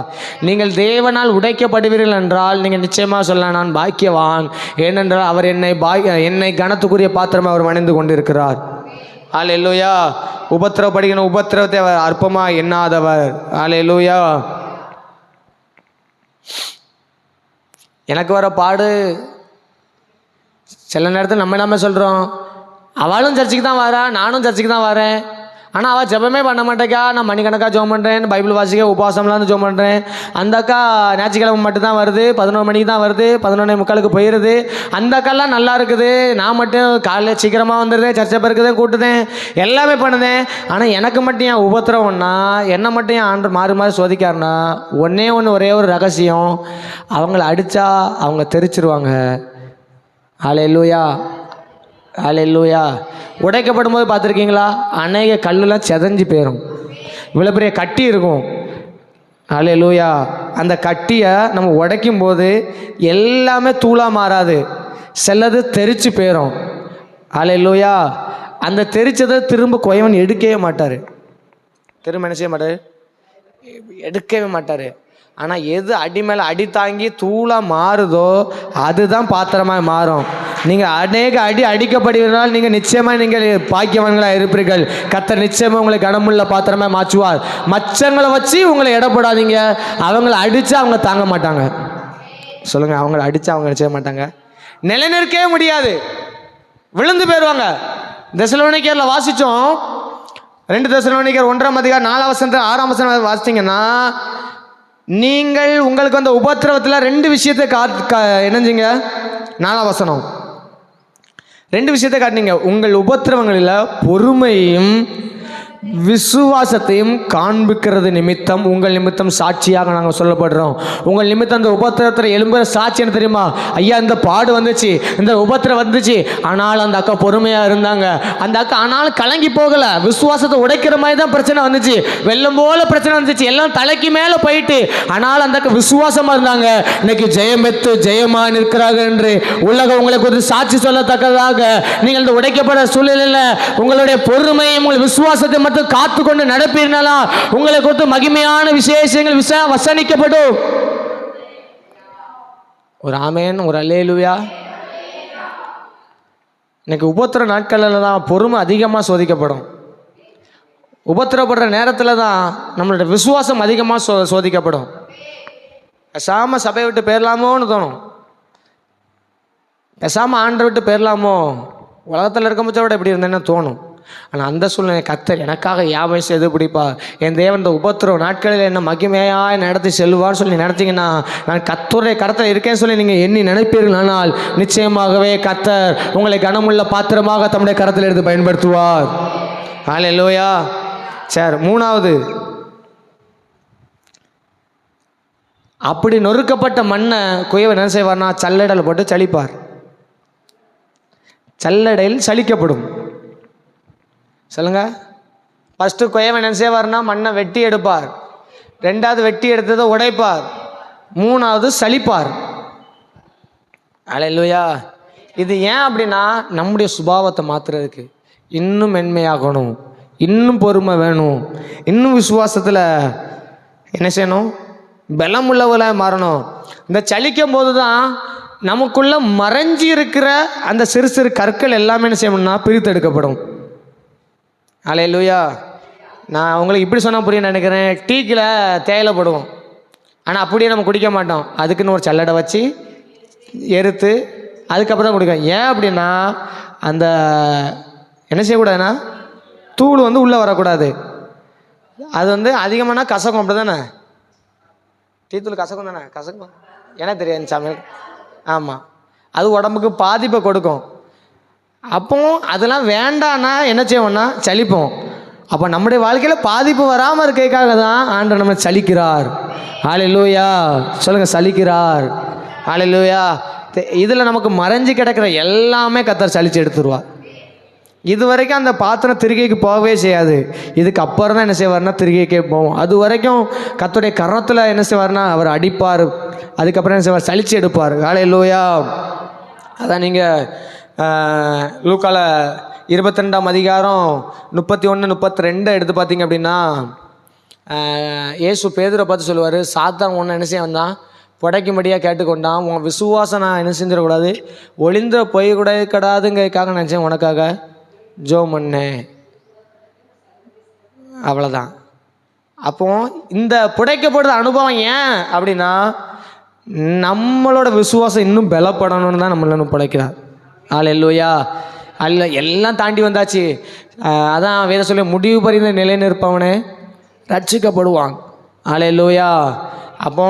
நீங்கள் தேவனால் உடைக்கப்படுவீர்கள் என்றால் நீங்கள் நிச்சயமாக சொல்லலாம், நான் பாக்கியவான். ஏனென்றால் அவர் என்னை கனத்துக்குரிய பாத்திரமாக அவர் வணைந்து கொண்டிருக்கிறார். அல்லேலூயா. உபத்திரவப்படுகிற உபத்திரவத்தை அவர் அற்பமாக எண்ணாதவர். அல்லேலூயா. எனக்கு வர பாடு சில நேரத்தில் நம்ம சொல்கிறோம், அவளும் சர்ச்சுக்கு தான் வரா, நானும் சர்ச்சுக்கு தான் வரேன், ஆனால் அவள் ஜெபமே பண்ண மாட்டேக்கா. நான் மணிக்கணக்காக ஜெபம் பண்ணுறேன், பைபிள் வாசிக்க உபவாசம்லாம் ஜெபம் பண்ணுறேன். அந்த அக்கா ஞாயிற்றுக்கிழமை மட்டும்தான் வருது, 11 மணிக்கு தான் வருது, 11:45 போயிடுது. அந்த அக்காலாம் நல்லா இருக்குது, நான் மட்டும் காலையில் சீக்கிரமாக வந்துடுதேன், சர்ச்சை பிறகுதான் கூட்டுதேன், எல்லாமே பண்ணுதேன். ஆனால் எனக்கு மட்டும் ஏன் உபத்திரவம்னா, என்னை மட்டும் ஏன் ஆண்டு மாறி மாறி சோதிக்காருன்னா, ஒரே ஒரு ரகசியம், அவங்கள அடித்தா அவங்க தெரிச்சிருவாங்க. அல்லேலூயா. அல்லேலூயா. உடைக்கப்படும் போது பார்த்துருக்கீங்களா? அநேக கல்லுலாம் செதஞ்சு போயிடும். இவ்வளோ பெரிய கட்டி இருக்கும். அல்லேலூயா. அந்த கட்டியை நம்ம உடைக்கும் போது எல்லாமே தூளாக மாறாது, சிலது தெரிச்சு போயிடும். அல்லேலூயா. அந்த தெரிச்சதை திரும்ப குயவன் எடுக்கவே மாட்டார், திரும்ப என்ன செய்ய மாட்டார், எடுக்கவே மாட்டார். ஆனால் எது அடி மேலே அடி தாங்கி தூளாக மாறுதோ அதுதான் பாத்திரமாக மாறும். நீங்கள் அநேக அடிக்கப்படுவதால் நீங்கள் நிச்சயமாக நீங்கள் பாக்கியவான்களாக இருப்பீர்கள். கர்த்தர் நிச்சயமாக உங்களை கனமுள்ள பாத்திரமாக மாற்றுவார். மச்சங்களை வச்சு உங்களை எடப்படாதீங்க. அவங்கள அடித்து அவங்க தாங்க மாட்டாங்க. சொல்லுங்கள், அவங்கள அடித்து அவங்க செய்ய மாட்டாங்க, நிலைநிற்கவே முடியாது, விழுந்து போயிடுவாங்க. தெசலோனிக்கேயரில் வாசித்தோம், 2 தெசலோனிக்கேயர் 1:4 வாசித்தீங்கன்னா, நீங்கள் உங்களுக்கு அந்த உபத்திரவத்தில் 2 விஷயத்தை என்னஞ்சிங்க, 4 2 விஷயத்தை காட்டினீங்க. உங்கள் உபத்திரவங்களில் பொறுமையும் விசுவாசத்தையும் காண்பிக்கிறது நிமித்தம் உங்கள் நிமித்தம் சாட்சியாக நாங்கள் சொல்லப்படுறோம். உங்கள் நிமித்தம் அந்த உபத்திரத்தில் எழும்புகிற சாட்சி என்ன தெரியுமா? ஐயா, இந்த பாடு வந்துச்சு, இந்த உபத்திரம் வந்துச்சு, ஆனால் அந்த அக்கா பொறுமையாக இருந்தாங்க. அந்த அக்கா ஆனாலும் கலங்கி போகலை. விசுவாசத்தை உடைக்கிற மாதிரி தான் பிரச்சனை வந்துச்சு, வெள்ளம் போல பிரச்சனை வந்துச்சு, எல்லாம் தலைக்கு மேலே போயிட்டு, ஆனால் அந்த அக்கா விசுவாசமாக இருந்தாங்க. இன்னைக்கு ஜெயம் பெற்று ஜெயமாக நிற்கிறார்கள் என்று உலகம் உங்களை குறித்து சாட்சி சொல்லத்தக்கதாக நீங்கள் இந்த உடைக்கப்பட சூழ்நிலையில் உங்களுடைய பொறுமையும் உங்கள் விசுவாசத்தை மட்டும் காத்து கொண்டு நடப்பீர்களா, உங்களை குறித்து மகிமையான விசேஷங்கள் வசனிக்கப்படும். ஒரு ஆமேன், ஒரு அல்லேலூயா. இன்னைக்கு உபத்திர நாட்களில் தான் பொறுமை அதிகமாக சோதிக்கப்படும். உபத்திரப்படுற நேரத்தில் தான் நம்மளோட விசுவாசம் அதிகமாக சோதிக்கப்படும். பேசாமல் சபையை விட்டு போயிடலாமோன்னு தோணும், பேசாமல் ஆண்டை விட்டு போயிடலாமோ, உலகத்தில் இருக்க முச்சோட எப்படி இருந்தேன்னு தோணும். ஆனால் அந்த சூழ்நிலை கர்த்தர் எனக்காக யாவை செய்து பிடிப்பா, என் தேவன் இந்த உபத்திரவ நாட்களில் என்ன மகிமையாக நடத்தி செல்வான்னு சொல்லி நினைத்தீங்கன்னா, நான் கர்த்தருடைய கரத்தில் இருக்கேன்னு சொல்லி நீங்கள் எண்ணி நினைப்பீர்கள். ஆனால் நிச்சயமாகவே கர்த்தர் உங்களை கனமுள்ள பாத்திரமாக தம்முடைய கரத்தில் எடுத்து பயன்படுத்துவார். அல்லேலூயா. சரி, 3வது, அப்படி நொறுக்கப்பட்ட மண்ணை குயவன் என்ன செய்வார்னா சல்லடையில் போட்டு சலிப்பார். சல்லடையில் சலிக்கப்படும். சொல்லுங்க. ஃபஸ்ட்டு குயவன் என்ன செய்வார்னா மண்ணை வெட்டி எடுப்பார், 2வது வெட்டி எடுத்ததை உடைப்பார், 3வது சலிப்பார். அல்லேலூயா. இது ஏன் அப்படின்னா நம்முடைய சுபாவத்தை மாற்றுறதுக்கு, இன்னும் மென்மையாகணும், இன்னும் பொறுமை வேணும், இன்னும் விசுவாசத்தில் என்ன செய்யணும், பலம் உள்ளவளாக மாறணும். இந்த சலிக்கும் போது தான் நமக்குள்ளே மறைஞ்சி இருக்கிற அந்த சிறு சிறு கற்கள் எல்லாமே என்ன செய்யணும்னா பிரித்தெடுக்கப்படும். அல்லேலூயா. நான் உங்களுக்கு இப்படி சொன்னால் புரிய நினைக்கிறேன். டீக்கில் தேயிலை போடுவோம், ஆனால் அப்படியே நம்ம குடிக்க மாட்டோம். அதுக்குன்னு ஒரு சல்லடை வச்சு எறுத்து அதுக்கப்புறம் தான் குடிக்கும். ஏன் அப்படின்னா அந்த என்ன செய்யக்கூடாதுன்னா தூள் வந்து உள்ளே வரக்கூடாது. அது வந்து அதிகமான கசக்கும். அப்படி தானே டீத்தூள் கசக்கும் தானே? கசக்கும் ஏன்னா தெரியாது சமையல். ஆமாம், அது உடம்புக்கு பாதிப்பை கொடுக்கும். அப்போ அதெல்லாம் வேண்டான்னா என்ன செய்வோம்னா சலிப்போம். அப்போ நம்முடைய வாழ்க்கையில் பாதிப்பு வராமல் இருக்கிறதுக்காக தான் ஆண்டவர் நம்ம சலிக்கிறார். ஹல்லேலூயா சொல்லுங்கள், சலிக்கிறார். ஹல்லேலூயா. இதில் நமக்கு மறைஞ்சு கிடக்கிற எல்லாமே கர்த்தர் சலித்து எடுத்துருவார். இது வரைக்கும் அந்த பாத்திரம் திருகைக்கு போகவே செய்யாது. இதுக்கு அப்புறம் தான் என்ன செய்வார்னா திருகைக்கே போவோம். அது வரைக்கும் கர்த்தருடைய கரத்தில் என்ன செய்வார்னா அவர் அடிப்பார். அதுக்கப்புறம் என்ன செய்வார், சலித்து எடுப்பார். ஹல்லேலூயா. அதான் நீங்கள் லூக்கால 22ஆம் அதிகாரம் 31, 32 எடுத்து பார்த்தீங்க அப்படின்னா இயேசு பேதுரை பார்த்து சொல்லுவார், சாத்தான் ஒன்று என்ன செய்ய வந்தான், புடைக்கும்படியாக கேட்டுக்கொண்டான். உன் விசுவாசம் நான் என்ன செஞ்சிடக்கூடாது, ஒளிந்த பொய் கூட கிடாதுங்கிறதுக்காக நினச்சேன், உனக்காக ஜெபம் பண்ணேன். அவ்வளோதான். அப்போ இந்த புடைக்கப்படுற அனுபவம் ஏன் அப்படின்னா நம்மளோட விசுவாசம் இன்னும் பலப்படணும்னு தான் நம்மள புடைக்கிறார். ஹல்லேலூயா. அல்ல எல்லாம் தாண்டி வந்தாச்சு. அதான் வேத சொல்லி முடிவு பறிந்த நிலை நிற்பவனே ரட்சிக்கப்படுவான். ஹல்லேலூயா. அப்போ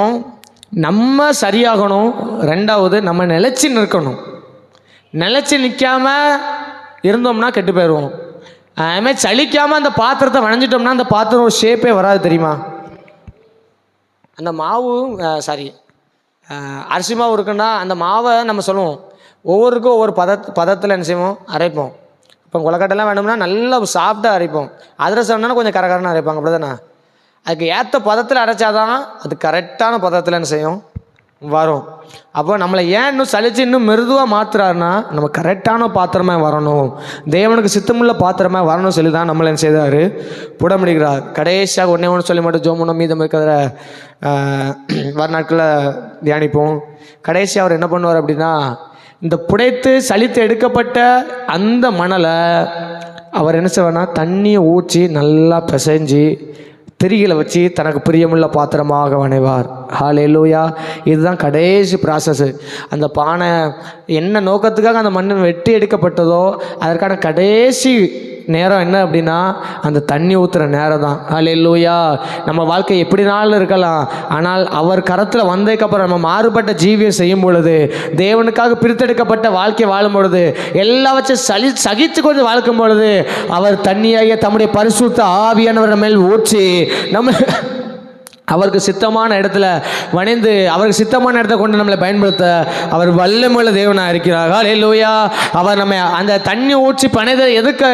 நம்ம சரியாகணும். ரெண்டாவது நம்ம நிலைச்சி நிற்கணும். நிலைச்சி நிற்காம இருந்தோம்னா கெட்டு போயிடுவோம். அதுமாதிரி சலிக்காமல் அந்த பாத்திரத்தை வணைஞ்சிட்டோம்னா அந்த பாத்திரம் ஒரு ஷேப்பே வராது தெரியுமா? அந்த மாவு அரிசி மாவு இருக்குன்னா அந்த மாவை நம்ம சொல்லுவோம் ஒவ்வொருக்கும் ஒவ்வொரு பதத்தில் என்ன செய்வோம், அரைப்போம். இப்போ கொலக்கட்டைலாம் வேணும்னா நல்லா சாஃப்டாக அரைப்போம். அதிரசம்னா கொஞ்சம் கரகரன்னு அரைப்பாங்க, அப்படி தானே? அதுக்கு ஏற்ற பதத்தில் அரைச்சாதான் அது கரெக்டான பதத்தில் என்ன செய்யும், வரும். அப்போ நம்மளை ஏன் இன்னும் சலித்து இன்னும் மிருதுவாக மாற்றுறாருன்னா நம்ம கரெக்டான பாத்திரமாக வரணும், தேவனுக்கு சித்தமுள்ள பாத்திரமாக வரணும் சொல்லி தான் நம்மளை என்ன செய்தார், புடமிடுகிறார். கடைசியாக ஒன்று சொல்லி மட்டும் ஜோம் பண்ண மீதம் இருக்கிற வர நாட்களில் தியானிப்போம். கடைசியாக அவர் என்ன பண்ணுவார் அப்படின்னா இந்த புடைத்து சலித்து எடுக்கப்பட்ட அந்த மணலை அவர் என்ன செய்வார்னா தண்ணியை ஊற்றி நல்லா பிசைஞ்சு திரிகளை வச்சு தனக்கு பிரியமுள்ள பாத்திரமாக வணைவார். ஹல்லேலூயா. இதுதான் கடைசி ப்ராசஸ்ஸு. அந்த பானை என்ன நோக்கத்துக்காக அந்த மண் வெட்டி எடுக்கப்பட்டதோ அதற்கான கடைசி நேரம் என்ன அப்படின்னா அந்த தண்ணி ஊற்றுற நேரம் தான். ஹல்லேலூயா. நம்ம வாழ்க்கை எப்படினாலும் இருக்கலாம், ஆனால் அவர் கரத்தில் வந்ததுக்கப்புறம் நம்ம மாறுபட்ட ஜீவியம் செய்யும் பொழுது, தேவனுக்காக பிரித்தெடுக்கப்பட்ட வாழ்க்கை வாழும் பொழுது, எல்லாவற்றையும் சகித்து கொண்டு வாழ்க்கும் பொழுது அவர் தண்ணியாகிய தம்முடைய பரிசுத்த ஆவியானவர் மேல் ஊற்றி நம்ம அவருக்கு சித்தமான இடத்துல வணைந்து அவருக்கு சித்தமான இடத்த கொண்டு நம்மளை பயன்படுத்த அவர் வல்லமையுள்ள தேவனாக இருக்கிறார். ஹல்லேலூயா. அவர் நம்ம அந்த தண்ணி ஊற்றி பனைதை எதுக்கு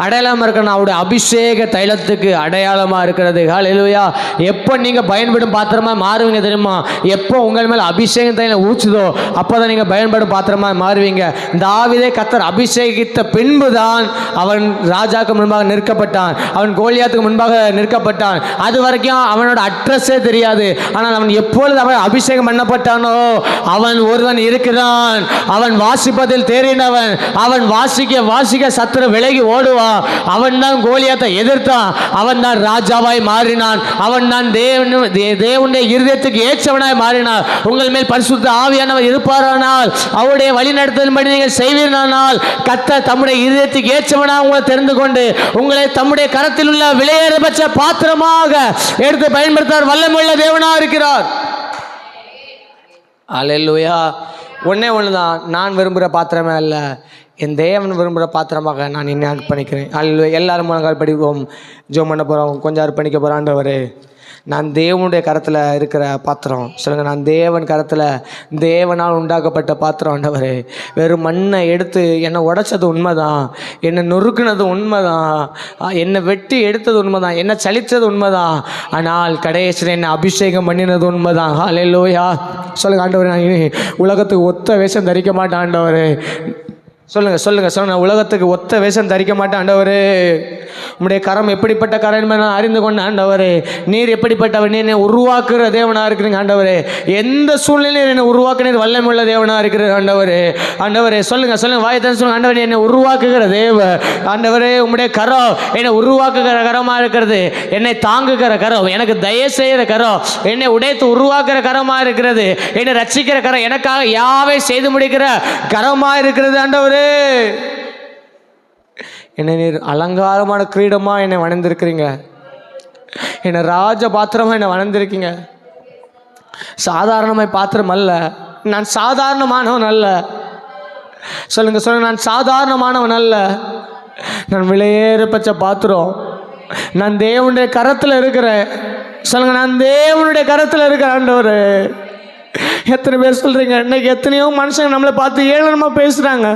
அடையாளமாக இருக்கணும், அவருடைய அபிஷேக தைலத்துக்கு அடையாளமாக இருக்கிறது. ஹல்லேலூயா. எப்போ நீங்கள் பயன்படும் பாத்திரமாக மாறுவீங்க தெரியுமா? எப்போ உங்கள் மேலே அபிஷேக தைலம் ஊற்றுதோ அப்போ தான் நீங்கள் பயன்படும் பாத்திரமாக மாறுவீங்க. தாவீதை கர்த்தர் அபிஷேகித்த பின்பு தான் அவன் ராஜாக்கு முன்பாக நிற்கப்பட்டான், அவன் கோலியாத்துக்கு முன்பாக நிற்கப்பட்டான். அது வரைக்கும் அவனோட தெரியாது. ஆனால் அவன் எப்பொழுது அவன் அபிஷேகம் பண்ணப்பட்டானோ அவன் ஒருவன் இருக்கிறான், அவன் வாசிப்பதில் தேறினவன், அவன் வாசிக்க சத்துரு விலகி ஓடுவான். அவன் தான் கோலியாத்தை எதிர்த்தான், அவன் தான் ராஜாவாய் மாறினான், அவன் தான் தேவனுடைய இருதயத்துக்கு ஏற்றவனாய் மாறினான். உங்கள் மேல் பரிசுத்த ஆவியானவர் இருப்பாரானால் அவருடைய வழிநடத்தலின்படி நீங்கள் செய்வீர்களானால் கர்த்தர் தம்முடைய இருதயத்துக்கு ஏற்றவனாக உங்களை தெரிந்து கொண்டு உங்களை தம்முடைய கரத்தில் உள்ள விலையேறப்பட்ட பாத்திரமாக எடுத்து பயன்படுத்த வல்லமையுள்ள தேவனாக இருக்கிறார். அல்லேலூயா. ஒன்னே ஒண்ணுதான், நான் விரும்புகிற பாத்திரமே அல்ல, என் தேவன் விரும்புகிற பாத்திரமாக நான் என்ன அர்ப்பணிக்கிறேன். அல்லேலூயா. எல்லாரும் முழங்கால் படிப்போம், ஜெபம் பண்ண போகிறோம், கொஞ்சம் அர்ப்பணிக்க போகிறோம். ஆண்டவரே, நான் தேவனுடைய கரத்தில் இருக்கிற பாத்திரம். சொல்லுங்கள், நான் தேவன் கரத்தில் தேவனால் உண்டாக்கப்பட்ட பாத்திரம். ஆண்டவரே, வெறும் மண்ணை எடுத்து என்னை உடைச்சது உண்மைதான், என்னை நொறுக்குனது உண்மைதான், என்னை வெட்டி எடுத்தது உண்மைதான், என்னை சலித்தது உண்மைதான், ஆனால் கடைசியில் என்னை அபிஷேகம் பண்ணினது உண்மைதான். ஹல்லேலூயா. சொல்லுங்கள், ஆண்டவரே, நான் உலகத்துக்கு ஒத்த வேஷம் தரிக்க மாட்டேன். ஆண்டவரே, சொல்லுங்கள், நான் உலகத்துக்கு ஒத்த வேஷம் தரிக்க மாட்டேன். ஆண்டவரே, உம்முடைய கரம் எப்படிப்பட்ட கரம் என்பதை நான் அறிந்து கொண்ட ஆண்டவரே. நீர் எப்படிப்பட்டவர், நீர் என்னை உருவாக்குற தேவனாக இருக்கிறீங்க ஆண்டவரே. எந்த சூழ்நிலையில் என்னை உருவாக்குனீர் வல்லமையுள்ள தேவனாக இருக்கிற ஆண்டவரே. ஆண்டவரே சொல்லுங்க வாயை தான் சொல்லுங்க. ஆண்டவரே என்னை உருவாக்குகிற தேவ ஆண்டவரே, உம்முடைய கரம் என்னை உருவாக்குகிற கரமாக இருக்கிறது. என்னை தாங்குகிற கரம், எனக்கு தயவு செய்கிற கரம், என்னை உடைத்து உருவாக்குற கரமாக இருக்கிறது. என்னை ரட்சிக்கிற கரம், எனக்காக யாவை செய்து முடிக்கிற கரமாக இருக்கிறது ஆண்டவரே. என்னை நீர் அலங்காரமான கிரீடமாக என்னை வணந்திருக்கிறீங்க. என்னை ராஜ பாத்திரமாக என்னை வணந்திருக்கீங்க. சாதாரணமாய் பாத்திரம் அல்ல, நான் சாதாரணமானவன் அல்ல. சொல்லுங்க நான் சாதாரணமானவன் அல்ல. நான் விலையேறப்பட்ட பாத்திரம். நான் தேவனுடைய கரத்தில் இருக்கிறேன். சொல்லுங்க, நான் தேவனுடைய கரத்தில் இருக்கிற ஆண்டவரே. எத்தனை பேர் சொல்கிறீங்க? இன்னைக்கு எத்தனையோ மனுஷங்க நம்மளை பார்த்து ஏளனமாக பேசுகிறாங்க.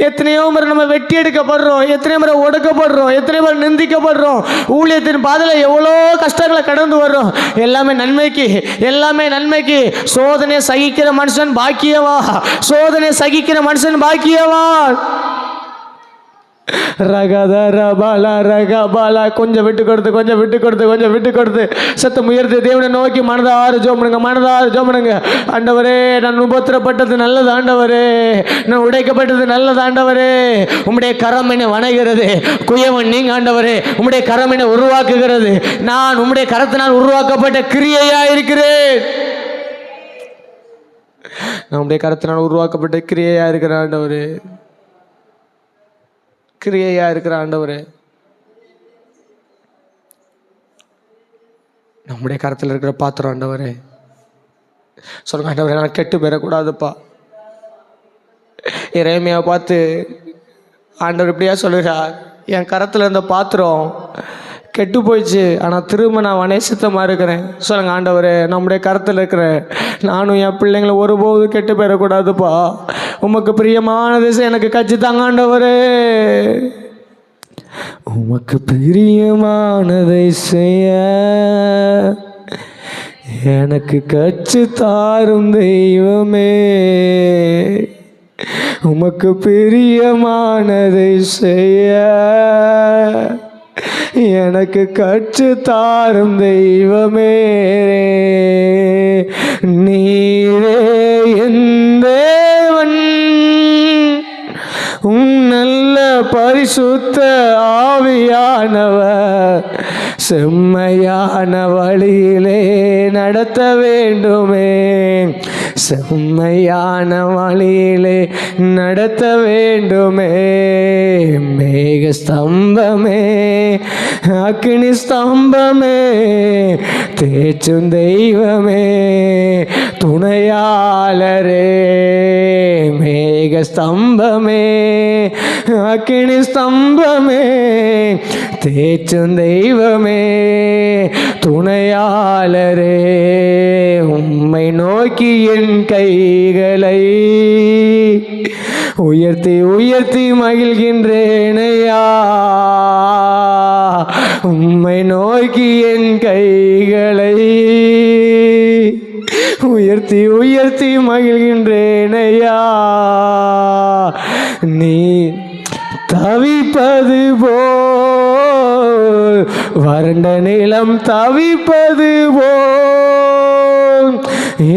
எத்தனையோ முறை நம்ம வெட்டி எடுக்கப்படுறோம், எத்தனையோ முறை ஒடுக்கப்படுறோம், எத்தனையோ முறை நிந்திக்கப்படுறோம். ஊழியத்தின் பாதையில் எவ்வளோ கஷ்டங்களை கடந்து வர்றோம். எல்லாமே நன்மைக்கு, எல்லாமே நன்மைக்கு. சோதனை சகிக்கிற மனுஷன் பாக்கியவா, சோதனை சகிக்கிற மனுஷன் பாக்கியவா. ரகபாலா கொஞ்சம் விட்டு கொடுத்து சத்தம் உயர்த்து தேவனை நோக்கி மனதார ஜெபம் பண்ணுங்க. ஆண்டவரே, நான் உபத்திரப்பட்டது நல்லது ஆண்டவரே, நான் உடைக்கப்பட்டது நல்லது ஆண்டவரே. உம்முடைய கரம் என்னை வணங்குகிறது. குயவன் நீங்க ஆண்டவரே. உம்முடைய கரம் என்னை உருவாக்குகிறது. நான் உம்முடைய கரத்தினால் உருவாக்கப்பட்ட கிரியையா இருக்கிறேன். நான் உம்முடைய கரத்தினால் உருவாக்கப்பட்ட கிரியையா இருக்கிறேன் ஆண்டவரே. கிரியையா இருக்கிற ஆண்டவரே, நம்முடைய கரத்தில் இருக்கிற பாத்திரம் ஆண்டவரே. சொல்லுங்க ஆண்டவரே, நான் கெட்டு பெறக்கூடாதுப்பா. எரேமியாவை பார்த்து ஆண்டவர் இப்படியா சொல்லுகிறார், என் கரத்தில் இருந்த பாத்திரம் கெட்டு போயிடுச்சு, ஆனால் திரும்ப நான் வனேசித்தமாக இருக்கிறேன். சொல்லுங்க ஆண்டவரே, நம்முடைய கரத்தில் இருக்கிறேன். நானும் என் பிள்ளைங்களை ஒருபோதும் கெட்டு பெறக்கூடாதுப்பா. உமக்கு பிரியமானது எனக்கு கட்சித்தாங்க ஆண்டவரே. உமக்கு பிரியமானதை செய்ய எனக்கு கட்சி தாரும் தெய்வமே. உமக்கு பிரியமானதை செய்ய எனக்கு கற்று தாரும் தெய்வமே. நீரே என் தேவன், நல்ல பரிசுத்த ஆவியானவர் செம்மையான வழியிலே நடத்த வேண்டுமே. செம்மையான வழியிலே நடத்த வேண்டுமே. மேக ஸ்தம்பமே, அக்கினி ஸ்தம்பமே, தேற்றும் தெய்வமே, துணையாளரே. மேக ஸ்தம்பமே, அக்கினி ஸ்தம்பமே, தேற்றும் தெய்வமே, துணையாளரே. உம்மை நோக்கி என் கைகளை உயர்த்தி மகிழ்கின்றேனையா. உம்மை நோக்கி என் கைகளை உயர்த்தி மகிழ்கின்றேனையா. நீ தவிப்பது போல், வறண்ட நிலம் தவிப்பது போல்,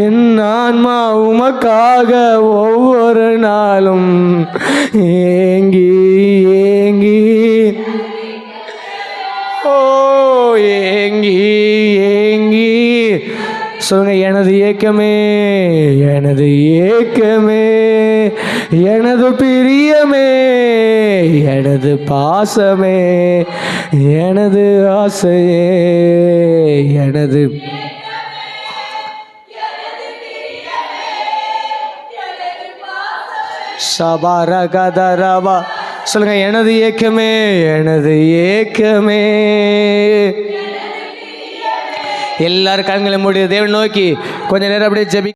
என் ஆன்மா உமக்காக ஒவ்வொரு நாளும் ஏங்கி ஏங்கி ஏங்கி ஏங்கி. சொல்லுங்க, எனது ஏக்கமே, எனது ஏக்கமே, எனது பிரியமே, எனது பாசமே, எனது ஆசையே, எனது சபாரகதரபா. சொல்லுங்க, எனது ஏக்கமே, எனது ஏக்கமே. எல்லாரும் கண்களை மூடி தேவனை நோக்கி கொஞ்ச நேரம் அப்படியே ஜெபி.